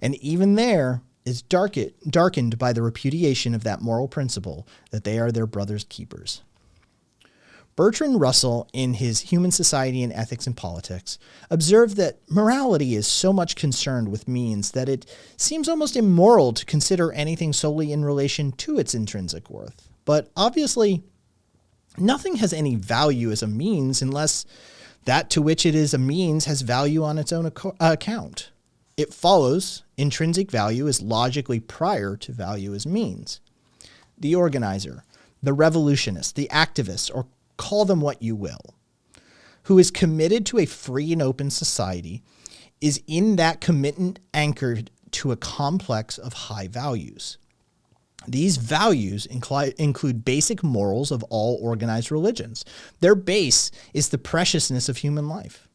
And even there is darkened by the repudiation of that moral principle that they are their brother's keepers. Bertrand Russell, in his Human Society and Ethics in Politics, observed that morality is so much concerned with means that it seems almost immoral to consider anything solely in relation to its intrinsic worth. But obviously, nothing has any value as a means unless that to which it is a means has value on its own account. It follows intrinsic value is logically prior to value as means. The organizer, the revolutionist, the activist, or call them what you will, who is committed to a free and open society, is in that commitment anchored to a complex of high values. These values include basic morals of all organized religions. Their base is the preciousness of human life.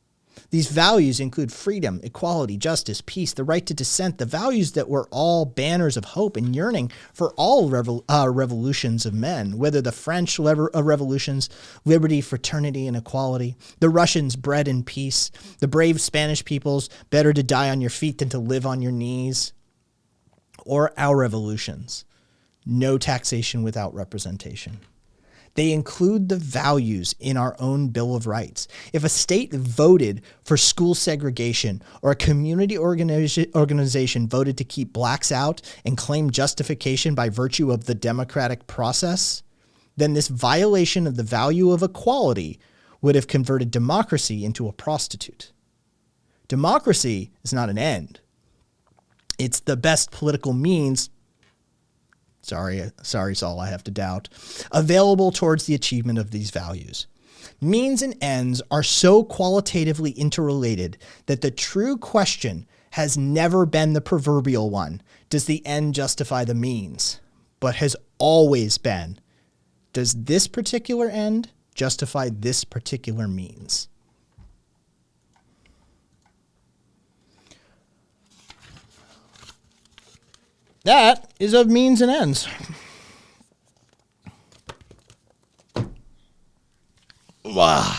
These values include freedom, equality, justice, peace, the right to dissent, the values that were all banners of hope and yearning for all revolutions of men, whether the French revolutions, liberty, fraternity, and equality, the Russians, bread and peace, the brave Spanish peoples, better to die on your feet than to live on your knees, or our revolutions, no taxation without representation. They include the values in our own Bill of Rights. If a state voted for school segregation or a community organization voted to keep blacks out and claim justification by virtue of the democratic process, then this violation of the value of equality would have converted democracy into a prostitute. Democracy is not an end. It's the best political means. Sorry, Saul, I have to doubt. Available towards the achievement of these values. Means and ends are so qualitatively interrelated that the true question has never been the proverbial one, does the end justify the means? But has always been, does this particular end justify this particular means? That is of means and ends. Wow.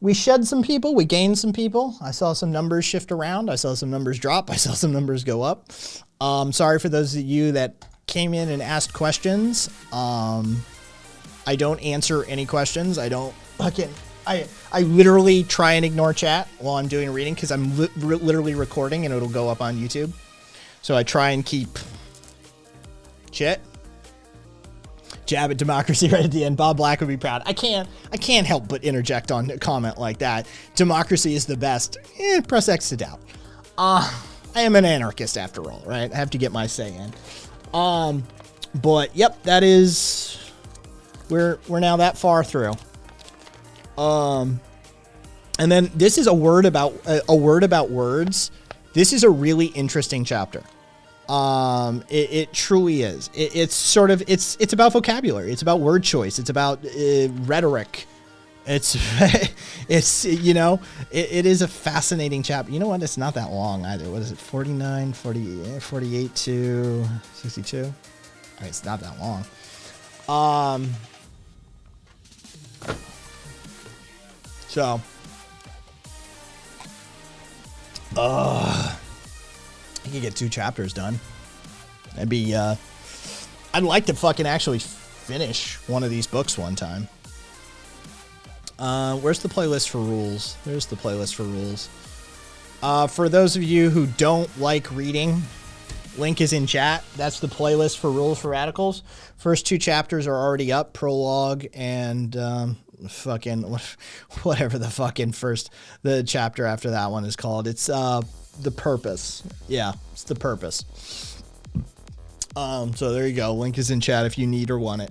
We shed some people. We gained some people. I saw some numbers shift around. I saw some numbers drop. I saw some numbers go up. Sorry for those of you that came in and asked questions. I don't answer any questions. I literally try and ignore chat while I'm doing reading because I'm literally recording and it'll go up on YouTube. So I try and keep shit. Jab at democracy right at the end. Bob Black would be proud. I can't help but interject on a comment like that. Democracy is the best. Press X to doubt. I am an anarchist after all, right? I have to get my say in. But yep, that is we're now that far through. And then this is a word about words. This is a really interesting chapter. It truly is. It's about vocabulary. It's about word choice. It's about rhetoric. It is a fascinating chapter. You know what? It's not that long either. What is it? 49, 48 to 62. All right, it's not that long. So, I could get 2 chapters done. That'd be, I'd like to fucking actually finish one of these books one time. Where's the playlist for rules? There's the playlist for rules. For those of you who don't like reading, link is in chat. That's the playlist for Rules for Radicals. First 2 chapters are already up, prologue and, fucking whatever the fucking the chapter after that one is called. It's, the purpose. Yeah, it's the purpose. So there you go. Link is in chat if you need or want it.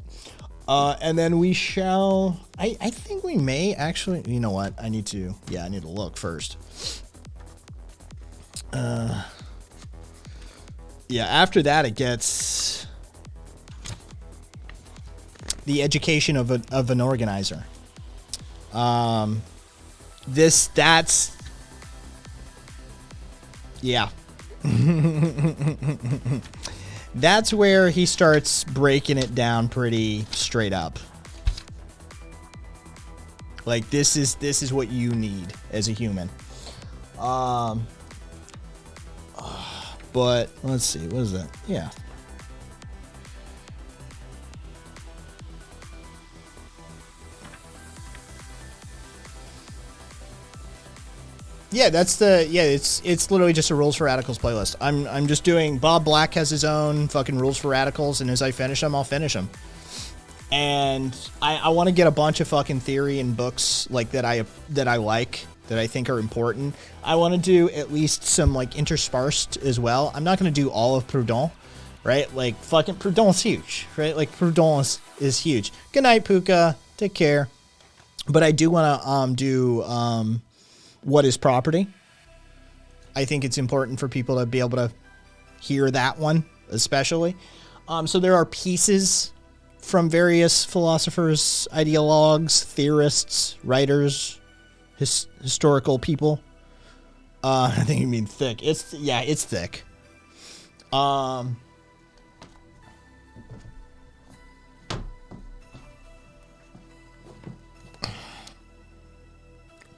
And then we shall, I think we may actually, you know what? I need to look first. Yeah, after that it gets the education of an organizer. Yeah. That's where he starts breaking it down pretty straight up. Like this is what you need as a human. But let's see, what is that? Yeah. Yeah, it's literally just a Rules for Radicals playlist. I'm just doing, Bob Black has his own fucking Rules for Radicals, and as I finish them, I'll finish them. And I want to get a bunch of fucking theory and books like that I like, that I think are important. I want to do at least some like interspersed as well. I'm not going to do all of Proudhon, right? Like fucking Proudhon's huge, right? Like Proudhon is huge. Good night, Puka. Take care. But I do want to do what is property. I think it's important for people to be able to hear that one, especially. So there are pieces from various philosophers, ideologues, theorists, writers, historical people. I think you mean thick. It's thick.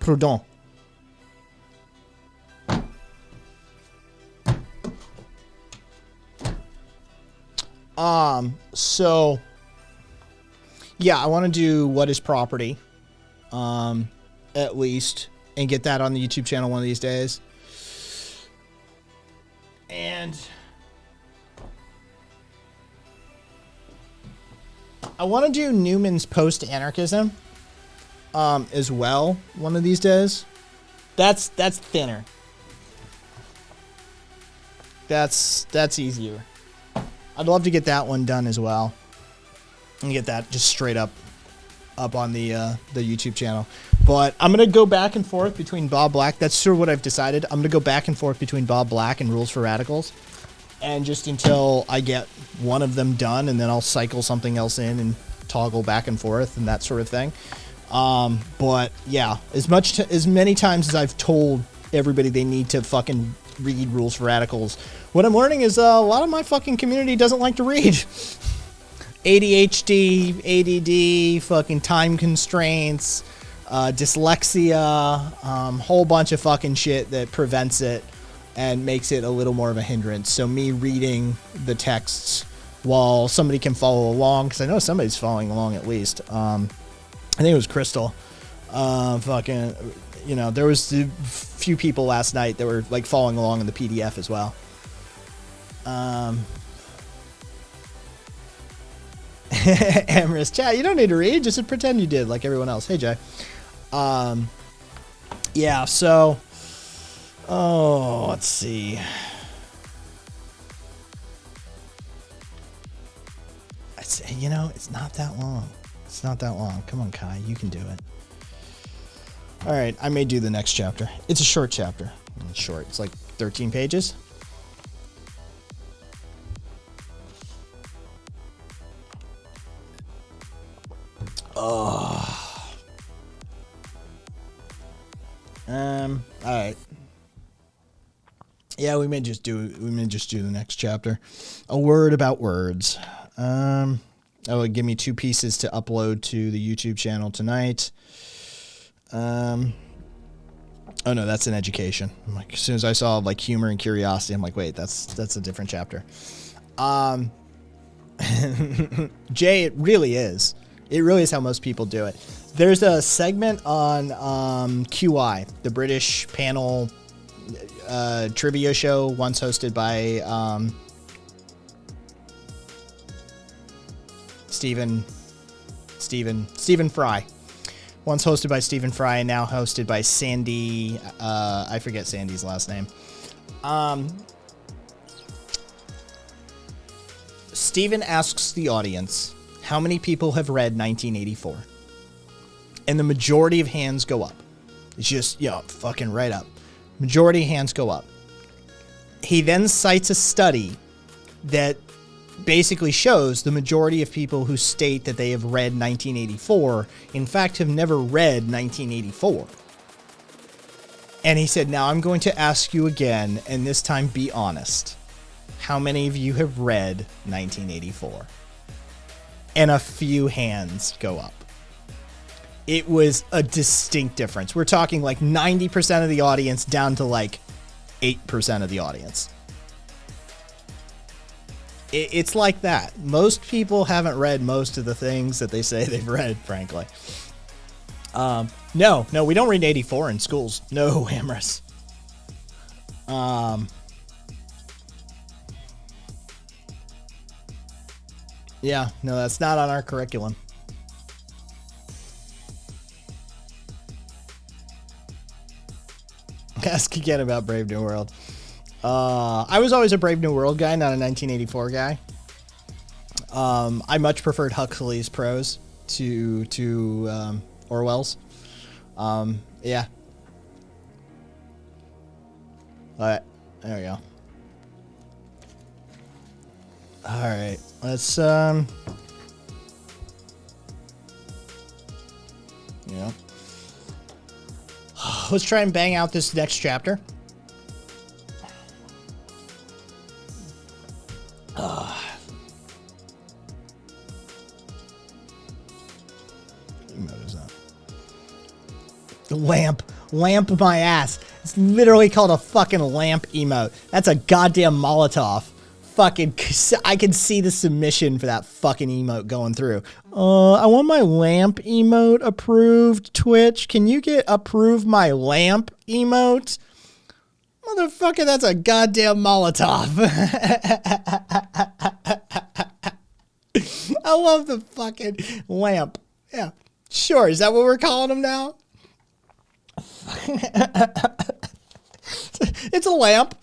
Prudent. So yeah, I want to do what is property, at least, and get that on the YouTube channel one of these days. And I want to do Newman's post-anarchism, as well one of these days. That's thinner. That's easier. I'd love to get that one done as well, and get that just straight up on the YouTube channel. But I'm gonna go back and forth between Bob Black. That's sort of what I've decided. I'm gonna go back and forth between Bob Black and Rules for Radicals, and just until I get one of them done, and then I'll cycle something else in and toggle back and forth and that sort of thing. But yeah, as many times as I've told everybody they need to fucking read Rules for Radicals, what I'm learning is a lot of my fucking community doesn't like to read. ADHD, ADD, fucking time constraints, dyslexia, whole bunch of fucking shit that prevents it and makes it a little more of a hindrance. So me reading the texts while somebody can follow along, because I know somebody's following along at least. I think it was Crystal. Fucking, you know, there was a few people last night that were like following along in the PDF as well. Amorous chat, you don't need to read, just pretend you did like everyone else. Hey Jay. Yeah, so let's see. You know, it's not that long. It's not that long. Come on, Kai, you can do it. All right, I may do the next chapter. It's a short chapter. It's short. It's like 13 pages. All right. Yeah, we may just do the next chapter. A word about words. Would give me 2 pieces to upload to the YouTube channel tonight. Oh no, that's an education. I'm like, as soon as I saw like humor and curiosity, I'm like, wait, that's a different chapter. Jay, it really is. It really is how most people do it. There's a segment on QI, the British panel trivia show, once hosted by Stephen Fry. Once hosted by Stephen Fry, and now hosted by Sandy. I forget Sandy's last name. Stephen asks the audience, how many people have read 1984? And the majority of hands go up. It's just, fucking right up. Majority of hands go up. He then cites a study that basically shows the majority of people who state that they have read 1984, in fact, have never read 1984. And he said, now I'm going to ask you again, and this time be honest. How many of you have read 1984? And a few hands go up. It was a distinct difference. We're talking like 90% of the audience down to like 8% of the audience. It's like that. Most people haven't read most of the things that they say they've read, frankly. No, we don't read 84 in schools. No, Amorous. Yeah, no, that's not on our curriculum. Ask again about Brave New World. I was always a Brave New World guy, not a 1984 guy. I much preferred Huxley's prose to Orwell's. Yeah. All right, there we go. All right, let's yeah. Let's try and bang out this next chapter. Emote is that? Lamp my ass. It's literally called a fucking lamp emote. That's a goddamn Molotov. Fucking, I can see the submission for that fucking emote going through. I want my lamp emote approved, Twitch. Can you get approve my lamp emote? Motherfucker, that's a goddamn Molotov. I love the fucking lamp. Yeah, sure. Is that what we're calling them now? It's a lamp.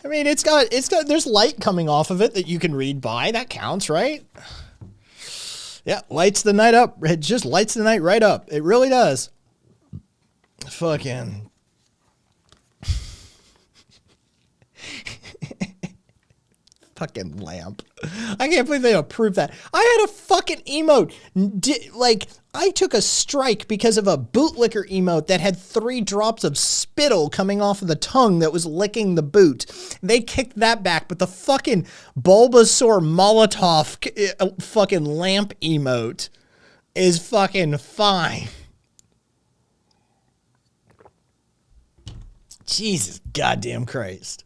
I mean, it's got, there's light coming off of it that you can read by. That counts, right? Yeah, lights the night up. It just lights the night right up. It really does. Fucking. Fucking lamp. I can't believe they approved that. I had a fucking emote. I took a strike because of a bootlicker emote that had 3 drops of spittle coming off of the tongue that was licking the boot. They kicked that back, but the fucking Bulbasaur Molotov fucking lamp emote is fucking fine. Jesus goddamn Christ.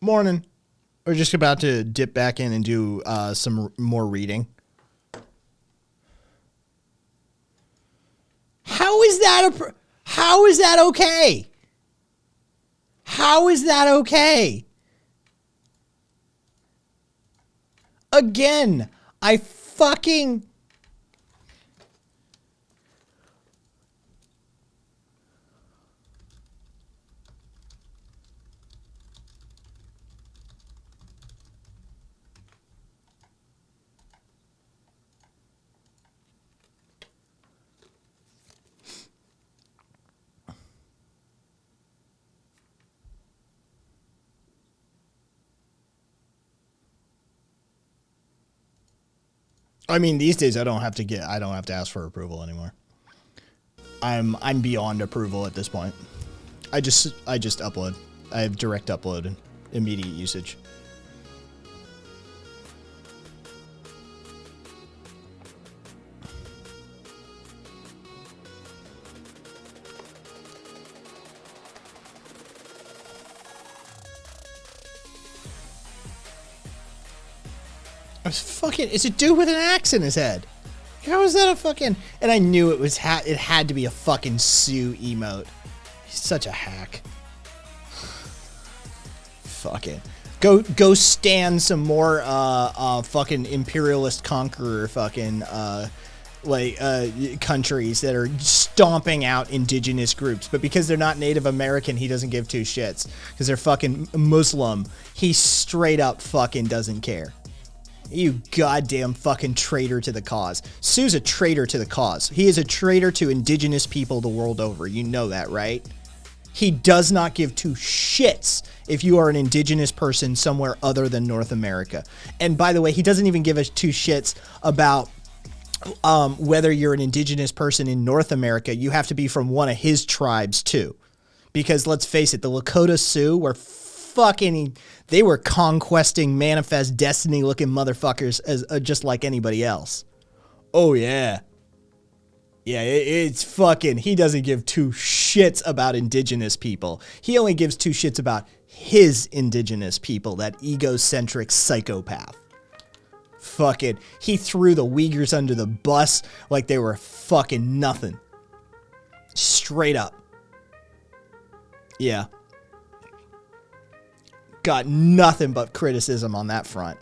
Morning. We're just about to dip back in and do some more reading. How is that okay? How is that okay? Again, I fucking... I mean, these days I don't have to ask for approval anymore. I'm beyond approval at this point. I just upload. I have direct upload and immediate usage. It's a dude with an axe in his head. How is that a fucking... And I knew it had to be a fucking Sue emote. He's such a hack. Fuck it. Go stand some more fucking imperialist conqueror fucking countries that are stomping out indigenous groups, but because they're not Native American, he doesn't give 2 shits. Because they're fucking Muslim, he straight up fucking doesn't care. You goddamn fucking traitor to the cause. Sue's a traitor to the cause. He is a traitor to indigenous people the world over. You know that, right? He does not give 2 shits if you are an indigenous person somewhere other than North America. And by the way, he doesn't even give us 2 shits about whether you're an indigenous person in North America. You have to be from one of his tribes too. Because let's face it, the Lakota Sioux were fucking... They were conquesting Manifest Destiny looking motherfuckers as just like anybody else. Oh yeah. Yeah, it's fucking... He doesn't give 2 shits about indigenous people. He only gives 2 shits about his indigenous people, that egocentric psychopath. Fucking... He threw the Uyghurs under the bus like they were fucking nothing. Straight up. Yeah. Got nothing but criticism on that front.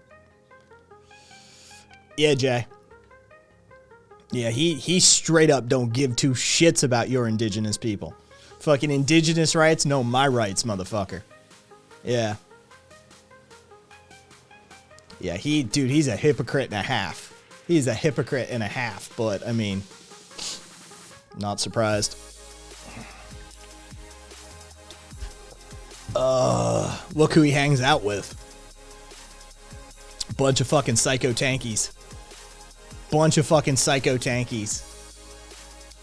Yeah, Jay. Yeah, he straight up don't give 2 shits about your indigenous people. Fucking indigenous rights? No, my rights, motherfucker. Yeah. Yeah, he's a hypocrite and a half. He's a hypocrite and a half, but I mean, not surprised. Look who he hangs out with. Bunch of fucking psycho tankies.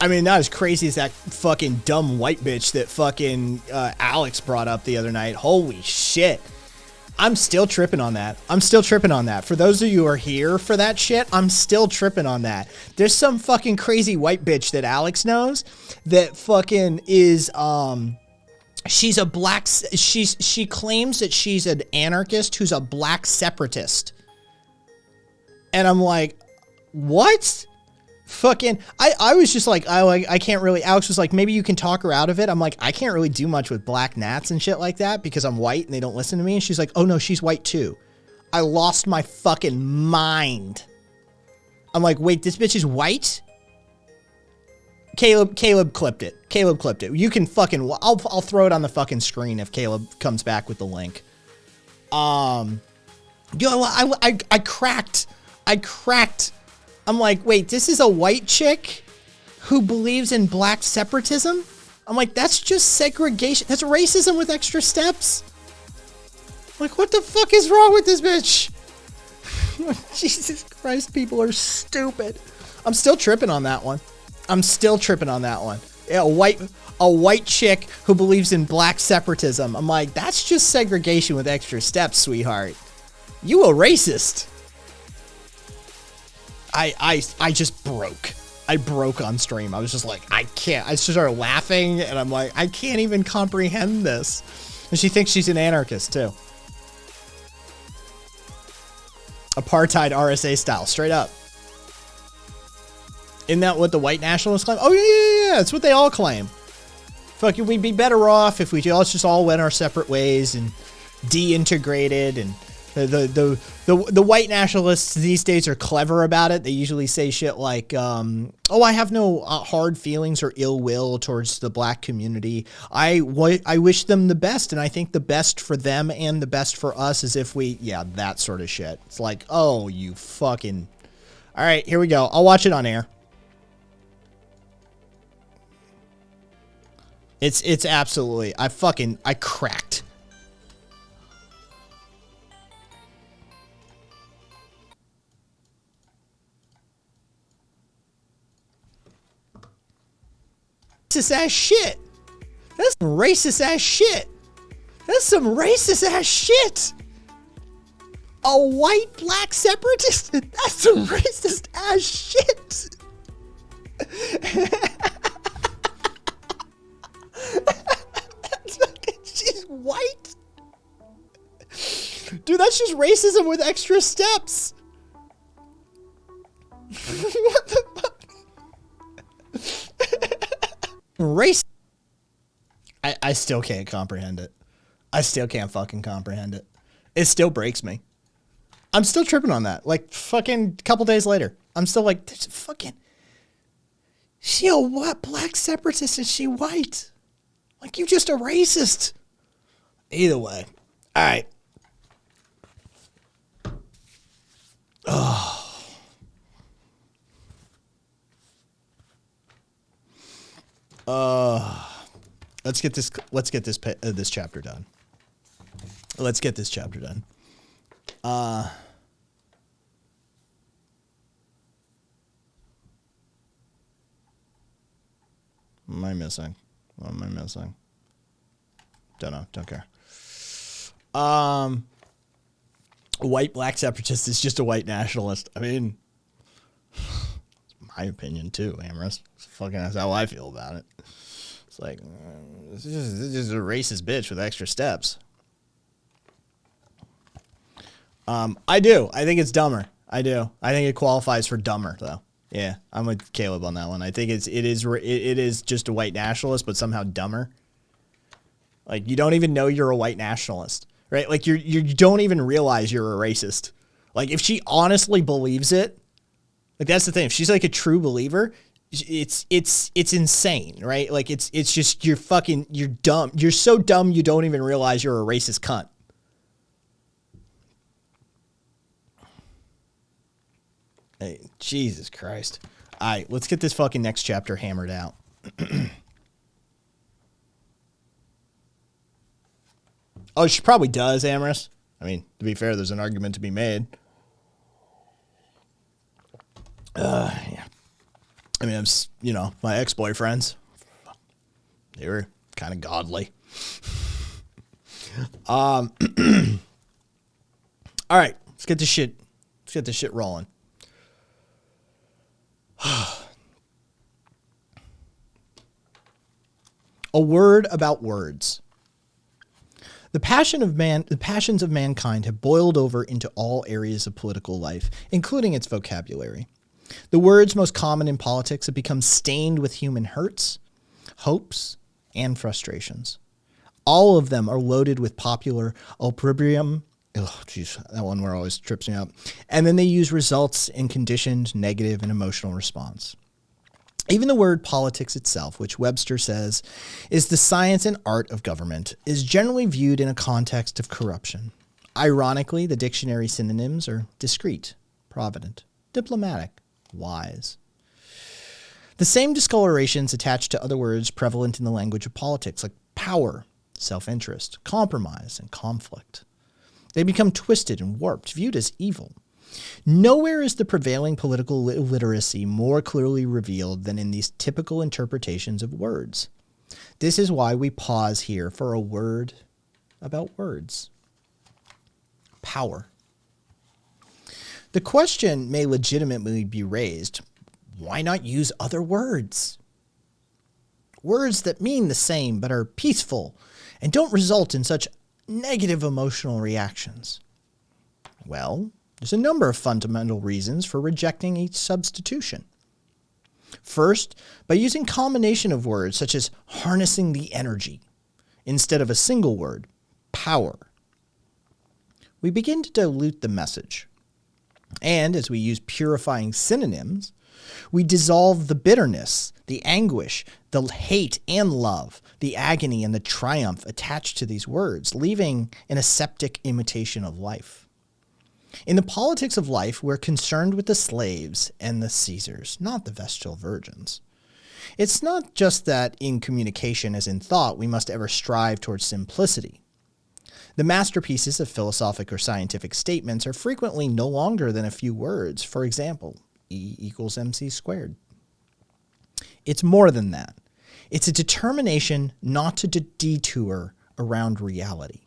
I mean, not as crazy as that fucking dumb white bitch that fucking Alex brought up the other night. Holy shit. I'm still tripping on that. For those of you who are here for that shit, I'm still tripping on that. There's some fucking crazy white bitch that Alex knows that fucking is, she's a black, she claims that she's an anarchist who's a black separatist. And I'm like, what? Fucking, I was just like, I can't really, Alex was like, maybe you can talk her out of it. I'm like, I can't really do much with black nats and shit like that because I'm white and they don't listen to me. And she's like, oh no, she's white too. I lost my fucking mind. I'm like, wait, this bitch is white? Caleb clipped it. You can fucking, I'll throw it on the fucking screen if Caleb comes back with the link. Yo, I cracked. I'm like, wait, this is a white chick who believes in black separatism? I'm like, that's just segregation. That's racism with extra steps. I'm like, what the fuck is wrong with this bitch? Jesus Christ, people are stupid. I'm still tripping on that one. Yeah, a white chick who believes in black separatism. I'm like, that's just segregation with extra steps, sweetheart. You a racist. I just broke. I broke on stream. I was just like, I can't. I just started laughing, and I'm like, I can't even comprehend this. And she thinks she's an anarchist, too. Apartheid RSA style, straight up. Isn't that what the white nationalists claim? Oh, yeah. That's what they all claim. Fucking, we'd be better off if we just all went our separate ways and deintegrated. And the white nationalists these days are clever about it. They usually say shit like, oh, I have no hard feelings or ill will towards the black community. I wish them the best, and I think the best for them and the best for us is if we, yeah, that sort of shit. It's like, oh, you fucking... All right, here we go. I'll watch it on air. It's absolutely, I cracked. Racist ass shit. That's some racist ass shit. A white black separatist? That's some racist ass shit. She's white? Dude, that's just racism with extra steps. What the fuck? Race. I still can't comprehend it. I still can't fucking comprehend it. It still breaks me. I'm still tripping on that. Like, fucking couple days later. I'm still like, this fucking... She a what? Black separatist? Is she white? Like, you just a racist. Either way. All right. Oh. Let's get this chapter done. Let's get this chapter done. What am I missing? Don't know. Don't care. White black separatist is just a white nationalist. I mean, it's my opinion too, Amorous. Fucking, that's how I feel about it. It's like, this is a racist bitch with extra steps. I do. I think it's dumber. I do. I think it qualifies for dumber though. Yeah, I'm with Caleb on that one. I think it is just a white nationalist, but somehow dumber. Like, you don't even know you're a white nationalist, right? Like, you don't even realize you're a racist. Like, if she honestly believes it, like, that's the thing. If she's like a true believer, it's insane, right? Like, it's just, you're dumb. You're so dumb you don't even realize you're a racist cunt. Hey, Jesus Christ. All right, let's get this fucking next chapter hammered out. Oh, she probably does, Amorous. I mean, to be fair, there's an argument to be made. Yeah. I mean, my ex-boyfriends, they were kind of godly. All right, let's get this shit rolling. A word about words. The passions of mankind have boiled over into all areas of political life, including its vocabulary. The words most common in politics have become stained with human hurts, hopes, and frustrations. All of them are loaded with popular opprobrium. Oh, geez, that one word always trips me up. And then they use results in conditioned, negative, and emotional response. Even the word politics itself, which Webster says is the science and art of government, is generally viewed in a context of corruption. Ironically, the dictionary synonyms are discreet, provident, diplomatic, wise. The same discolorations attached to other words prevalent in the language of politics, like power, self-interest, compromise, and conflict. They become twisted and warped, viewed as evil. Nowhere is the prevailing political illiteracy more clearly revealed than in these typical interpretations of words. This is why we pause here for a word about words. Power. The question may legitimately be raised, why not use other words? Words that mean the same but are peaceful and don't result in such negative emotional reactions. Well, there's a number of fundamental reasons for rejecting each substitution. First, by using combination of words such as harnessing the energy instead of a single word, power. We begin to dilute the message. And as we use purifying synonyms, we dissolve the bitterness, the anguish, the hate and love, the agony and the triumph attached to these words, leaving an aseptic imitation of life. In the politics of life, we're concerned with the slaves and the Caesars, not the Vestal virgins. It's not just that in communication as in thought, we must ever strive towards simplicity. The masterpieces of philosophic or scientific statements are frequently no longer than a few words. For example, E equals MC squared. It's more than that. It's a determination not to detour around reality.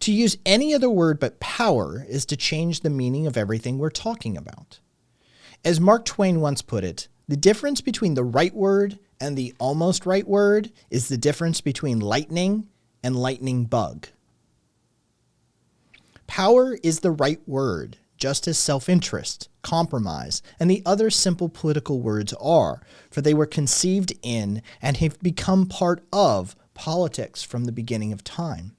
To use any other word but power is to change the meaning of everything we're talking about. As Mark Twain once put it, the difference between the right word and the almost right word is the difference between lightning and lightning bug. Power is the right word, just as self-interest, compromise, and the other simple political words are, for they were conceived in and have become part of politics from the beginning of time.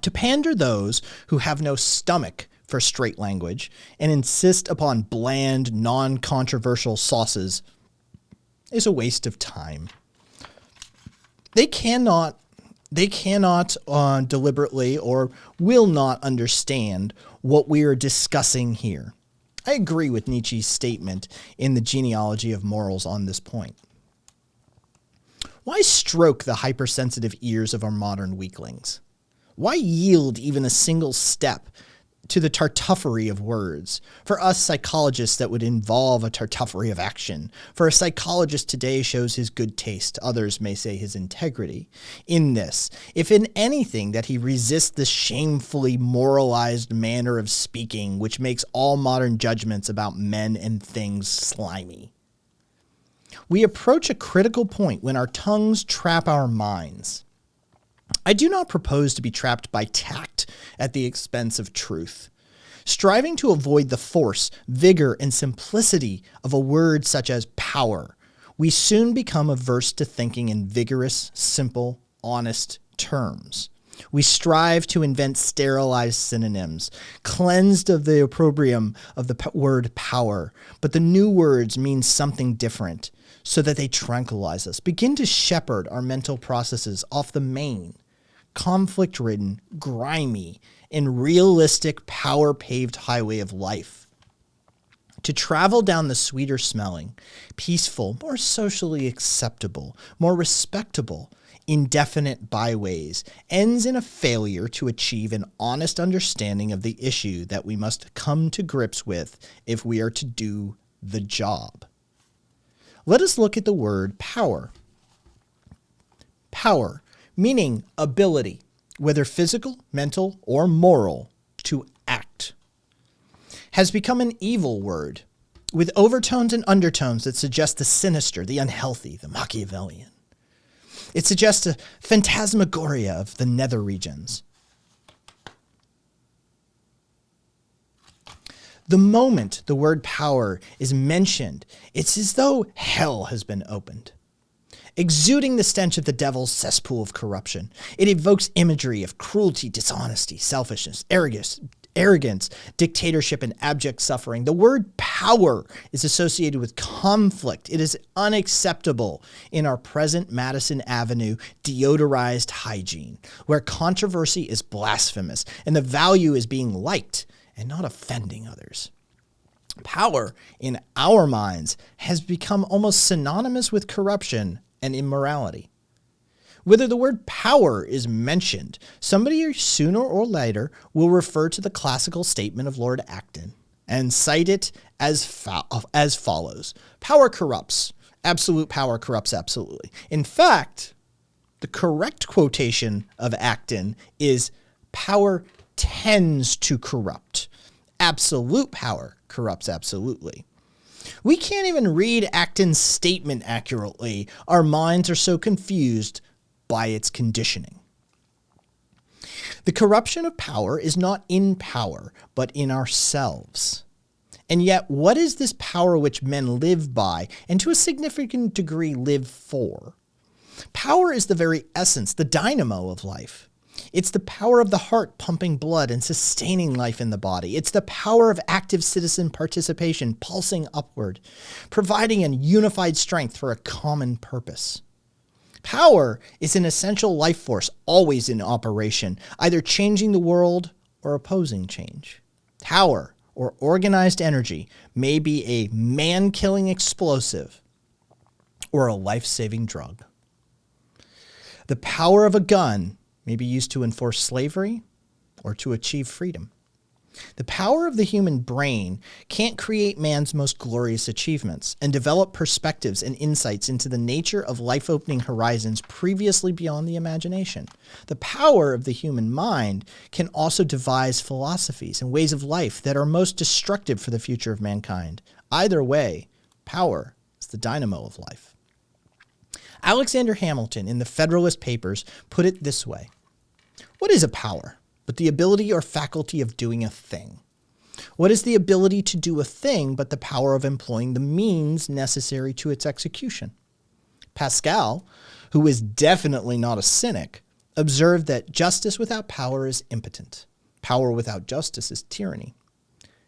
To pander those who have no stomach for straight language and insist upon bland, non-controversial sauces is a waste of time. They cannot deliberately or will not understand what we are discussing here. I agree with Nietzsche's statement in The Genealogy of Morals on this point. Why stroke the hypersensitive ears of our modern weaklings? Why yield even a single step to the tartuffery of words? For us psychologists, that would involve a tartuffery of action. For a psychologist today shows his good taste, others may say his integrity, in this, if in anything, that he resists the shamefully moralized manner of speaking which makes all modern judgments about men and things slimy. We approach a critical point when our tongues trap our minds. I do not propose to be trapped by tact at the expense of truth. Striving to avoid the force, vigor, and simplicity of a word such as power, we soon become averse to thinking in vigorous, simple, honest terms. We strive to invent sterilized synonyms, cleansed of the opprobrium of the word power, but the new words mean something different, so that they tranquilize us, begin to shepherd our mental processes off the main, conflict-ridden, grimy, and realistic power-paved highway of life. To travel down the sweeter smelling, peaceful, more socially acceptable, more respectable, indefinite byways ends in a failure to achieve an honest understanding of the issue that we must come to grips with if we are to do the job. Let us look at the word power. Power, meaning ability, whether physical, mental, or moral, to act, has become an evil word with overtones and undertones that suggest the sinister, the unhealthy, the Machiavellian. It suggests a phantasmagoria of the nether regions. The moment the word power is mentioned, it's as though hell has been opened. Exuding the stench of the devil's cesspool of corruption, it evokes imagery of cruelty, dishonesty, selfishness, arrogance, dictatorship, and abject suffering. The word power is associated with conflict. It is unacceptable in our present Madison Avenue deodorized hygiene, where controversy is blasphemous and the value is being liked and not offending others. Power, in our minds, has become almost synonymous with corruption and immorality. Whether the word power is mentioned, somebody sooner or later will refer to the classical statement of Lord Acton and cite it as follows. Power corrupts. Absolute power corrupts absolutely. In fact, the correct quotation of Acton is power tends to corrupt. Absolute power corrupts absolutely. We can't even read Acton's statement accurately. Our minds are so confused by its conditioning. The corruption of power is not in power, but in ourselves. And yet, what is this power which men live by, and to a significant degree live for? Power is the very essence, the dynamo of life. It's the power of the heart pumping blood and sustaining life in the body. It's the power of active citizen participation pulsing upward, providing a unified strength for a common purpose. Power is an essential life force always in operation, either changing the world or opposing change. Power, or organized energy, may be a man-killing explosive or a life-saving drug. The power of a gun may be used to enforce slavery or to achieve freedom. The power of the human brain can't create man's most glorious achievements and develop perspectives and insights into the nature of life-opening horizons previously beyond the imagination. The power of the human mind can also devise philosophies and ways of life that are most destructive for the future of mankind. Either way, power is the dynamo of life. Alexander Hamilton in the Federalist Papers put it this way: what is a power but the ability or faculty of doing a thing? What is the ability to do a thing but the power of employing the means necessary to its execution? Pascal, who is definitely not a cynic, observed that justice without power is impotent. Power without justice is tyranny.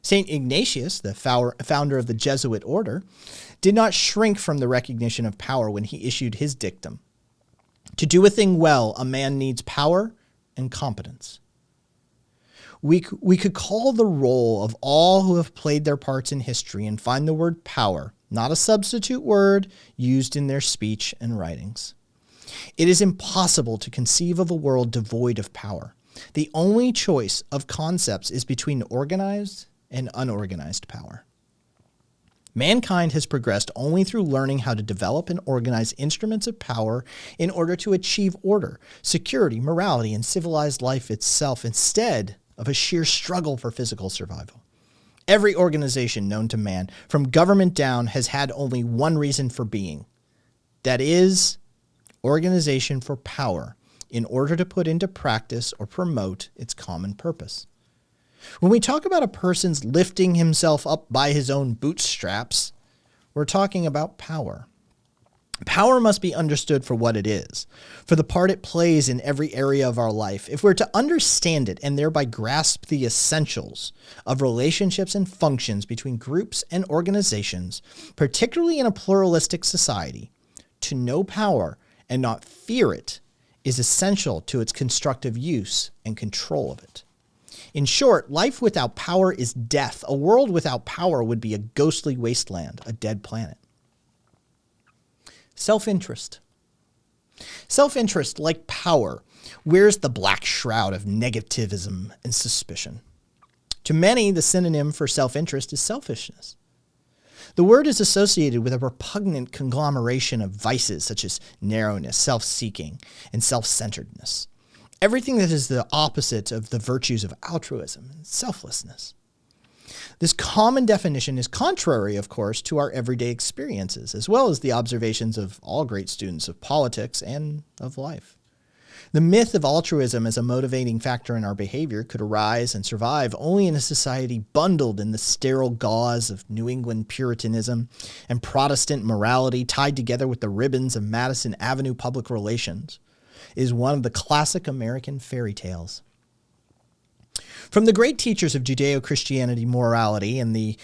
St. Ignatius, the founder of the Jesuit order, did not shrink from the recognition of power when he issued his dictum. To do a thing well, a man needs power and competence. We could call the role of all who have played their parts in history and find the word power, not a substitute word, used in their speech and writings. It is impossible to conceive of a world devoid of power. The only choice of concepts is between organized and unorganized power. Mankind has progressed only through learning how to develop and organize instruments of power in order to achieve order, security, morality, and civilized life itself, instead of a sheer struggle for physical survival. Every organization known to man, from government down, has had only one reason for being. That is, organization for power, in order to put into practice or promote its common purpose. When we talk about a person's lifting himself up by his own bootstraps, we're talking about power. Power must be understood for what it is, for the part it plays in every area of our life. If we're to understand it and thereby grasp the essentials of relationships and functions between groups and organizations, particularly in a pluralistic society, to know power and not fear it is essential to its constructive use and control of it. In short, life without power is death. A world without power would be a ghostly wasteland, a dead planet. Self-interest. Self-interest, like power, wears the black shroud of negativism and suspicion. To many, the synonym for self-interest is selfishness. The word is associated with a repugnant conglomeration of vices such as narrowness, self-seeking, and self-centeredness. Everything that is the opposite of the virtues of altruism and selflessness. This common definition is contrary, of course, to our everyday experiences, as well as the observations of all great students of politics and of life. The myth of altruism as a motivating factor in our behavior could arise and survive only in a society bundled in the sterile gauze of New England Puritanism and Protestant morality tied together with the ribbons of Madison Avenue public relations. It is one of the classic American fairy tales. From the great teachers of Judeo-Christianity morality and the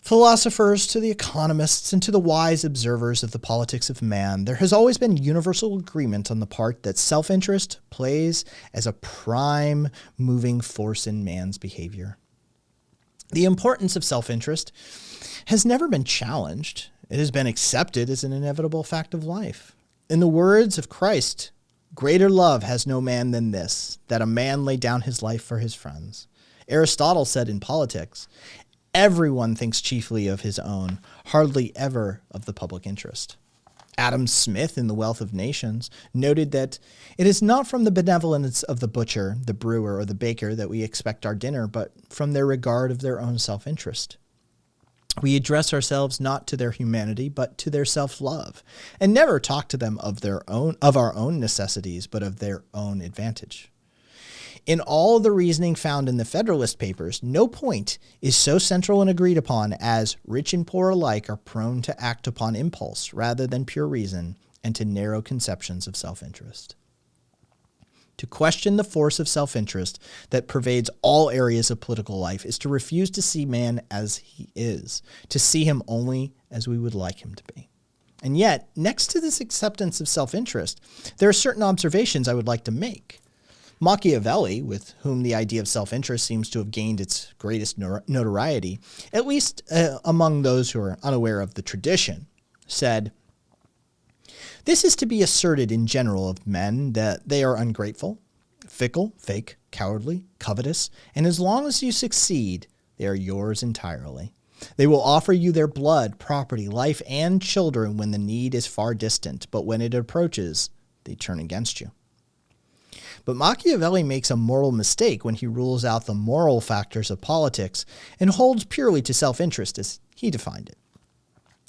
philosophers to the economists and to the wise observers of the politics of man, there has always been universal agreement on the part that self-interest plays as a prime moving force in man's behavior. The importance of self-interest has never been challenged. It has been accepted as an inevitable fact of life. In the words of Christ, "Greater love has no man than this, that a man lay down his life for his friends." Aristotle said in Politics, "Everyone thinks chiefly of his own, hardly ever of the public interest." Adam Smith in The Wealth of Nations noted that it is not from the benevolence of the butcher, the brewer, or the baker that we expect our dinner, but from their regard of their own self-interest. We address ourselves not to their humanity, but to their self-love, and never talk to them of our own necessities, but of their own advantage. In all the reasoning found in the Federalist Papers, no point is so central and agreed upon as rich and poor alike are prone to act upon impulse rather than pure reason and to narrow conceptions of self-interest. To question the force of self-interest that pervades all areas of political life is to refuse to see man as he is, to see him only as we would like him to be. And yet, next to this acceptance of self-interest, there are certain observations I would like to make. Machiavelli, with whom the idea of self-interest seems to have gained its greatest notoriety, at least among those who are unaware of the tradition, said, "This is to be asserted in general of men, that they are ungrateful, fickle, fake, cowardly, covetous, and as long as you succeed, they are yours entirely. They will offer you their blood, property, life, and children when the need is far distant, but when it approaches, they turn against you." But Machiavelli makes a moral mistake when he rules out the moral factors of politics and holds purely to self-interest as he defined it.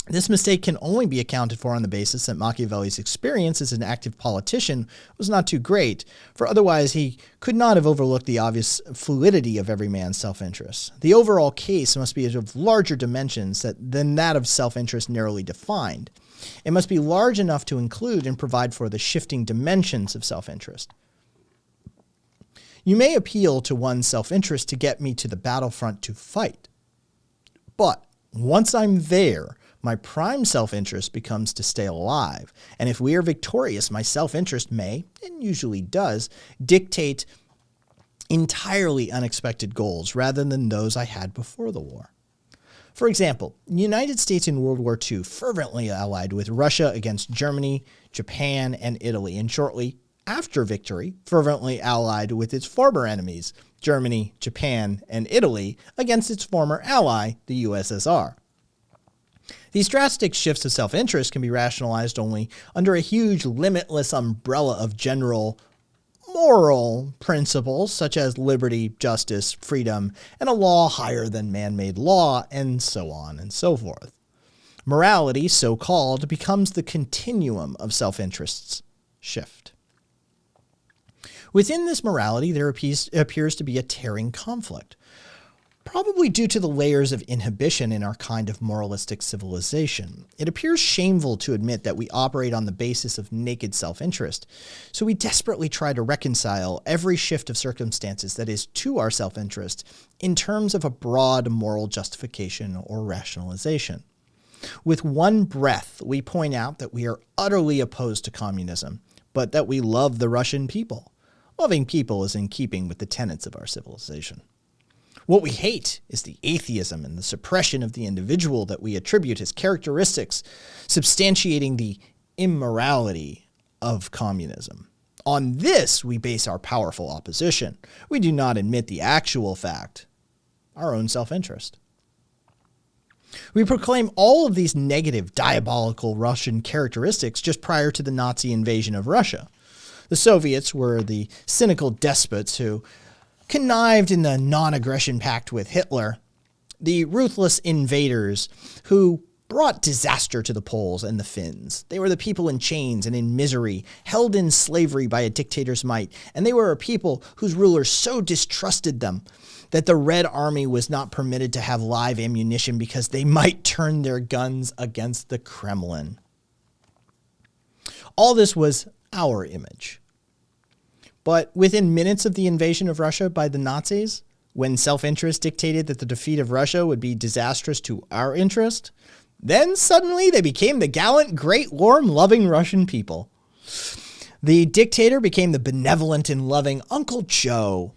This mistake can only be accounted for on the basis that Machiavelli's experience as an active politician was not too great, for otherwise he could not have overlooked the obvious fluidity of every man's self-interest. The overall case must be of larger dimensions than that of self-interest narrowly defined. It must be large enough to include and provide for the shifting dimensions of self-interest. You may appeal to one's self-interest to get me to the battlefront to fight. But once I'm there, my prime self-interest becomes to stay alive. And if we are victorious, my self-interest may, and usually does, dictate entirely unexpected goals rather than those I had before the war. For example, the United States in World War II fervently allied with Russia against Germany, Japan, and Italy, and shortly after victory, fervently allied with its former enemies, Germany, Japan, and Italy, against its former ally, the USSR. These drastic shifts of self-interest can be rationalized only under a huge, limitless umbrella of general moral principles such as liberty, justice, freedom, and a law higher than man-made law, and so on and so forth. Morality, so-called, becomes the continuum of self-interest's shift. Within this morality, there appears to be a tearing conflict, probably due to the layers of inhibition in our kind of moralistic civilization. It appears shameful to admit that we operate on the basis of naked self-interest, so we desperately try to reconcile every shift of circumstances that is to our self-interest in terms of a broad moral justification or rationalization. With one breath, we point out that we are utterly opposed to communism, but that we love the Russian people. Loving people is in keeping with the tenets of our civilization. What we hate is the atheism and the suppression of the individual that we attribute as characteristics, substantiating the immorality of communism. On this, we base our powerful opposition. We do not admit the actual fact, our own self-interest. We proclaim all of these negative, diabolical Russian characteristics just prior to the Nazi invasion of Russia. The Soviets were the cynical despots who connived in the non-aggression pact with Hitler, the ruthless invaders who brought disaster to the Poles and the Finns. They were the people in chains and in misery, held in slavery by a dictator's might, and they were a people whose rulers so distrusted them that the Red Army was not permitted to have live ammunition because they might turn their guns against the Kremlin. All this was our image. But within minutes of the invasion of Russia by the Nazis, when self-interest dictated that the defeat of Russia would be disastrous to our interest, then suddenly they became the gallant, great, warm, loving Russian people. The dictator became the benevolent and loving Uncle Joe.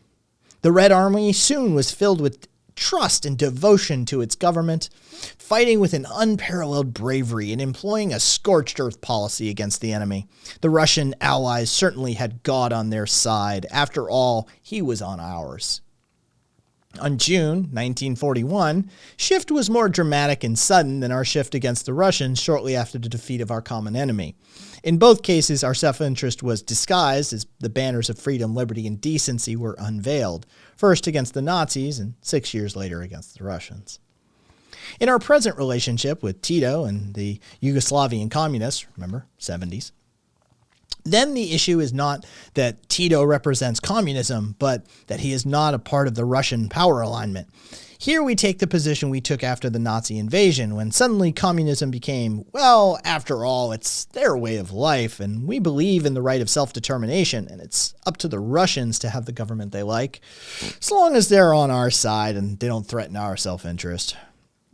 The Red Army soon was filled with trust and devotion to its government, fighting with an unparalleled bravery and employing a scorched earth policy against the enemy. The Russian allies certainly had God on their side. After all, he was on ours. On June 1941, shift was more dramatic and sudden than our shift against the Russians shortly after the defeat of our common enemy. In both cases, our self-interest was disguised as the banners of freedom, liberty, and decency were unveiled, first against the Nazis and 6 years later against the Russians. In our present relationship with Tito and the Yugoslavian communists, remember, 70s, then the issue is not that Tito represents communism, but that he is not a part of the Russian power alignment. Here we take the position we took after the Nazi invasion, when suddenly communism became, well, after all, it's their way of life, and we believe in the right of self-determination, and it's up to the Russians to have the government they like, as long as they're on our side and they don't threaten our self-interest.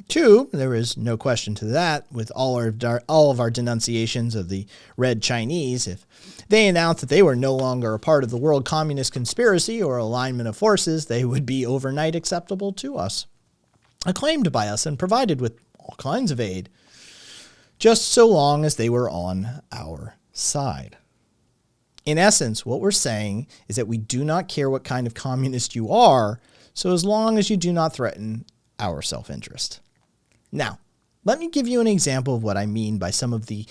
Two, there is no question to that, with all of our denunciations of the Red Chinese, if they announced that they were no longer a part of the world communist conspiracy or alignment of forces, they would be overnight acceptable to us, acclaimed by us and provided with all kinds of aid, just so long as they were on our side. In essence, what we're saying is that we do not care what kind of communist you are, so as long as you do not threaten our self-interest. Now, let me give you an example of what I mean by some of the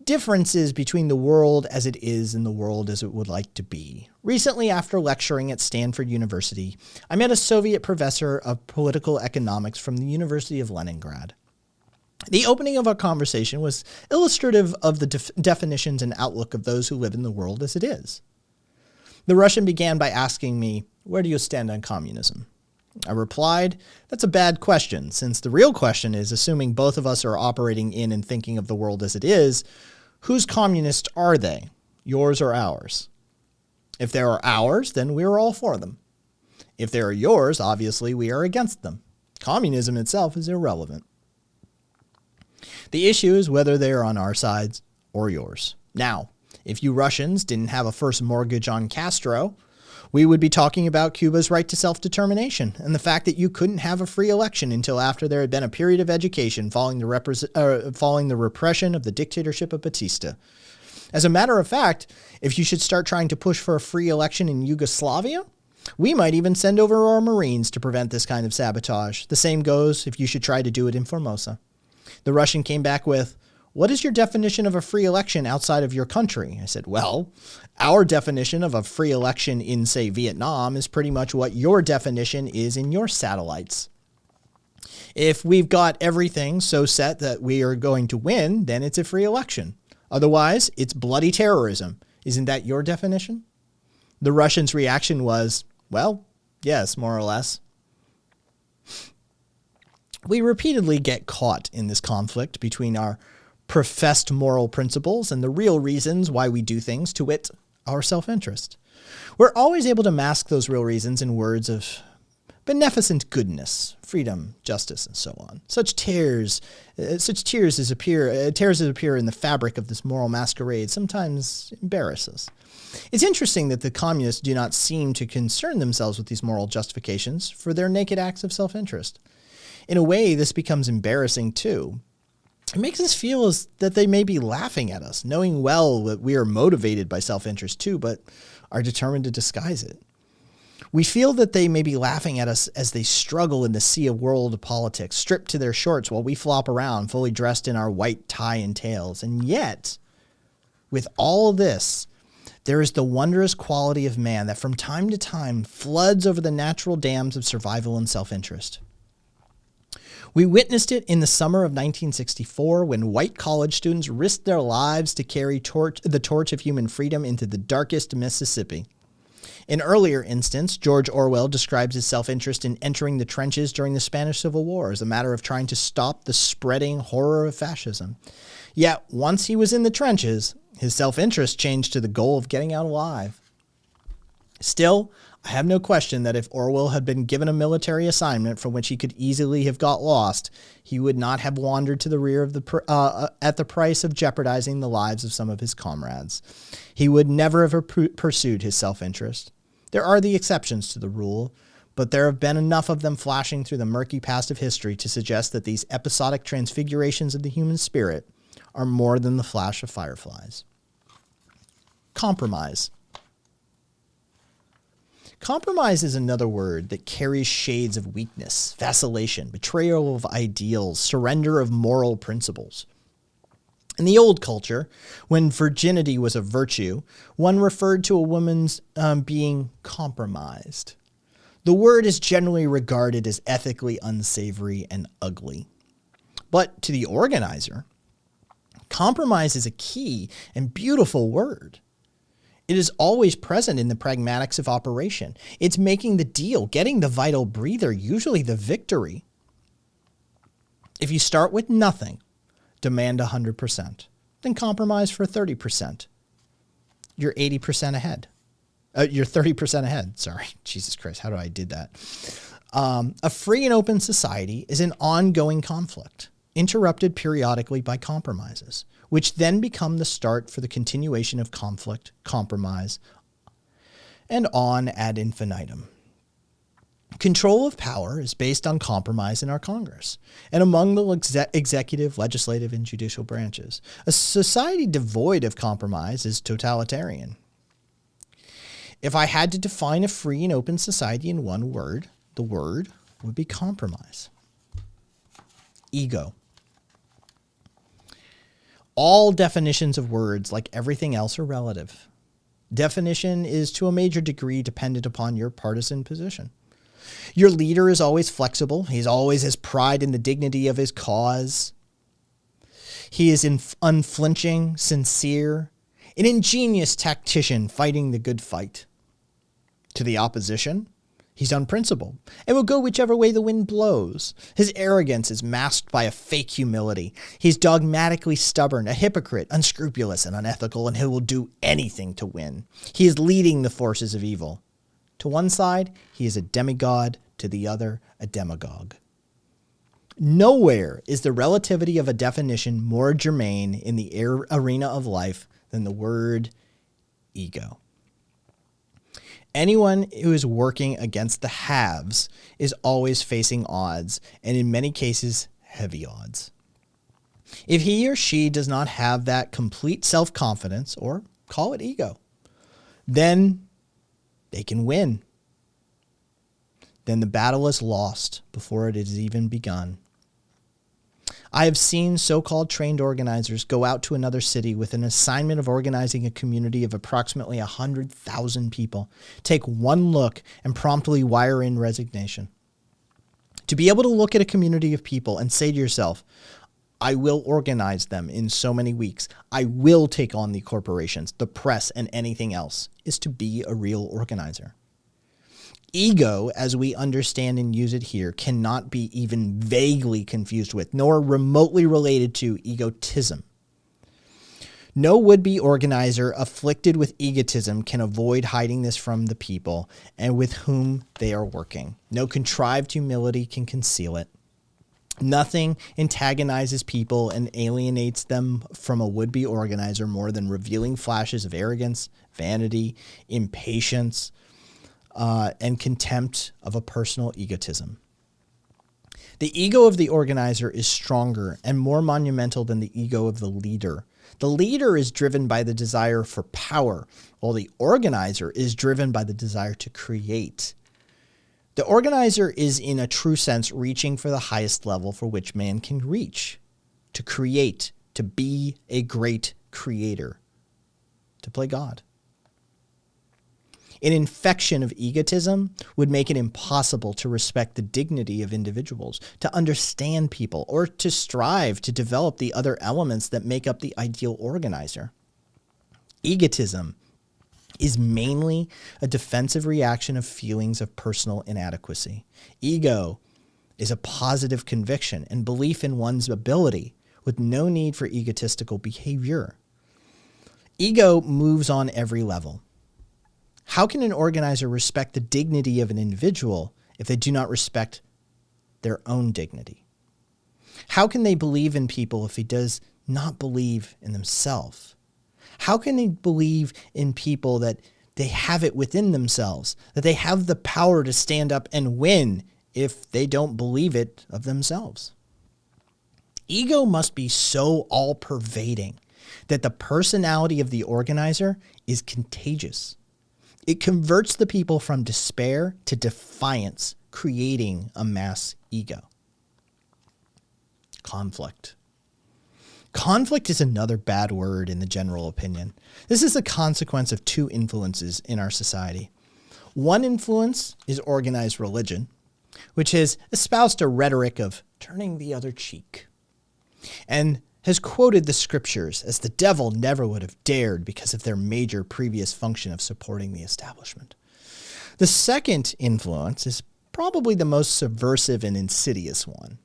differences between the world as it is and the world as it would like to be. Recently, after lecturing at Stanford University, I met a Soviet professor of political economics from the University of Leningrad. The opening of our conversation was illustrative of the definitions and outlook of those who live in the world as it is. The Russian began by asking me, "Where do you stand on communism?" I replied, "That's a bad question, since the real question is, assuming both of us are operating in and thinking of the world as it is, whose communists are they, yours or ours? If they are ours, then we are all for them. If they are yours, obviously we are against them. Communism itself is irrelevant. The issue is whether they are on our sides or yours. Now, if you Russians didn't have a first mortgage on Castro, we would be talking about Cuba's right to self-determination and the fact that you couldn't have a free election until after there had been a period of education following the repression of the dictatorship of Batista. As a matter of fact, if you should start trying to push for a free election in Yugoslavia, we might even send over our Marines to prevent this kind of sabotage. The same goes if you should try to do it in Formosa." The Russian came back with, "What is your definition of a free election outside of your country?" I said, "Well, our definition of a free election in, say, Vietnam is pretty much what your definition is in your satellites. If we've got everything so set that we are going to win, then it's a free election. Otherwise, it's bloody terrorism. Isn't that your definition?" The Russians' reaction was, "Well, yes, more or less." We repeatedly get caught in this conflict between our professed moral principles and the real reasons why we do things, to wit, our self-interest. We're always able to mask those real reasons in words of beneficent goodness, freedom, justice, and so on. Such tears as appear in the fabric of this moral masquerade sometimes embarrass us. It's interesting that the communists do not seem to concern themselves with these moral justifications for their naked acts of self-interest. In a way, this becomes embarrassing too. It makes us feel as that they may be laughing at us, knowing well that we are motivated by self-interest too, but are determined to disguise it. We feel that they may be laughing at us as they struggle in the sea of world politics, stripped to their shorts while we flop around, fully dressed in our white tie and tails. And yet, with all this, there is the wondrous quality of man that from time to time floods over the natural dams of survival and self-interest. We witnessed it in the summer of 1964 when white college students risked their lives to carry the torch of human freedom into the darkest Mississippi. In earlier instance, George Orwell describes his self-interest in entering the trenches during the Spanish Civil War as a matter of trying to stop the spreading horror of fascism. Yet, once he was in the trenches, his self-interest changed to the goal of getting out alive. Still, I have no question that if Orwell had been given a military assignment from which he could easily have got lost, he would not have wandered to the rear of at the price of jeopardizing the lives of some of his comrades. He would never have pursued his self-interest. There are the exceptions to the rule, but there have been enough of them flashing through the murky past of history to suggest that these episodic transfigurations of the human spirit are more than the flash of fireflies. Compromise. Compromise is another word that carries shades of weakness, vacillation, betrayal of ideals, surrender of moral principles. In the old culture, when virginity was a virtue, one referred to a woman's being compromised. The word is generally regarded as ethically unsavory and ugly. But to the organizer, compromise is a key and beautiful word. It is always present in the pragmatics of operation. It's making the deal, getting the vital breather, usually the victory. If you start with nothing, demand 100%. Then compromise for 30%. You're 80% ahead. You're 30% ahead. Sorry. Jesus Christ. How do I did that? A free and open society is an ongoing conflict, interrupted periodically by compromises, which then become the start for the continuation of conflict, compromise, and on ad infinitum. Control of power is based on compromise in our Congress and among the executive, legislative, and judicial branches. A society devoid of compromise is totalitarian. If I had to define a free and open society in one word, the word would be compromise. Ego. All definitions of words, like everything else, are relative. Definition is to a major degree dependent upon your partisan position. Your leader is always flexible. He always has pride in the dignity of his cause. He is unflinching, sincere, an ingenious tactician fighting the good fight. To the opposition, he's unprincipled and will go whichever way the wind blows. His arrogance is masked by a fake humility. He's dogmatically stubborn, a hypocrite, unscrupulous and unethical, and he will do anything to win. He is leading the forces of evil. To one side, he is a demigod, to the other, a demagogue. Nowhere is the relativity of a definition more germane in the arena of life than the word ego. Anyone who is working against the haves is always facing odds, and in many cases, heavy odds. If he or she does not have that complete self-confidence, or call it ego, then they can win. Then the battle is lost before it has even begun. I have seen so-called trained organizers go out to another city with an assignment of organizing a community of approximately 100,000 people, take one look, and promptly wire in resignation. To be able to look at a community of people and say to yourself, I will organize them in so many weeks. I will take on the corporations, the press, and anything else, is to be a real organizer. Ego, as we understand and use it here, cannot be even vaguely confused with, nor remotely related to, egotism. No would-be organizer afflicted with egotism can avoid hiding this from the people and with whom they are working. No contrived humility can conceal it. Nothing antagonizes people and alienates them from a would-be organizer more than revealing flashes of arrogance, vanity, impatience, and contempt of a personal egotism. The ego of the organizer is stronger and more monumental than the ego of the leader. The leader is driven by the desire for power, while the organizer is driven by the desire to create. The organizer is, in a true sense, reaching for the highest level for which man can reach, to create, to be a great creator, to play God. An infection of egotism would make it impossible to respect the dignity of individuals, to understand people, or to strive to develop the other elements that make up the ideal organizer. Egotism is mainly a defensive reaction of feelings of personal inadequacy. Ego is a positive conviction and belief in one's ability with no need for egotistical behavior. Ego moves on every level. How can an organizer respect the dignity of an individual if they do not respect their own dignity? How can they believe in people if he does not believe in themselves? How can they believe in people that they have it within themselves, that they have the power to stand up and win if they don't believe it of themselves? Ego must be so all-pervading that the personality of the organizer is contagious. It converts the people from despair to defiance, creating a mass ego. Conflict. Conflict is another bad word in the general opinion. This is a consequence of two influences in our society. One influence is organized religion, which has espoused a rhetoric of turning the other cheek, and has quoted the scriptures as the devil never would have dared because of their major previous function of supporting the establishment. The second influence is probably the most subversive and insidious one,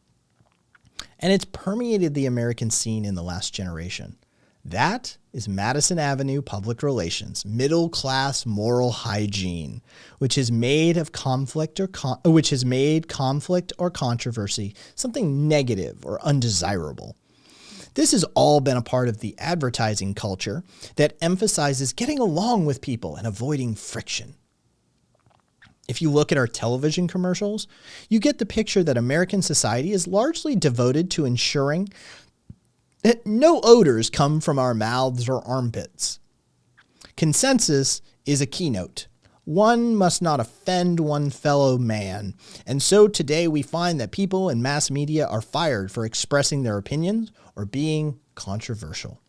and it's permeated the American scene in the last generation. That is Madison Avenue public relations, middle-class moral hygiene, which has made conflict or controversy something negative or undesirable. This has all been a part of the advertising culture that emphasizes getting along with people and avoiding friction. If you look at our television commercials, you get the picture that American society is largely devoted to ensuring that no odors come from our mouths or armpits. Consensus is a keynote. One must not offend one fellow man. And so today we find that people in mass media are fired for expressing their opinions or being controversial.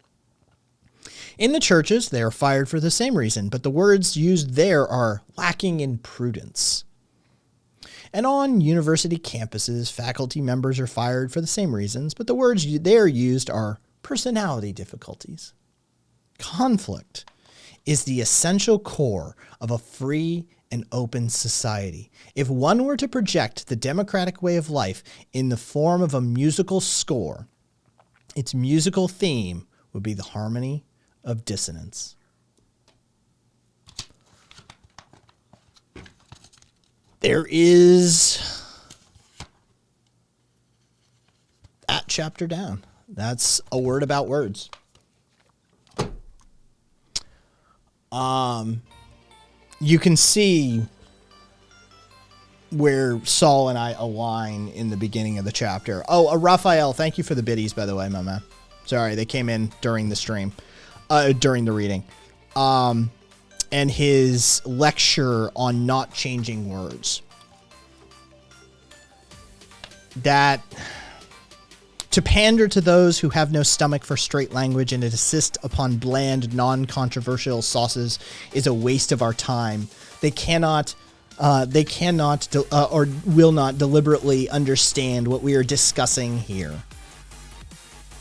In the churches, they are fired for the same reason, but the words used there are lacking in prudence. And on university campuses, faculty members are fired for the same reasons, but the words there used are personality difficulties. Conflict is the essential core of a free and open society. If one were to project the democratic way of life in the form of a musical score, its musical theme would be the harmony of dissonance. There is that chapter down. That's a word about words. You can see where Saul and I align in the beginning of the chapter. Oh, Raphael, thank you for the biddies, by the way, my man. Sorry, they came in during the stream, during the reading. And his lecture on not changing words. That to pander to those who have no stomach for straight language and to insist upon bland, non-controversial sauces is a waste of our time. They cannot or will not deliberately understand what we are discussing here.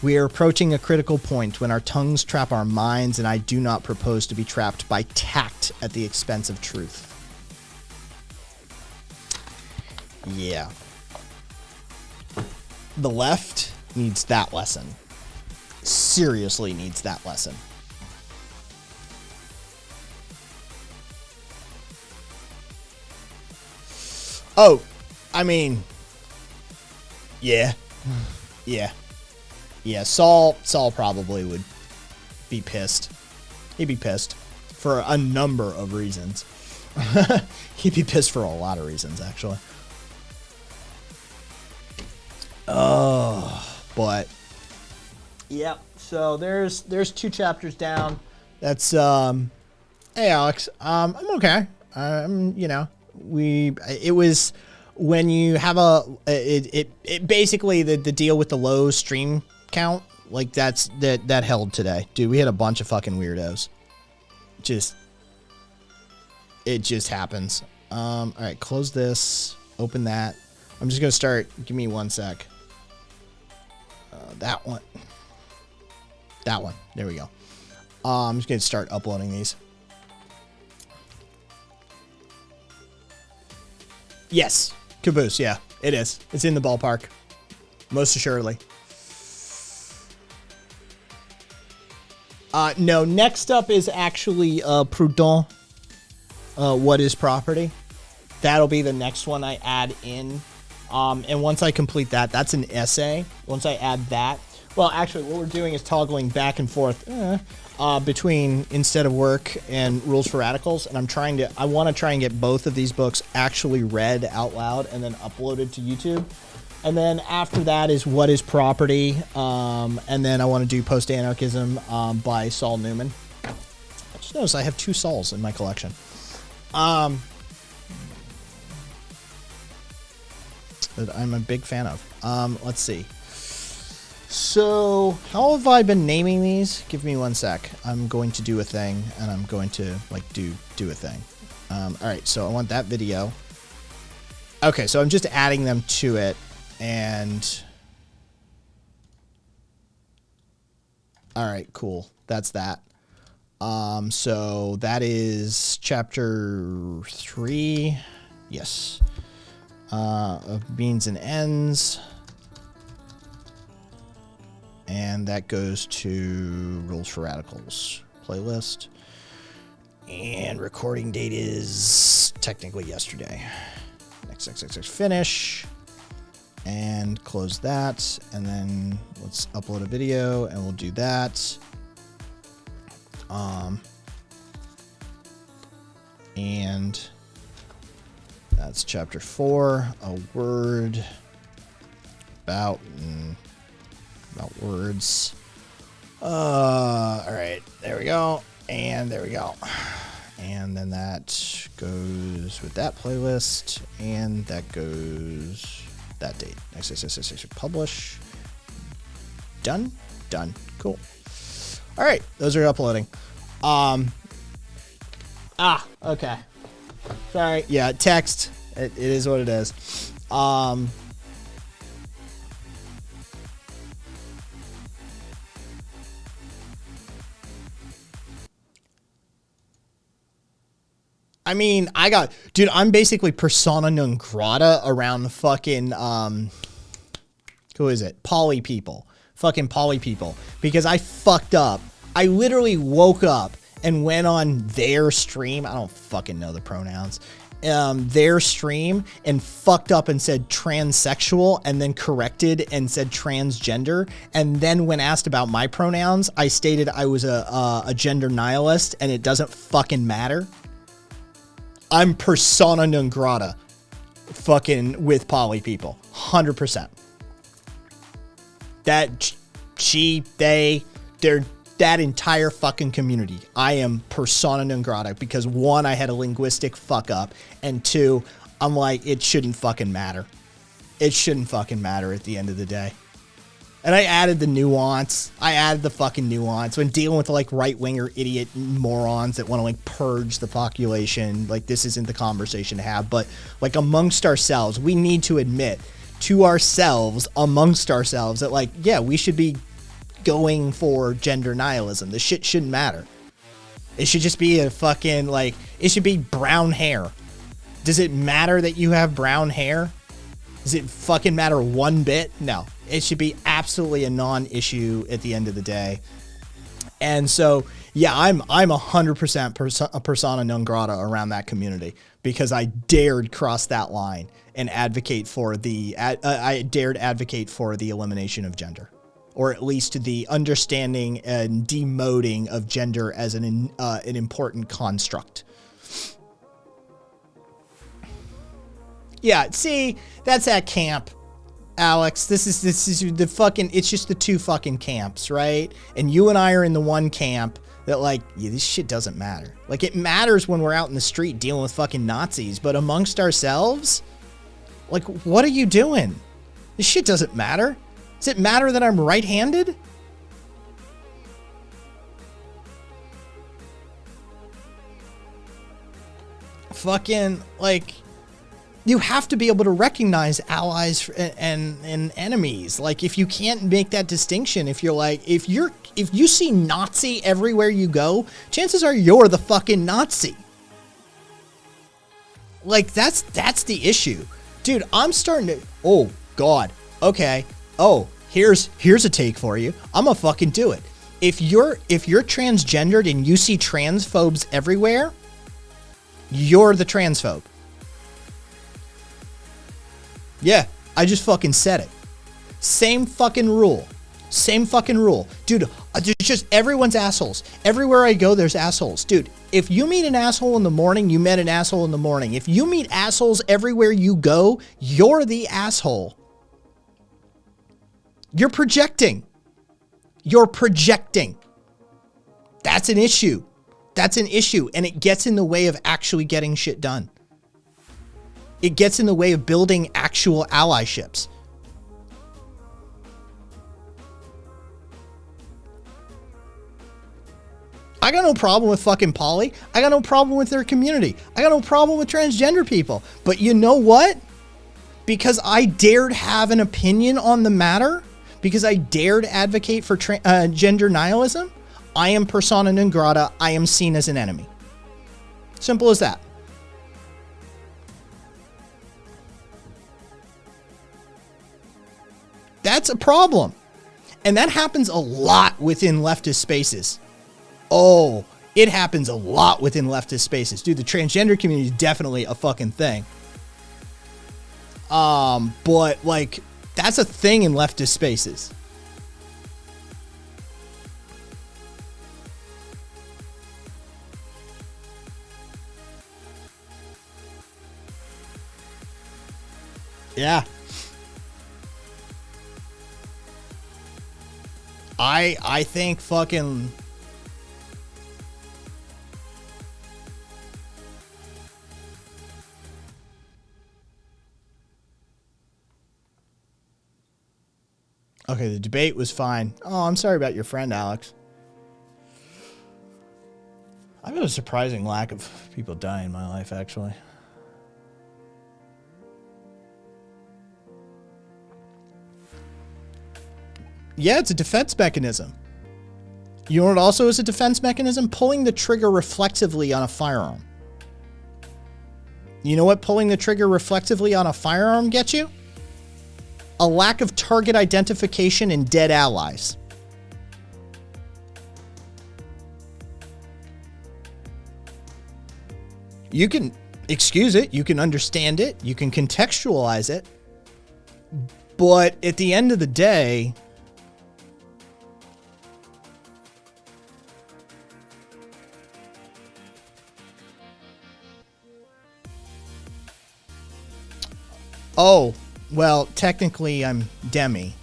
We are approaching a critical point when our tongues trap our minds, and I do not propose to be trapped by tact at the expense of truth. Yeah. The left needs that lesson. Seriously needs that lesson. Oh, I mean, yeah. Saul probably would be pissed. He'd be pissed for a number of reasons. He'd be pissed for a lot of reasons, actually. Oh, but yep. So there's 2 chapters down. That's hey Alex, I'm okay. It was when you have it basically the deal with the low stream count, like that held today. Dude, we had a bunch of fucking weirdos. It just happens. All right, close this, open that. I'm just gonna start. Give me 1 sec. That one. There we go. I'm just gonna start uploading these. Yes, Caboose. Yeah, it is. It's in the ballpark, most assuredly. No. Next up is actually Proudhon. What is property? That'll be the next one I add in. And once I complete that, that's an essay. Once I add that, well, actually, what we're doing is toggling back and forth between Instead of Work and Rules for Radicals. And I want to try and get both of these books actually read out loud and then uploaded to YouTube. And then after that is What is Property? And then I want to do Post-Anarchism by Saul Newman. I just noticed I have 2 Sauls in my collection. That I'm a big fan of. Let's see. So, how have I been naming these? Give me 1 sec. I'm going to do a thing, and I'm going to do a thing. All right. So I want that video. Okay. So I'm just adding them to it, and all right, cool. That's that. So that is chapter 3. Yes. Of Means and Ends. And that goes to Rules for Radicals playlist. And recording date is technically yesterday. XXXX finish. And close that. And then let's upload a video and we'll do that. And that's chapter 4, a word about words. All right, there we go. And there we go. And then that goes with that playlist. And that goes that date. XXXX publish. Done. Cool. All right, those are uploading. Okay. Sorry. Yeah, text. It is what it is. I mean, dude, I'm basically persona non grata around the fucking, who is it? Poly people. Fucking poly people. Because I fucked up. I literally woke up and went on their stream. I don't fucking know the pronouns. Their stream and fucked up and said transsexual and then corrected and said transgender. And then when asked about my pronouns, I stated I was a gender nihilist and it doesn't fucking matter. I'm persona non grata fucking with poly people. 100%. That they're that entire fucking community. I am persona non grata because 1, I had a linguistic fuck up, and 2, I'm like, it shouldn't fucking matter. It shouldn't fucking matter at the end of the day. And I added the nuance. I added the fucking nuance when dealing with like right-winger idiot morons that want to like purge the population. Like, this isn't the conversation to have, but like amongst ourselves, we need to admit to ourselves, amongst ourselves, that like, yeah, we should be going for gender nihilism. This shit shouldn't matter. It should just be a fucking, like, it should be brown hair. Does it matter that you have brown hair? Does it fucking matter one bit? No. It should be absolutely a non-issue at the end of the day. And so Yeah, I'm 100% a persona non grata around that community because I dared cross that line and advocate for I dared advocate for the elimination of gender, or at least the understanding and demoting of gender as an important construct. Yeah, see, that's at camp, Alex. This is the fucking. It's just the two fucking camps, right? And you and I are in the one camp that, like, yeah, this shit doesn't matter. Like, it matters when we're out in the street dealing with fucking Nazis, but amongst ourselves, like, what are you doing? This shit doesn't matter. Does it matter that I'm right-handed? Fucking, like, you have to be able to recognize allies and enemies. Like, if you can't make that distinction, if you're like, if you see Nazi everywhere you go, chances are you're the fucking Nazi. Like, that's the issue. Dude, I'm starting to, oh God. Okay. Oh, here's a take for you. I'm gonna fucking do it. If you're transgendered and you see transphobes everywhere, you're the transphobe. Yeah, I just fucking said it. Same fucking rule. Same fucking rule. Dude, there's just everyone's assholes. Everywhere I go, there's assholes. Dude, if you meet an asshole in the morning, you met an asshole in the morning. If you meet assholes everywhere you go, you're the asshole. You're projecting. You're projecting. That's an issue. That's an issue, and it gets in the way of actually getting shit done. It gets in the way of building actual allyships. I got no problem with fucking poly. I got no problem with their community. I got no problem with transgender people. But you know what? Because I dared have an opinion on the matter, because I dared advocate for gender nihilism, I am persona non grata. I am seen as an enemy. Simple as that. That's a problem. And that happens a lot within leftist spaces. Oh, it happens a lot within leftist spaces. Dude, the transgender community is definitely a fucking thing. But, like, that's a thing in leftist spaces. Yeah. I think fucking... Okay, the debate was fine. Oh, I'm sorry about your friend, Alex. I've got a surprising lack of people dying in my life, actually. Yeah, it's a defense mechanism. You know what also is a defense mechanism? Pulling the trigger reflexively on a firearm. You know what pulling the trigger reflexively on a firearm gets you? A lack of target identification and dead allies. You can excuse it, you can understand it, you can contextualize it, but at the end of the day, oh, well, technically I'm Demi.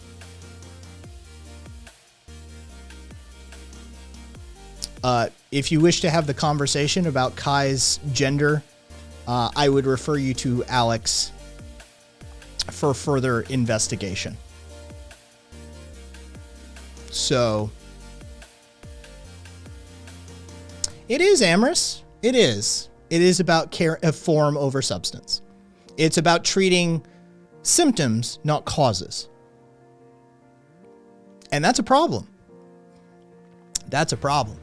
If you wish to have the conversation about Kai's gender, I would refer you to Alex for further investigation. So, it is amorous. It is. It is about form over substance. It's about treating symptoms, not causes. And that's a problem. That's a problem.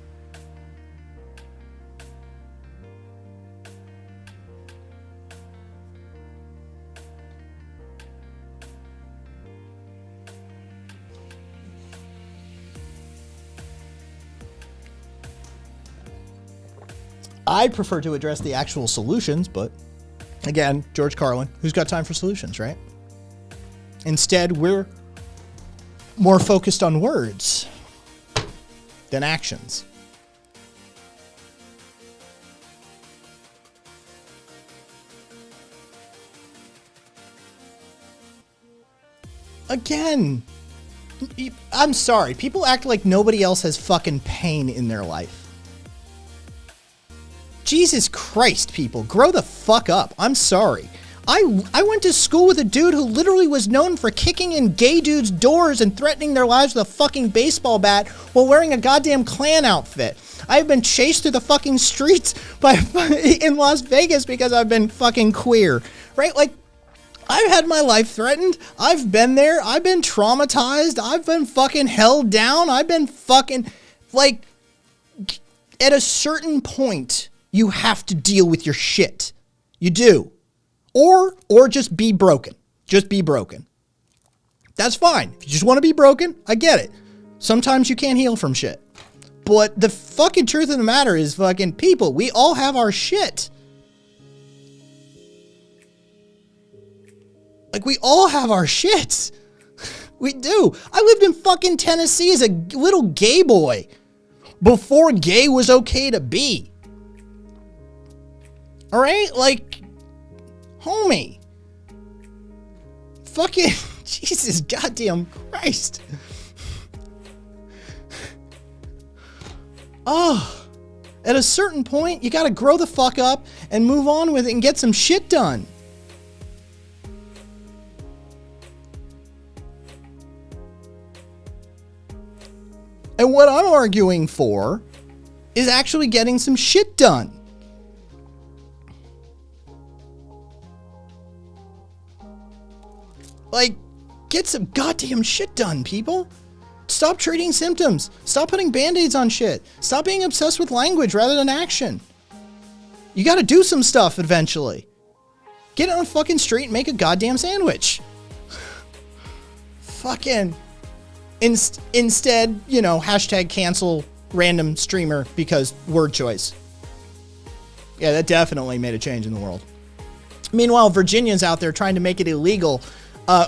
I'd prefer to address the actual solutions, but again, George Carlin, who's got time for solutions, right? Instead, we're more focused on words than actions. Again, I'm sorry. People act like nobody else has fucking pain in their life. Jesus Christ, people, grow the fuck up. I'm sorry. I went to school with a dude who literally was known for kicking in gay dudes' doors and threatening their lives with a fucking baseball bat while wearing a goddamn Klan outfit. I've been chased through the fucking streets in Las Vegas because I've been fucking queer, right? Like, I've had my life threatened. I've been there. I've been traumatized. I've been fucking held down. I've been fucking, like, at a certain point, you have to deal with your shit. You do. Or just be broken. Just be broken. That's fine. If you just want to be broken, I get it. Sometimes you can't heal from shit. But the fucking truth of the matter is, fucking people, we all have our shit. Like, we all have our shit. We do. I lived in fucking Tennessee as a little gay boy before gay was okay to be. All right? Like, homie. Fucking Jesus goddamn Christ. Oh, at a certain point, you got to grow the fuck up and move on with it and get some shit done. And what I'm arguing for is actually getting some shit done. Like, get some goddamn shit done, people. Stop treating symptoms. Stop putting band-aids on shit. Stop being obsessed with language rather than action. You gotta do some stuff eventually. Get on a fucking street and make a goddamn sandwich. Fucking... Instead, you know, hashtag cancel random streamer because word choice. Yeah, that definitely made a change in the world. Meanwhile, Virginia's out there trying to make it illegal,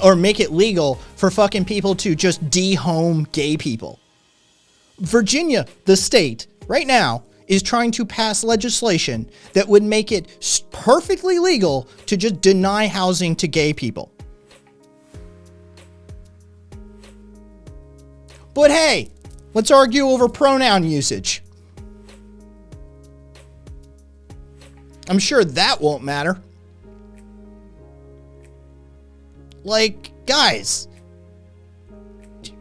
or make it legal for fucking people to just de-home gay people. Virginia, the state, right now, is trying to pass legislation that would make it perfectly legal to just deny housing to gay people. But hey, let's argue over pronoun usage. I'm sure that won't matter. Like, guys,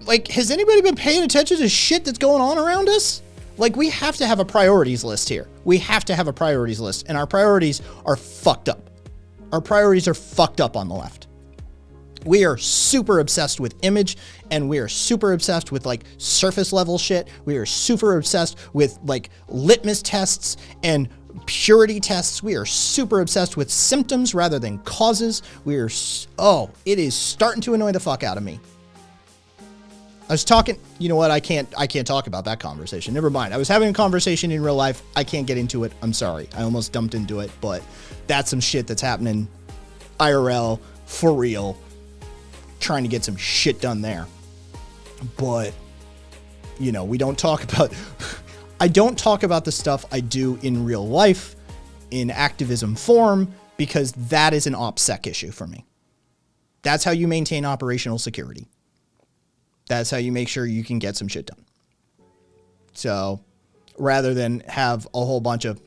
like, has anybody been paying attention to shit that's going on around us? Like, we have to have a priorities list here. We have to have a priorities list, and our priorities are fucked up. Our priorities are fucked up on the left. We are super obsessed with image, and we are super obsessed with, like, surface level shit. We are super obsessed with, like, litmus tests and purity tests. We are super obsessed with symptoms rather than causes. We are, oh, it is starting to annoy the fuck out of me. I was talking, you know what? I can't talk about that conversation. Never mind. I was having a conversation in real life. I can't get into it. I'm sorry. I almost dumped into it, but that's some shit that's happening IRL for real. Trying to get some shit done there. But, you know, we don't talk about, I don't talk about the stuff I do in real life in activism form because that is an OPSEC issue for me. That's how you maintain operational security. That's how you make sure you can get some shit done. So rather than have a whole bunch of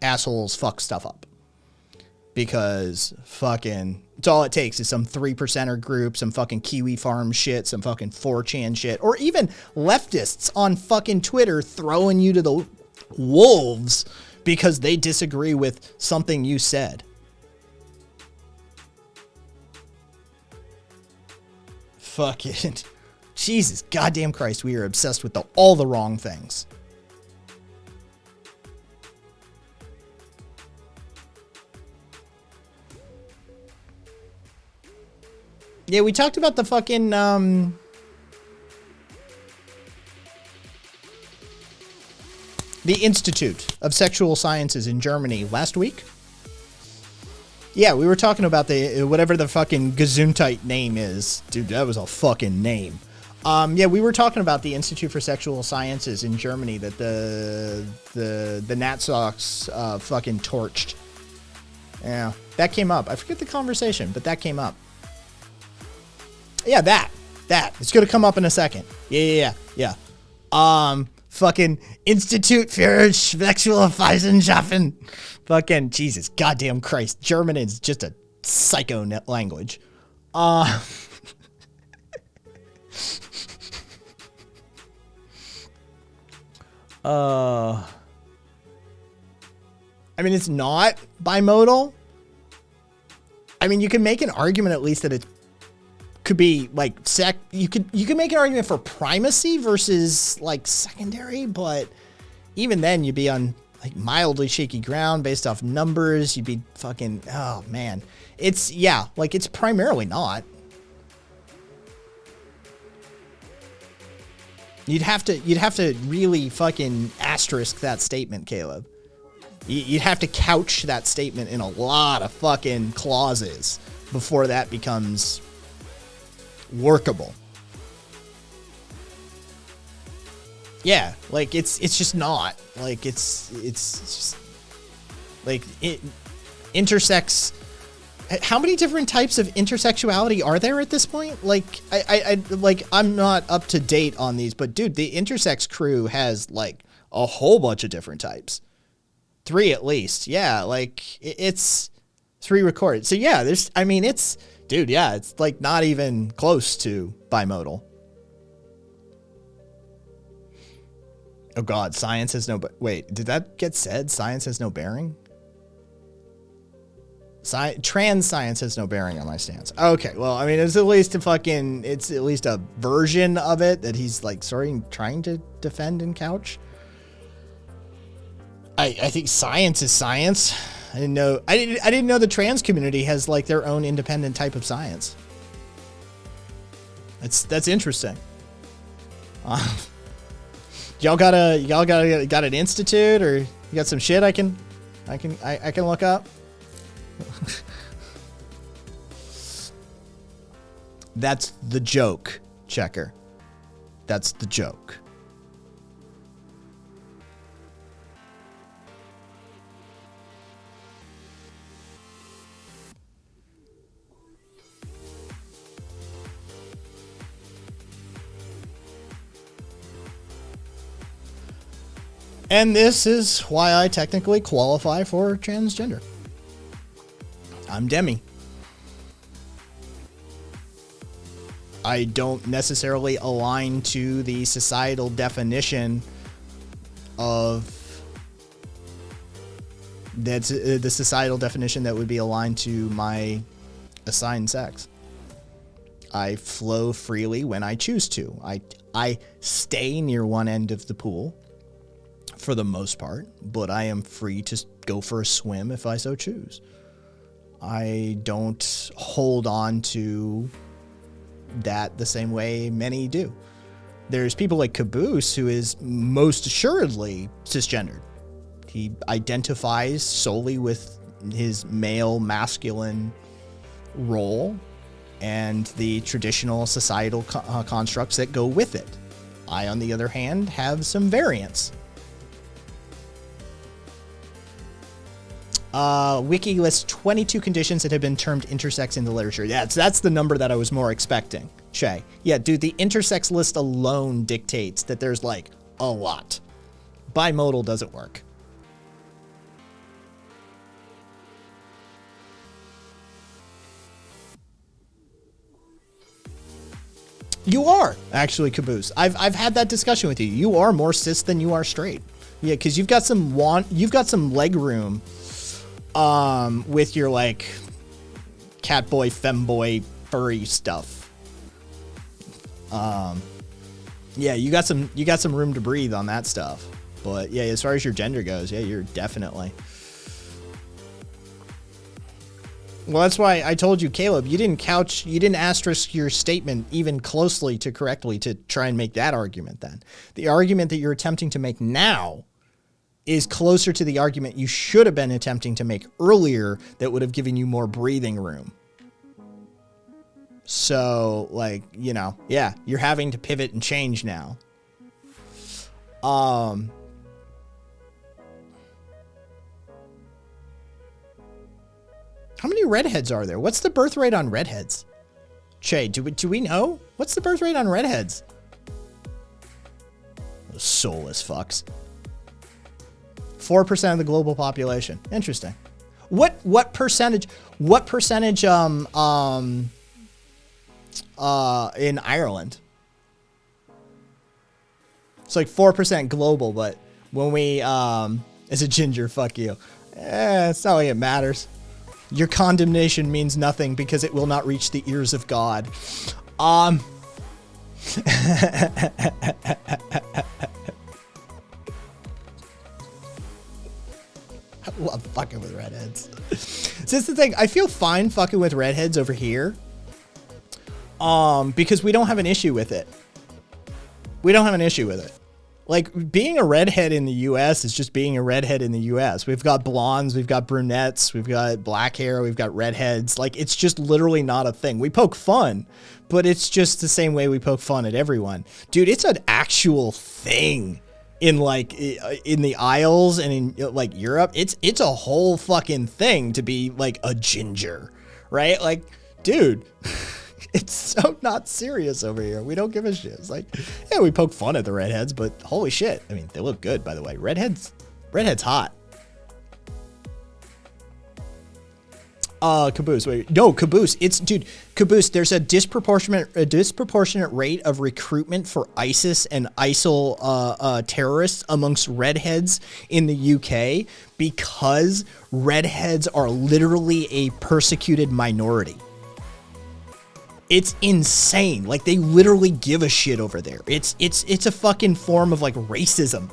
assholes fuck stuff up. Because fucking, it's all it takes is some 3%er group, some fucking Kiwi Farm shit, some fucking 4chan shit, or even leftists on fucking Twitter throwing you to the wolves because they disagree with something you said. Fucking, Jesus goddamn Christ, we are obsessed with all the wrong things. Yeah, we talked about the fucking, the Institute of Sexual Sciences in Germany last week. Yeah, we were talking about the whatever the fucking Gesundheit name is. Dude, that was a fucking name. Yeah, we were talking about the Institute for Sexual Sciences in Germany that the Nazis fucking torched. Yeah, that came up. I forget the conversation, but that came up. Yeah, that. It's gonna come up in a second. Yeah. Fucking Institute für Sexualwissenschaften. Fucking Jesus, goddamn Christ. German is just a psycho language. I mean, it's not bimodal. I mean, you can make an argument at least that it could be like you could make an argument for primacy versus like secondary, but even then you'd be on like mildly shaky ground based off numbers. You'd be fucking, oh man. It's primarily not. You'd have to really fucking asterisk that statement, Caleb. You'd have to couch that statement in a lot of fucking clauses before that becomes workable. Yeah, like it's just not. Like it's just like it intersex. How many different types of intersexuality are there at this point? Like I'm not up to date on these, but dude, the intersex crew has like a whole bunch of different types. 3 at least. Yeah, like it's 3 recorded. So yeah, it's like not even close to bimodal. Oh God, science has no, wait, did that get said? Science has no bearing? Trans science has no bearing on my stance. Okay, well, I mean, it's at least a version of it that he's like trying to defend and couch. I think science is science. I didn't know the trans community has like their own independent type of science. That's interesting. Y'all got an institute, or you got some shit I can look up? That's the joke, Checker. That's the joke. And this is why I technically qualify for transgender. I'm demi. I don't necessarily align to the societal definition of that's the societal definition that would be aligned to my assigned sex. I flow freely when I choose to. I stay near one end of the pool for the most part, but I am free to go for a swim if I so choose. I don't hold on to that the same way many do. There's people like Caboose, who is most assuredly cisgendered. He identifies solely with his male masculine role and the traditional societal constructs that go with it. I, on the other hand, have some variance. Wiki lists 22 conditions that have been termed intersex in the literature. Yeah, that's the number that I was more expecting, Shay. Yeah, dude, the intersex list alone dictates that there's like a lot. Bimodal doesn't work. You are actually, Caboose. I've had that discussion with you. You are more cis than you are straight. Yeah, because you've got some leg room. With your like catboy, femboy, furry stuff. Yeah, you got some room to breathe on that stuff. But yeah, as far as your gender goes, yeah, you're definitely. Well, that's why I told you, Caleb, you didn't asterisk your statement even closely to correctly to try and make that argument then. The argument that you're attempting to make now is closer to the argument you should have been attempting to make earlier that would have given you more breathing room. So, like, you know, yeah, you're having to pivot and change now. How many redheads are there? What's the birth rate on redheads? Che, do we know? What's the birth rate on redheads? Those soulless fucks. 4% of the global population. Interesting. What percentage in Ireland? It's like 4% global, but when we as a ginger, fuck you. It's not like it matters. Your condemnation means nothing because it will not reach the ears of God. I love fucking with redheads. So that's the thing. I feel fine fucking with redheads over here. Because we don't have an issue with it. We don't have an issue with it. Like, being a redhead in the US is just being a redhead in the US. We've got blondes, we've got brunettes, we've got black hair, we've got redheads. Like, it's just literally not a thing. We poke fun, but it's just the same way we poke fun at everyone. Dude, it's an actual thing in, like, in the Isles and in, like, Europe. It's a whole fucking thing to be, like, a ginger, right? Like, dude... It's so not serious over here. We don't give a shit. It's like, yeah, we poke fun at the redheads, but holy shit. I mean, they look good, by the way. Redhead's hot. Caboose. Wait, no, Caboose. Caboose. There's a disproportionate rate of recruitment for ISIS and ISIL terrorists amongst redheads in the UK because redheads are literally a persecuted minority. It's insane. Like, they literally give a shit over there. It's a fucking form of, like, racism.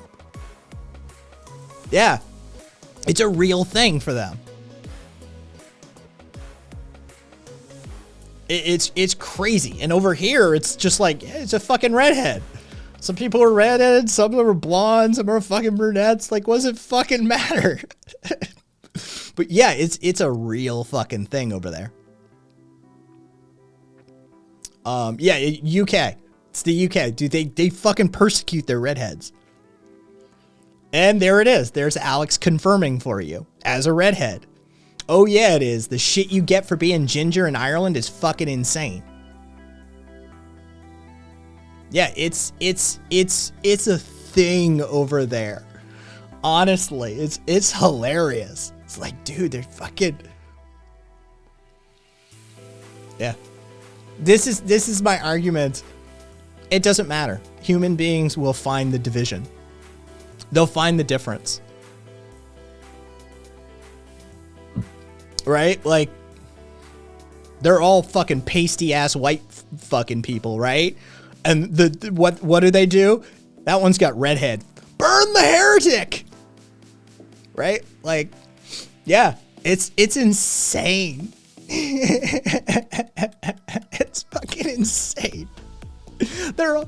Yeah. It's a real thing for them. It's crazy. And over here, it's just like, yeah, it's a fucking redhead. Some people are redheaded, some of them are blonde, some are fucking brunettes. Like, what does it fucking matter? But yeah, it's a real fucking thing over there. Yeah, UK. It's the UK. Dude, they fucking persecute their redheads. And there it is. There's Alex confirming for you as a redhead. Oh yeah, it is. The shit you get for being ginger in Ireland is fucking insane. Yeah, it's a thing over there. Honestly, it's hilarious. It's like, dude, they're fucking... Yeah. This is my argument. It doesn't matter. Human beings will find the division. They'll find the difference. Right? Like, they're all fucking pasty ass white fucking people, right? And what do they do? That one's got redhead. Burn the heretic. Right? Like, yeah, it's insane. It's fucking insane. They're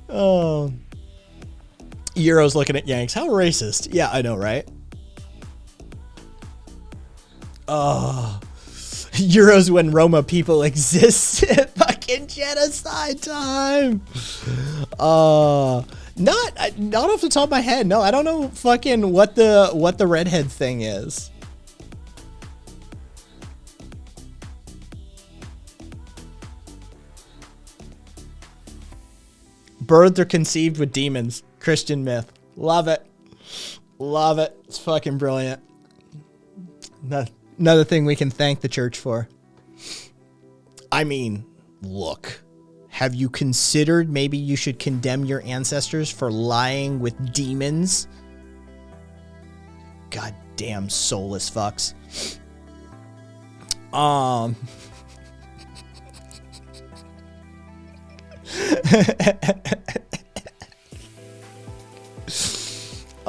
all, Euro's looking at Yanks. How racist. Yeah, I know, right? Euros when Roma people exist. Fucking genocide time. Not off the top of my head. No, I don't know fucking what the redhead thing is. Birds are conceived with demons. Christian myth. Love it. Love it. It's fucking brilliant. Another thing we can thank the church for. I mean, look. Have you considered maybe you should condemn your ancestors for lying with demons? Goddamn soulless fucks.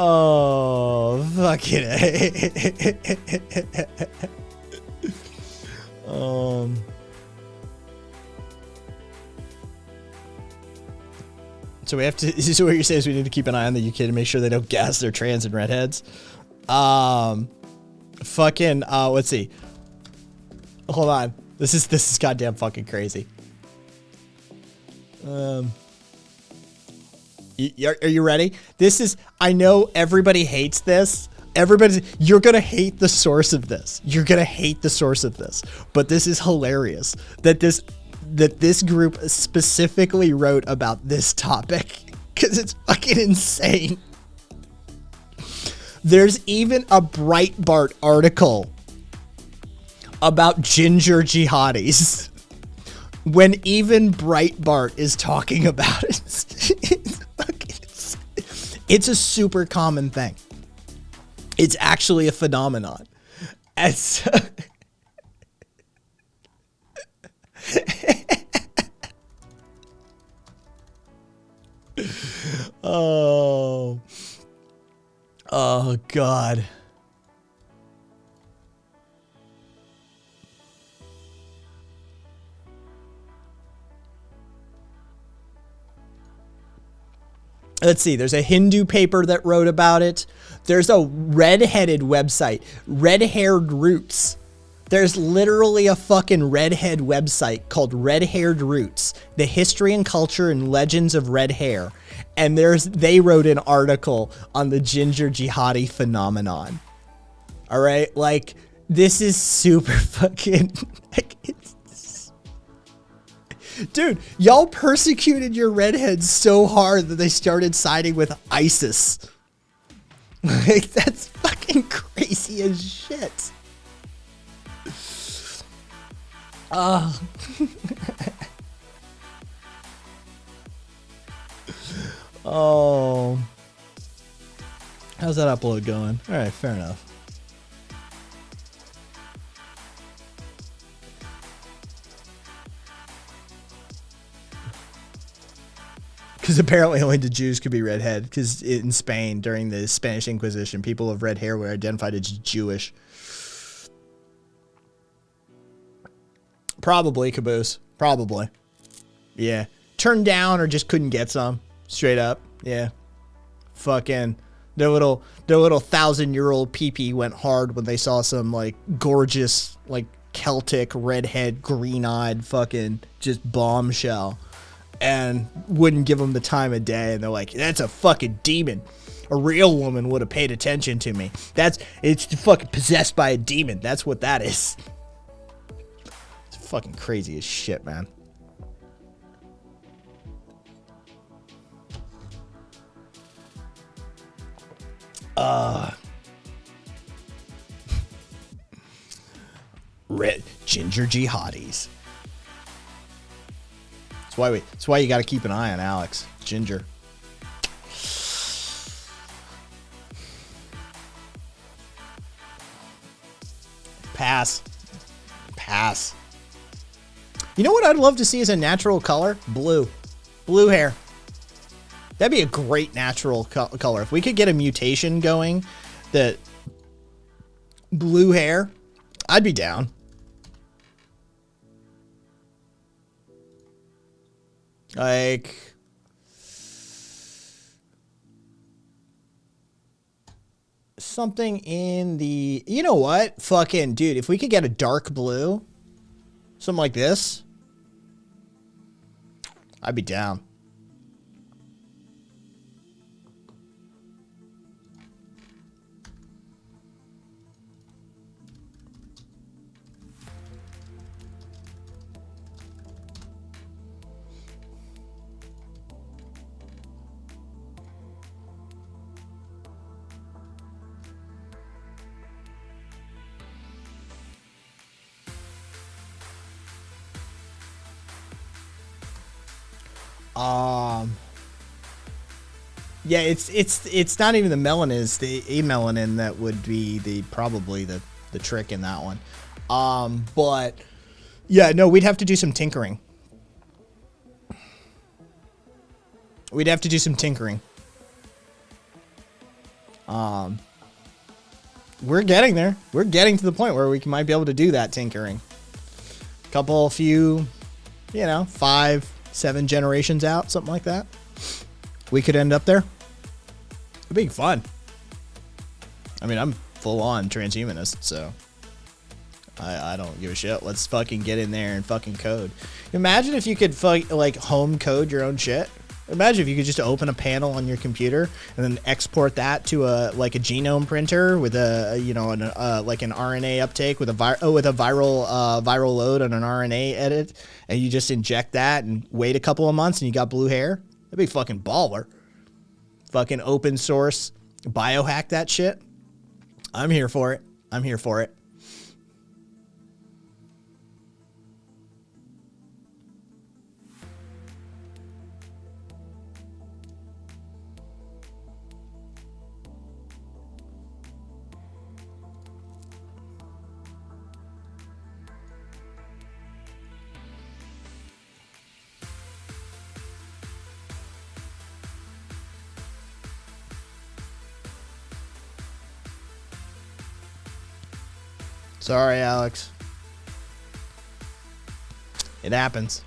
Oh, fucking So we have to. This is what you're saying is we need to keep an eye on the UK to make sure they don't gas their trans and redheads. Let's see. Hold on. This is goddamn fucking crazy. Are you ready? This is. I know everybody hates this. You're gonna hate the source of this. You're gonna hate the source of this. But this is hilarious that this group specifically wrote about this topic because it's fucking insane. There's even a Breitbart article about ginger jihadis when even Breitbart is talking about it. It's a super common thing. It's actually a phenomenon. And so oh God. Let's see. There's a Hindu paper that wrote about it. There's a redheaded website, Red Haired Roots. There's literally a fucking redhead website called Red Haired Roots, the history and culture and legends of red hair. And they wrote an article on the ginger jihadi phenomenon. All right. Like, this is super fucking, like, dude, y'all persecuted your redheads so hard that they started siding with ISIS. Like, that's fucking crazy as shit. Oh. How's that upload going? All right, fair enough. Because apparently only the Jews could be redhead. Because in Spain, during the Spanish Inquisition, people of red hair were identified as Jewish. Probably, Caboose. Probably. Yeah. Turned down or just couldn't get some. Straight up. Yeah. Fucking. Their little 1,000-year-old pee-pee went hard when they saw some, like, gorgeous, like, Celtic, redhead, green-eyed fucking just bombshell. And wouldn't give them the time of day. And they're like, that's a fucking demon. A real woman would have paid attention to me. It's fucking possessed by a demon. That's what that is. It's fucking crazy as shit, man. Red ginger jihadis. That's why you got to keep an eye on Alex. Ginger. Pass. Pass. You know what I'd love to see as a natural color? Blue. Blue hair. That'd be a great natural color. If we could get a mutation going that blue hair, I'd be down. Like, something in the, you know what? Fucking, dude, if we could get a dark blue, something like this, I'd be down. Yeah, it's not even the melanin, it's the amelanin that would be probably the trick in that one. But yeah, no, we'd have to do some tinkering. We're getting there. We're getting to the point where we might be able to do that tinkering. Few, 5, 7 generations out, something like that. We could end up there. It'd be fun. I mean, I'm full-on transhumanist, so I don't give a shit. Let's fucking get in there and fucking code. Imagine if you could like home code your own shit. Imagine if you could just open a panel on your computer and then export that to a genome printer with a like an RNA uptake with a viral load on an RNA edit, and you just inject that and wait a couple of months and you got blue hair. That'd be fucking baller. Fucking open source biohack that shit. I'm here for it. I'm here for it. Sorry, Alex. It happens.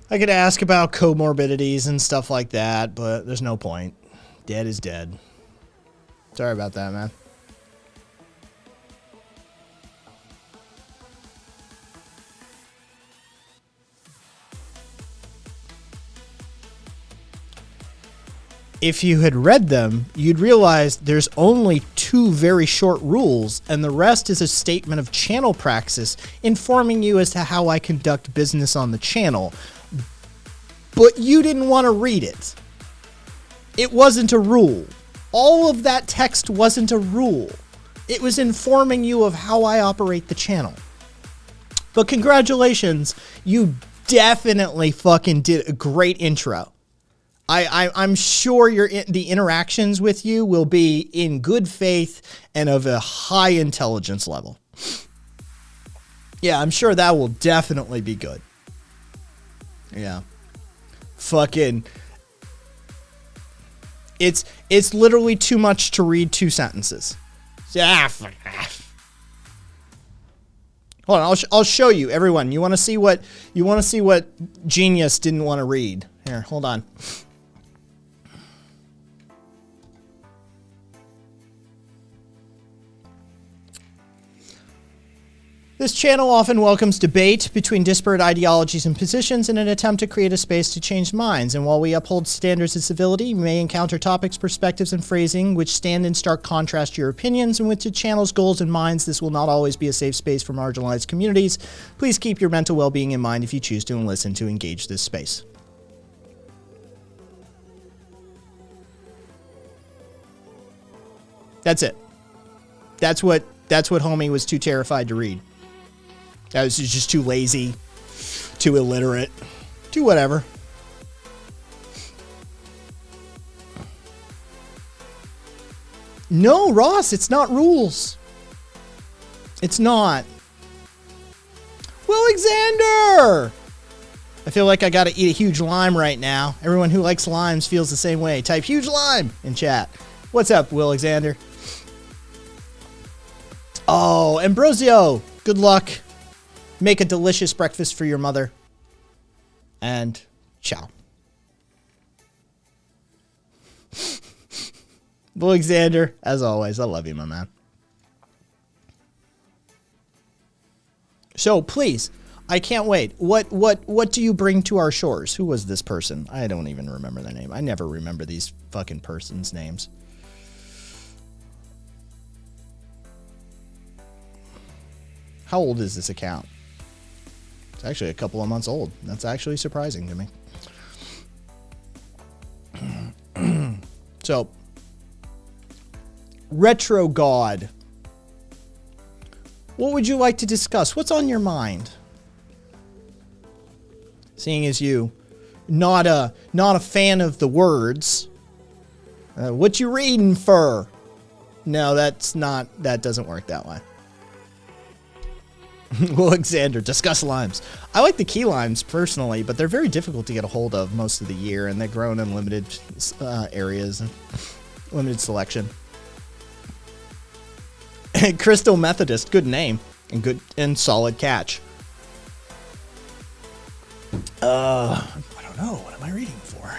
I could ask about comorbidities and stuff like that, but there's no point. Dead is dead. Sorry about that, man. If you had read them, you'd realize there's only 2 very short rules, and the rest is a statement of channel praxis informing you as to how I conduct business on the channel. But you didn't want to read it. It wasn't a rule. All of that text wasn't a rule. It was informing you of how I operate the channel. But congratulations, you definitely fucking did a great intro. I'm sure the interactions with you will be in good faith and of a high intelligence level. Yeah, I'm sure that will definitely be good. Yeah. Fucking. It's literally too much to read 2 sentences. Hold on, I'll show you, everyone. You want to see what Genius didn't want to read? Here, hold on. This channel often welcomes debate between disparate ideologies and positions in an attempt to create a space to change minds. And while we uphold standards of civility, we may encounter topics, perspectives, and phrasing which stand in stark contrast to your opinions. And with the channel's goals in mind, this will not always be a safe space for marginalized communities. Please keep your mental well-being in mind if you choose to listen to engage this space. That's it. That's what homie was too terrified to read. That was just too lazy, too illiterate, too whatever. No, Ross, it's not rules. It's not. Will Alexander! I feel like I gotta eat a huge lime right now. Everyone who likes limes feels the same way. Type huge lime in chat. What's up, Will Alexander? Oh, Ambrosio, good luck. Make a delicious breakfast for your mother. And ciao. Alexander, as always, I love you, my man. So please, I can't wait. What do you bring to our shores? Who was this person? I don't even remember their name. I never remember these fucking persons' names. How old is this account? It's actually a couple of months old. That's actually surprising to me. So, Retro God. What would you like to discuss? What's on your mind? Seeing as you not a fan of the words. What you reading for? No, that doesn't work that way. Alexander, discuss limes. I like the key limes personally, but they're very difficult to get a hold of most of the year, and they're grown in limited areas and limited selection. Crystal Methodist, good name and good and solid catch. I don't know. What am I reading for?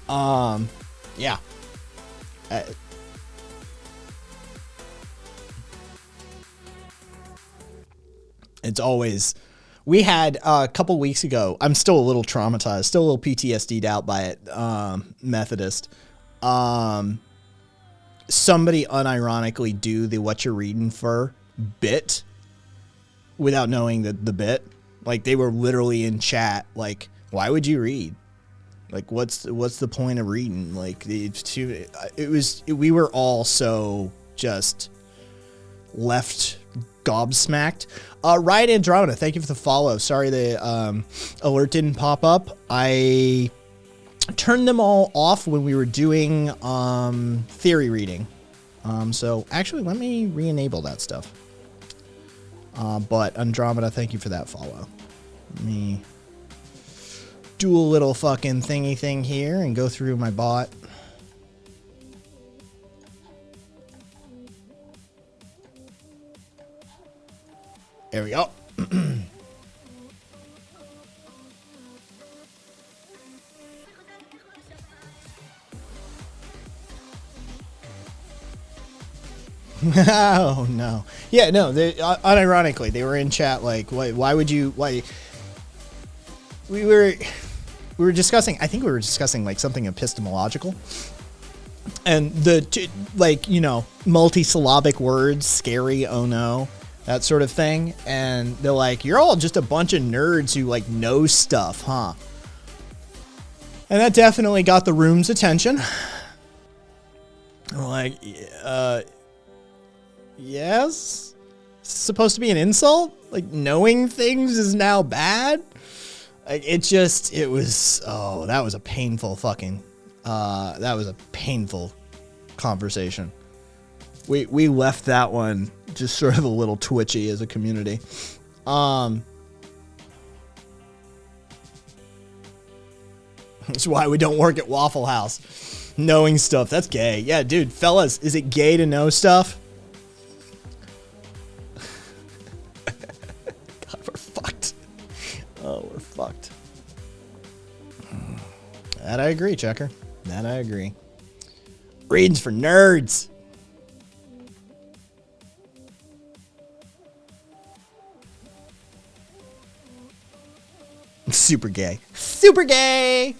Yeah. It's always, we had a couple weeks ago, I'm still a little traumatized, still a little PTSD'd out by it, Methodist. Somebody unironically do the what you're reading for bit without knowing the bit. Like, they were literally in chat, like, why would you read? Like, what's the point of reading? Like, we were all so just left gobsmacked. Riot Andromeda, thank you for the follow. Sorry the alert didn't pop up. I turned them all off when we were doing theory reading. So actually, let me re-enable that stuff. But Andromeda, thank you for that follow. Let me do a little fucking thingy thing here and go through my bot. There we go. Oh no. Yeah, no, unironically, they were in chat like, why would you, why? We were discussing, I think we were discussing like something epistemological. And like, you know, multisyllabic words, scary, oh no, that sort of thing. And they're like, you're all just a bunch of nerds who like know stuff, huh? And that definitely got the room's attention. I'm like, yes? It's supposed to be an insult? Like, knowing things is now bad? Like, it was, oh, that was a painful fucking, that was a painful conversation. We left that one just sort of a little twitchy as a community. That's why we don't work at Waffle House. Knowing stuff, that's gay. Yeah, dude, fellas, is it gay to know stuff? God, we're fucked. Oh, we're fucked. That I agree, Checker. That I agree. Reading's for nerds. Super gay. Super gay!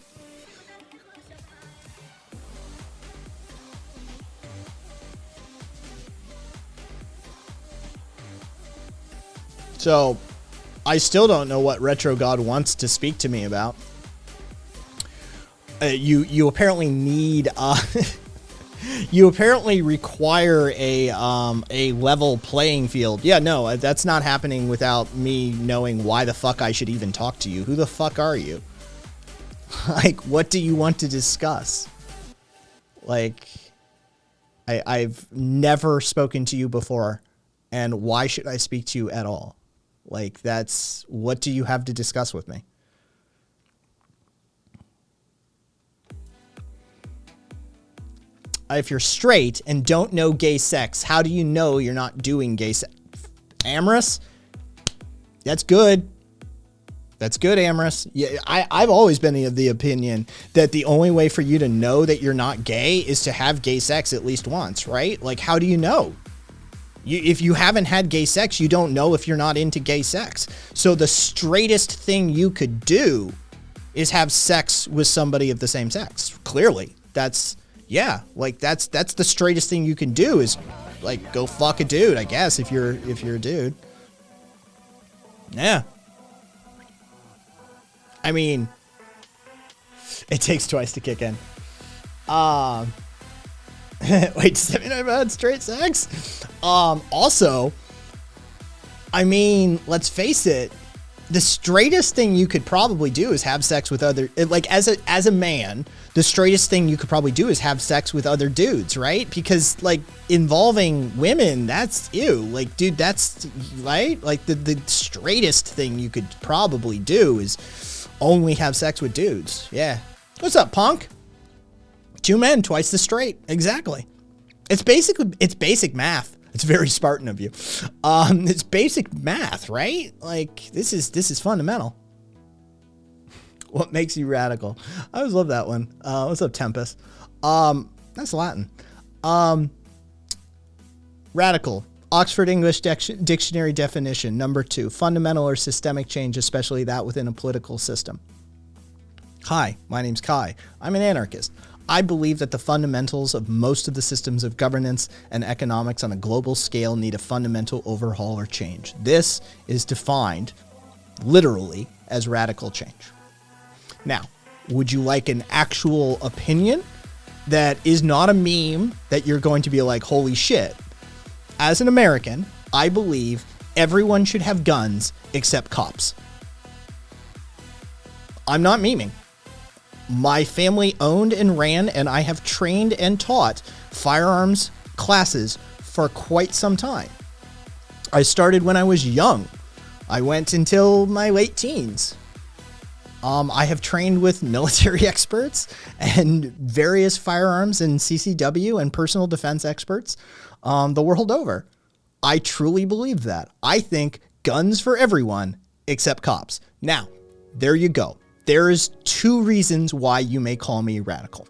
So, I still don't know what Retro God wants to speak to me about. You apparently need you apparently require a level playing field. Yeah, no, that's not happening without me knowing why the fuck I should even talk to you. Who the fuck are you? Like, what do you want to discuss? Like, I've never spoken to you before, and why should I speak to you at all? Like, what do you have to discuss with me? If you're straight and don't know gay sex, how do you know you're not doing gay sex? Amorous? That's good. That's good, Amorous. Yeah, I've always been of the opinion that the only way for you to know that you're not gay is to have gay sex at least once, right? Like, how do you know? If you haven't had gay sex, you don't know if you're not into gay sex. So the straightest thing you could do is have sex with somebody of the same sex. Clearly, that's the straightest thing you can do is like go fuck a dude, I guess, if you're a dude. Yeah. I mean, it takes twice to kick in. Wait, 79 about straight sex? Also, I mean, let's face it, the straightest thing you could probably do is have sex with other, like, as a man, the straightest thing you could probably do is have sex with other dudes, right? Because, like, involving women, that's ew. Like, dude, that's, right? Like, the straightest thing you could probably do is only have sex with dudes. Yeah. What's up, punk? 2 men, twice the straight. Exactly. It's basic math. It's very Spartan of you. It's basic math, right? Like, this is fundamental. What makes you radical? I always love that one. What's up, Tempest? That's Latin. Radical. Oxford English Dictionary definition. Number 2, fundamental or systemic change, especially that within a political system. Hi, my name's Kai. I'm an anarchist. I believe that the fundamentals of most of the systems of governance and economics on a global scale need a fundamental overhaul or change. This is defined literally as radical change. Now, would you like an actual opinion that is not a meme that you're going to be like, holy shit? As an American, I believe everyone should have guns except cops. I'm not memeing. My family owned and ran, and I have trained and taught firearms classes for quite some time. I started when I was young. I went until my late teens. I have trained with military experts and various firearms and CCW and personal defense experts the world over. I truly believe that. I think guns for everyone except cops. Now, there you go. There's 2 reasons why you may call me radical.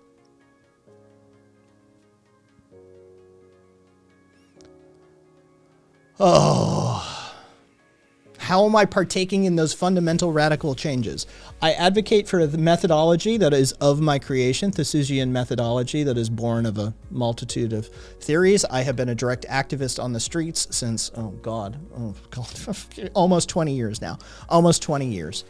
Oh, how am I partaking in those fundamental radical changes? I advocate for the methodology that is of my creation, Thursdayan methodology that is born of a multitude of theories. I have been a direct activist on the streets since, almost 20 years now. Almost 20 years.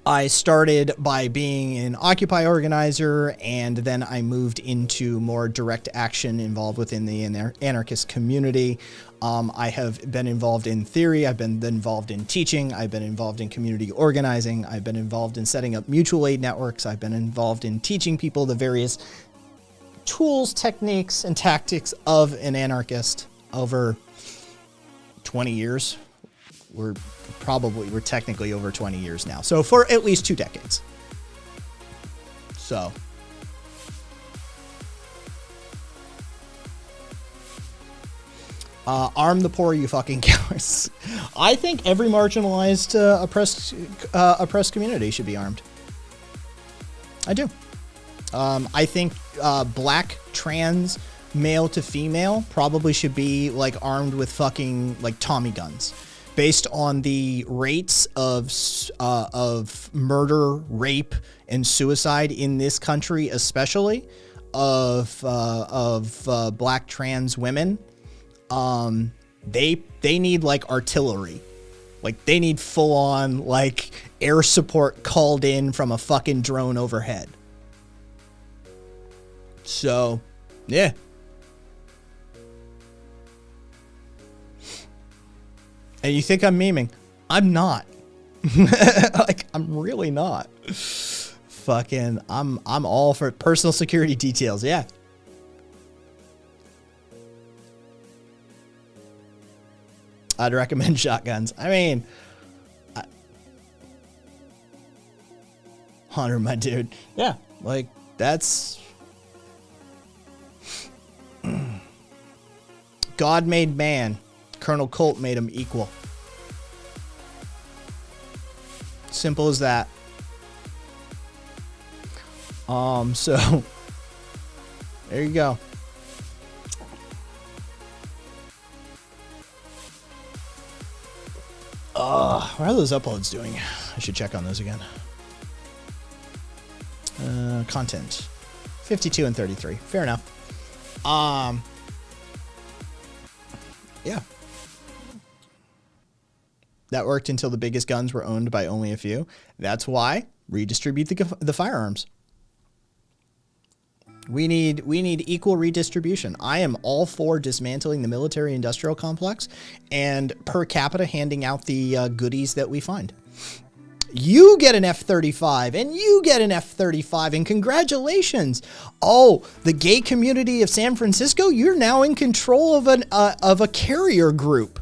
I started by being an Occupy organizer, and then I moved into more direct action involved within the anarchist community. I have been involved in theory. I've been involved in teaching. I've been involved in community organizing. I've been involved in setting up mutual aid networks. I've been involved in teaching people the various tools, techniques, and tactics of an anarchist over 20 years. We're technically over 20 years now. So for at least 2 decades. So. Arm the poor, you fucking cowards. I think every marginalized, oppressed community should be armed. I do. I think black, trans, male to female probably should be like armed with fucking like Tommy guns. Based on the rates of murder, rape, and suicide in this country, especially of black trans women, they need like artillery, like they need full on like air support called in from a fucking drone overhead. So, yeah. And you think I'm memeing? I'm not. Like, I'm really not. Fucking, I'm all for personal security details. Yeah. I'd recommend shotguns. I mean, Hunter, my dude. Yeah, like that's God made man. Colonel Colt made him equal. Simple as that. So there you go. How are those uploads doing? I should check on those again. Content 52 and 33. Fair enough. Yeah. That worked until the biggest guns were owned by only a few. That's why redistribute the firearms. We need equal redistribution. I am all for dismantling the military-industrial complex and per capita handing out the goodies that we find. You get an F-35 and you get an F-35 and congratulations. Oh, the gay community of San Francisco, you're now in control of a carrier group.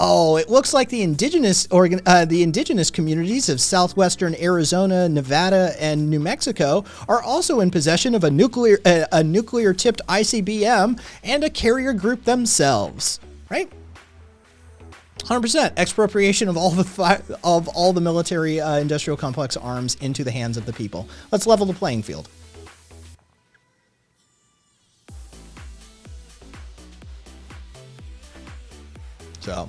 Oh, it looks like the indigenous communities of southwestern Arizona, Nevada, and New Mexico are also in possession of a nuclear-tipped ICBM and a carrier group themselves, right? 100% expropriation of all the military industrial complex arms into the hands of the people. Let's level the playing field. So,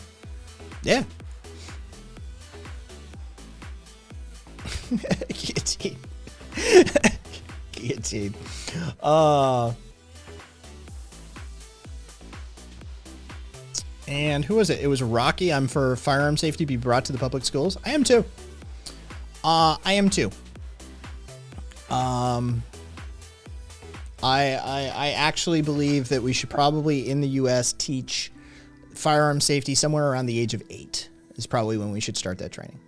yeah. Guillotine. Guillotine. And who was it? It was Rocky. I'm for firearm safety be brought to the public schools. I am too. I actually believe that we should probably in the U.S. teach firearm safety somewhere around the age of 8 is probably when we should start that training.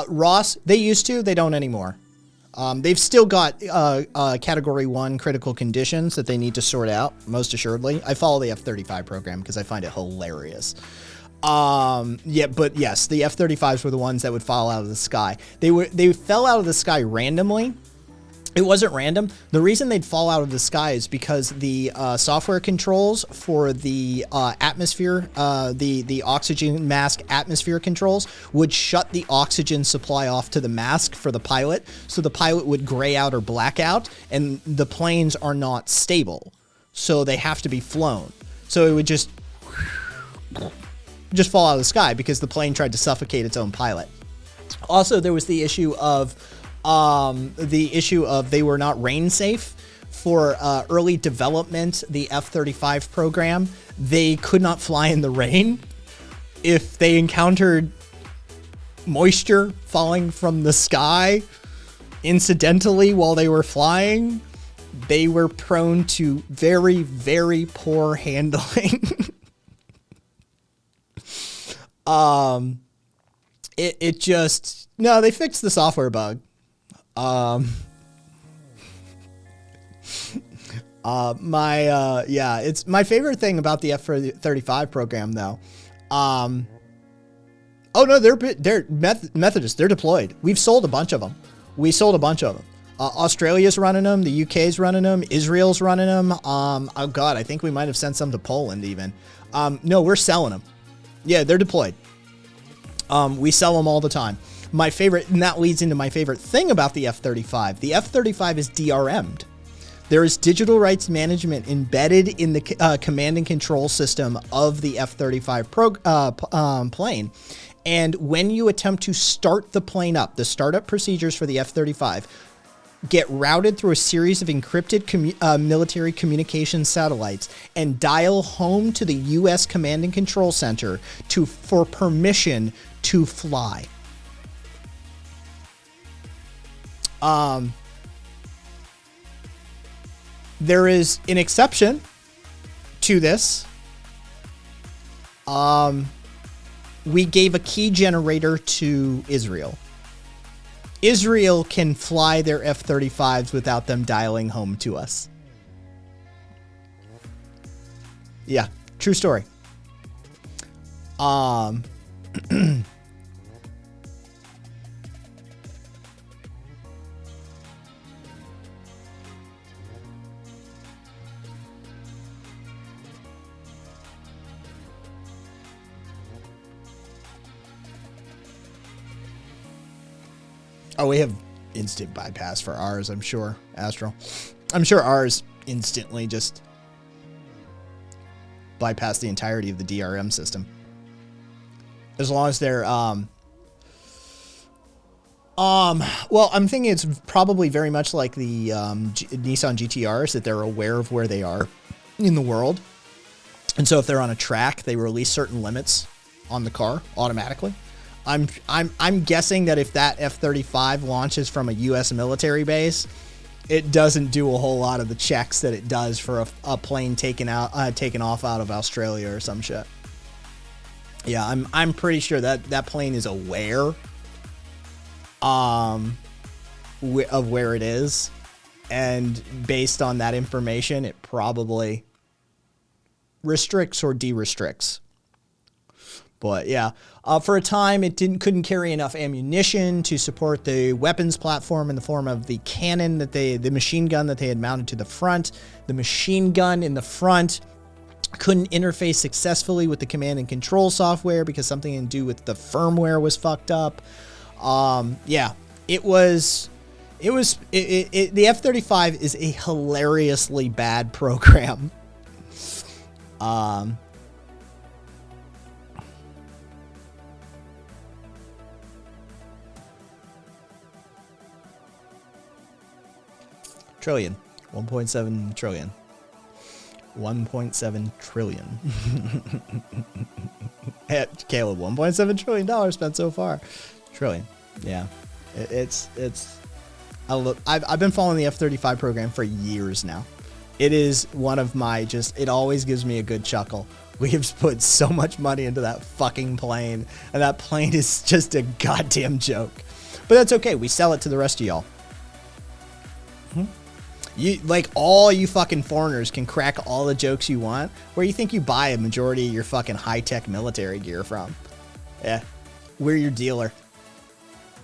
Ross, they used to, they don't anymore. They've still got Category 1 critical conditions that they need to sort out, most assuredly. I follow the F-35 program because I find it hilarious. Yeah, but yes, the F-35s were the ones that would fall out of the sky. They fell out of the sky randomly. It wasn't random. The reason they'd fall out of the sky is because the software controls for the atmosphere, the oxygen mask atmosphere controls would shut the oxygen supply off to the mask for the pilot. So the pilot would gray out or black out, and the planes are not stable. So they have to be flown. So it would just fall out of the sky because the plane tried to suffocate its own pilot. Also, there was the issue of they were not rain safe for early development. The F-35 program, they could not fly in the rain. If they encountered moisture falling from the sky incidentally while they were flying, they were prone to very, very poor handling. It just, no, they fixed the software bug. It's my favorite thing about the F-35 program though. Oh no, they're Methodist. They're deployed. We've sold a bunch of them. Australia's running them. The UK's running them. Israel's running them. Oh God, I think we might have sent some to Poland even. No, we're selling them. Yeah, they're deployed. We sell them all the time. My favorite, and that leads into my favorite thing about the F-35. The F-35 is DRM'd. There is digital rights management embedded in the command and control system of the F-35 plane. And when you attempt to start the plane up, the startup procedures for the F-35 get routed through a series of encrypted military communication satellites and dial home to the U.S. Command and Control Center for permission to fly. There is an exception to this. We gave a key generator to Israel. Israel can fly their F-35s without them dialing home to us. Yeah, true story. Oh, we have instant bypass for ours, I'm sure, Astral. I'm sure ours instantly just bypass the entirety of the DRM system. As long as they're, well, I'm thinking it's probably very much like the Nissan GTRs, that they're aware of where they are in the world. And so if they're on a track, they release certain limits on the car automatically. I'm guessing that if that F-35 launches from a U.S. military base, it doesn't do a whole lot of the checks that it does for a plane taken off out of Australia or some shit. Yeah, I'm pretty sure that plane is aware of where it is, and based on that information, it probably restricts or de-restricts. But yeah, for a time, it couldn't carry enough ammunition to support the weapons platform in the form of the cannon the machine gun that they had mounted to the front. The machine gun in the front couldn't interface successfully with the command and control software because something to do with the firmware was fucked up. Yeah, the F-35 is a hilariously bad program. Trillion. 1.7 trillion. 1.7 trillion. Caleb, $1.7 trillion spent so far. Trillion. Yeah. I've been following the F-35 program for years now. It is one of my it always gives me a good chuckle. We have put so much money into that fucking plane, and that plane is just a goddamn joke. But that's okay. We sell it to the rest of y'all. You, like, all you fucking foreigners can crack all the jokes you want. Where you think you buy a majority of your fucking high-tech military gear from? Yeah, we're your dealer.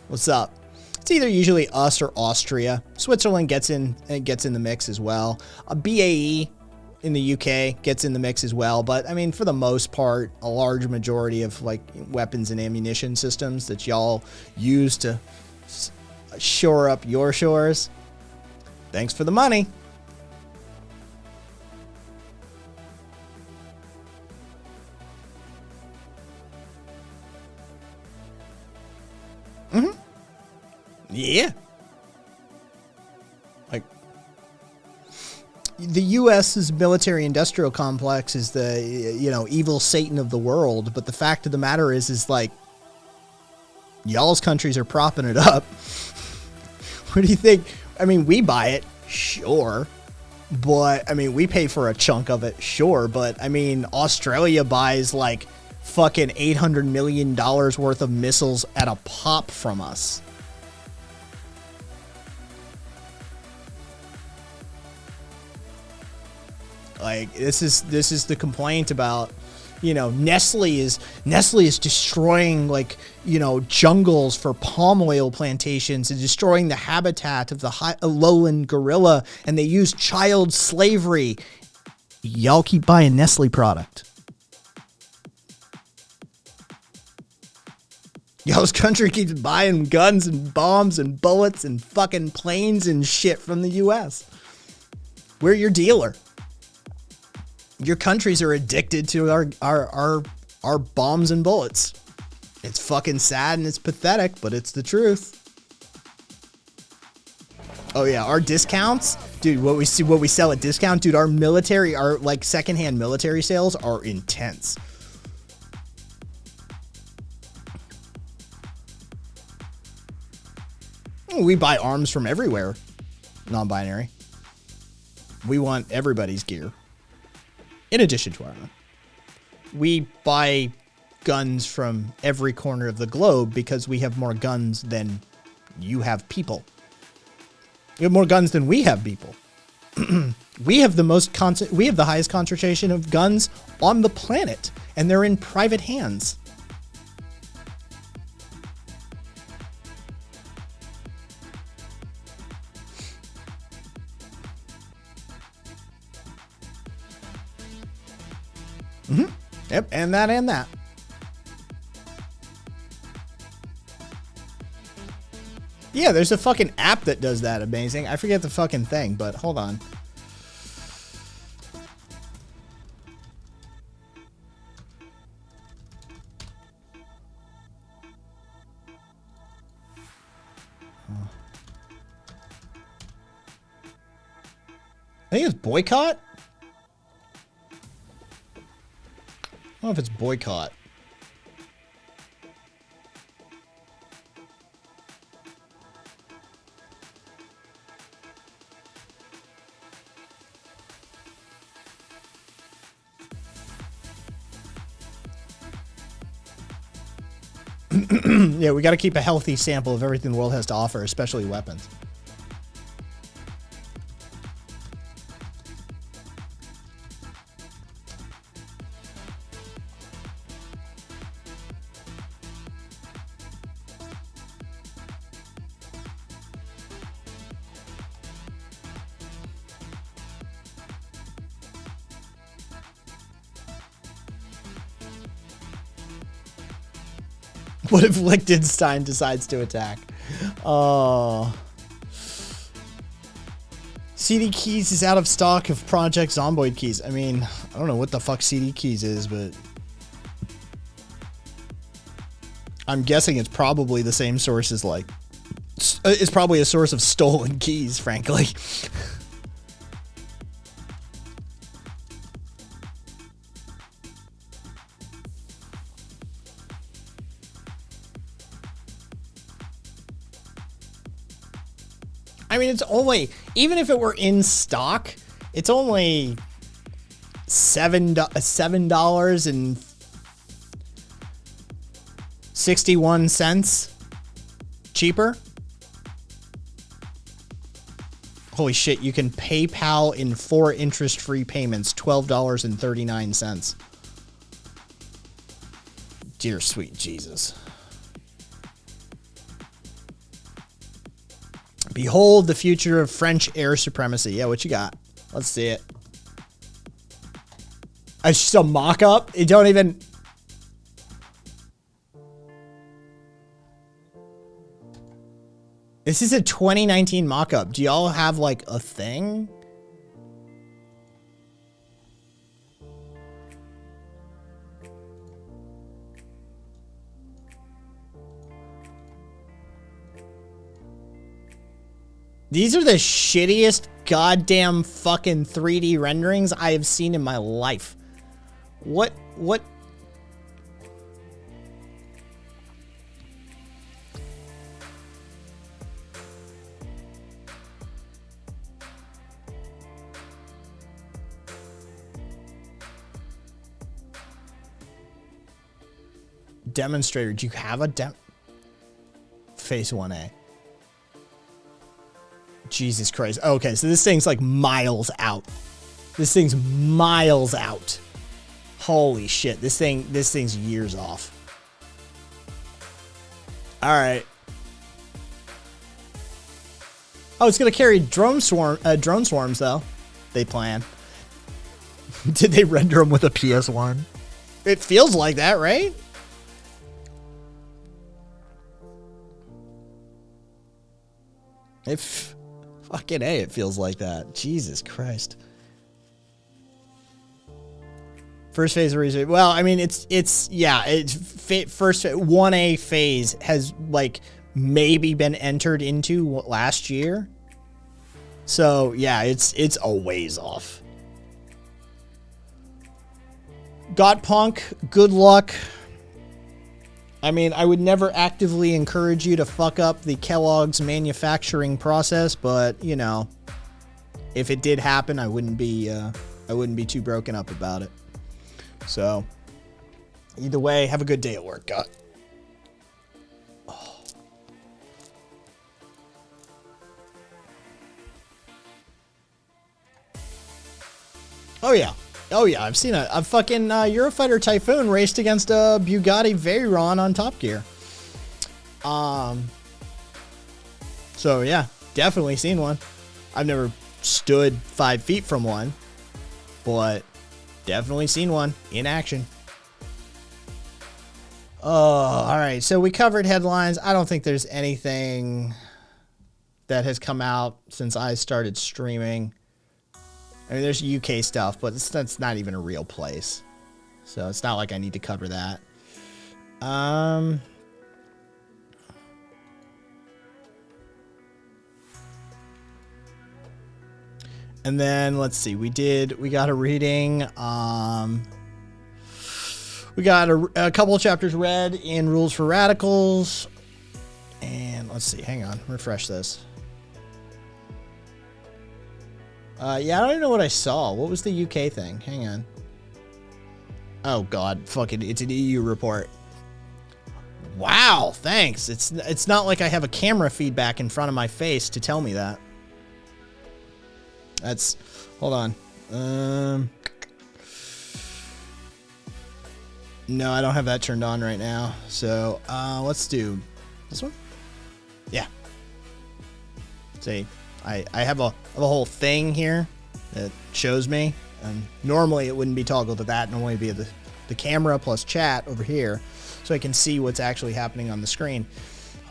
What's up? It's either usually us or Austria. Switzerland gets in the mix as well. BAE in the UK gets in the mix as well. But I mean, for the most part, a large majority of like weapons and ammunition systems that y'all use to shore up your shores. Thanks for the money. Yeah. Like, the U.S.'s military-industrial complex is the, evil Satan of the world. But the fact of the matter is like, y'all's countries are propping it up. What do you think? I mean, we buy it, sure. But, I mean, we pay for a chunk of it, sure. But, I mean, Australia buys, like, fucking $800 million worth of missiles at a pop from us. Like, this is the complaint about, Nestle is destroying, like, jungles for palm oil plantations and destroying the habitat of the lowland gorilla, and they use child slavery. Y'all keep buying Nestle product. Y'all's country keeps buying guns and bombs and bullets and fucking planes and shit from the U.S. We're your dealer. Your countries are addicted to our bombs and bullets. It's fucking sad and it's pathetic, but it's the truth. Oh yeah, our discounts, dude. What we sell at discount, dude. Our like secondhand military sales are intense. We buy arms from everywhere. Non-binary. We want everybody's gear. In addition to our own. We buy guns from every corner of the globe because we have more guns than you have people. We have more guns than we have people. We have the highest concentration of guns on the planet, and they're in private hands. Yep, and that. Yeah, there's a fucking app that does that amazing. I forget the fucking thing, but hold on. I think it's Boycott. I don't know if it's Boycott. Yeah, we got to keep a healthy sample of everything the world has to offer, especially weapons. What if Liechtenstein decides to attack? Oh. CD Keys is out of stock of Project Zomboid keys. I mean, I don't know what the fuck CD Keys is, but I'm guessing it's probably the same source as like, it's probably a source of stolen keys, frankly. I mean, it's only, even if it were in stock, it's only $7.61 cheaper. Holy shit, you can PayPal in 4 interest-free payments, $12.39. Dear sweet Jesus. Behold the future of French air supremacy. Yeah, what you got? Let's see it. It's just a mock-up. It don't even... This is a 2019 mock-up. Do y'all have, like, a thing? These are the shittiest goddamn fucking 3D renderings I have seen in my life. What? Demonstrator, do you have a Phase 1A? Jesus Christ. Okay, so this thing's like miles out. This thing's miles out. Holy shit. This thing's years off. All right. Oh, it's going to carry drone swarms though. They plan. Did they render them with a PS1? It feels like that, right? If fucking A, it feels like that. Jesus Christ. First phase of research. Well, I mean, it's first 1A phase has like maybe been entered into last year. So yeah, it's a ways off. Got Punk, good luck. I mean, I would never actively encourage you to fuck up the Kellogg's manufacturing process, but you know, if it did happen, I wouldn't be too broken up about it. So, either way, have a good day at work, God. Oh yeah. Oh yeah, I've seen a fucking Eurofighter Typhoon raced against a Bugatti Veyron on Top Gear. So yeah, definitely seen one. I've never stood 5 feet from one, but definitely seen one in action. Oh, all right. So we covered headlines. I don't think there's anything that has come out since I started streaming. I mean, there's UK stuff, but that's not even a real place. So it's not like I need to cover that. And then let's see. We got a reading. We got a couple of chapters read in Rules for Radicals. And let's see. Hang on. Refresh this. Yeah, I don't even know what I saw. What was the UK thing? Hang on. Oh God, fucking, it's an EU report. Wow, thanks. It's not like I have a camera feedback in front of my face to tell me that. That's, hold on. No, I don't have that turned on right now. So, let's do this one. Yeah. See. I have a whole thing here that shows me, and normally it wouldn't be toggled to that. Normally it'd be the camera plus chat over here, so I can see what's actually happening on the screen.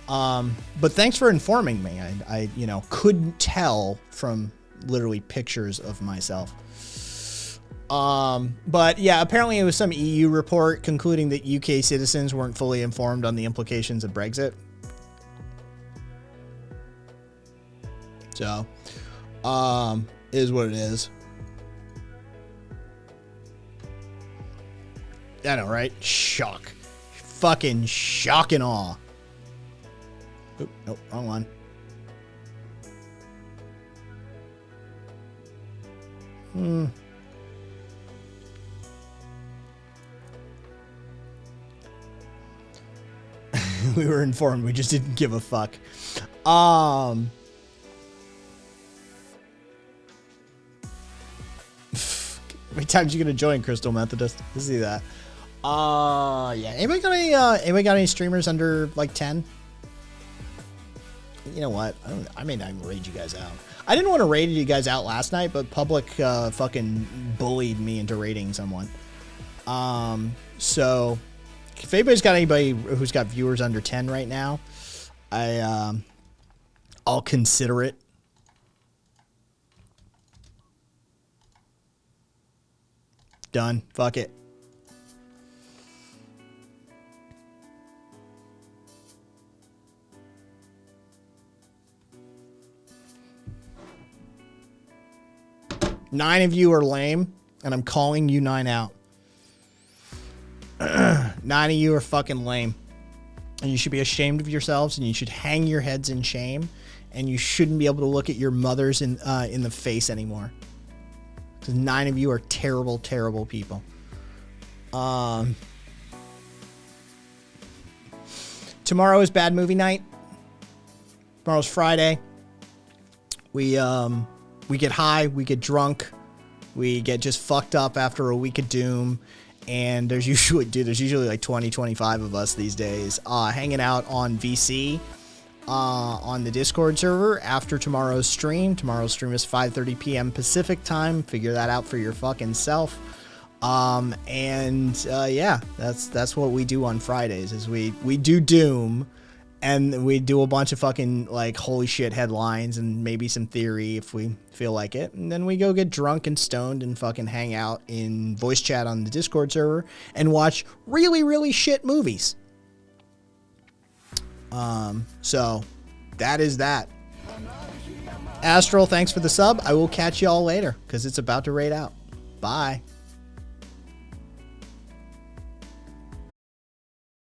But thanks for informing me. I couldn't tell from literally pictures of myself. But yeah, apparently it was some EU report concluding that UK citizens weren't fully informed on the implications of Brexit. So, is what it is. I know, right? Shock. Fucking shock and awe. Oop, nope, wrong one. We were informed, we just didn't give a fuck. How many times you gonna join, Crystal Methodist? Let's see that. Yeah. Anybody got any streamers under like 10? You know what? I may not even raid you guys out. I didn't want to raid you guys out last night, but public fucking bullied me into raiding someone. So if anybody's got anybody who's got viewers under 10 right now, I'll consider it. Done. Fuck it. Nine of you are lame, and I'm calling you 9 out. 9 of you are fucking lame. And you should be ashamed of yourselves, and you should hang your heads in shame, and you shouldn't be able to look at your mothers in the face anymore. Because 9 of you are terrible, terrible people. Tomorrow is bad movie night. Tomorrow's Friday. We get high, we get drunk, we get just fucked up after a week of Doom, and there's usually like 20, 25 of us these days hanging out on VC on the Discord server after tomorrow's stream. Tomorrow's stream is 5:30 p.m. Pacific time. Figure that out for your fucking self. Yeah, that's what we do on Fridays is we do Doom. And we do a bunch of fucking, like, holy shit headlines and maybe some theory if we feel like it. And then we go get drunk and stoned and fucking hang out in voice chat on the Discord server and watch really, really shit movies. So that is that. Astral, thanks for the sub. I will catch y'all later because it's about to raid out. Bye.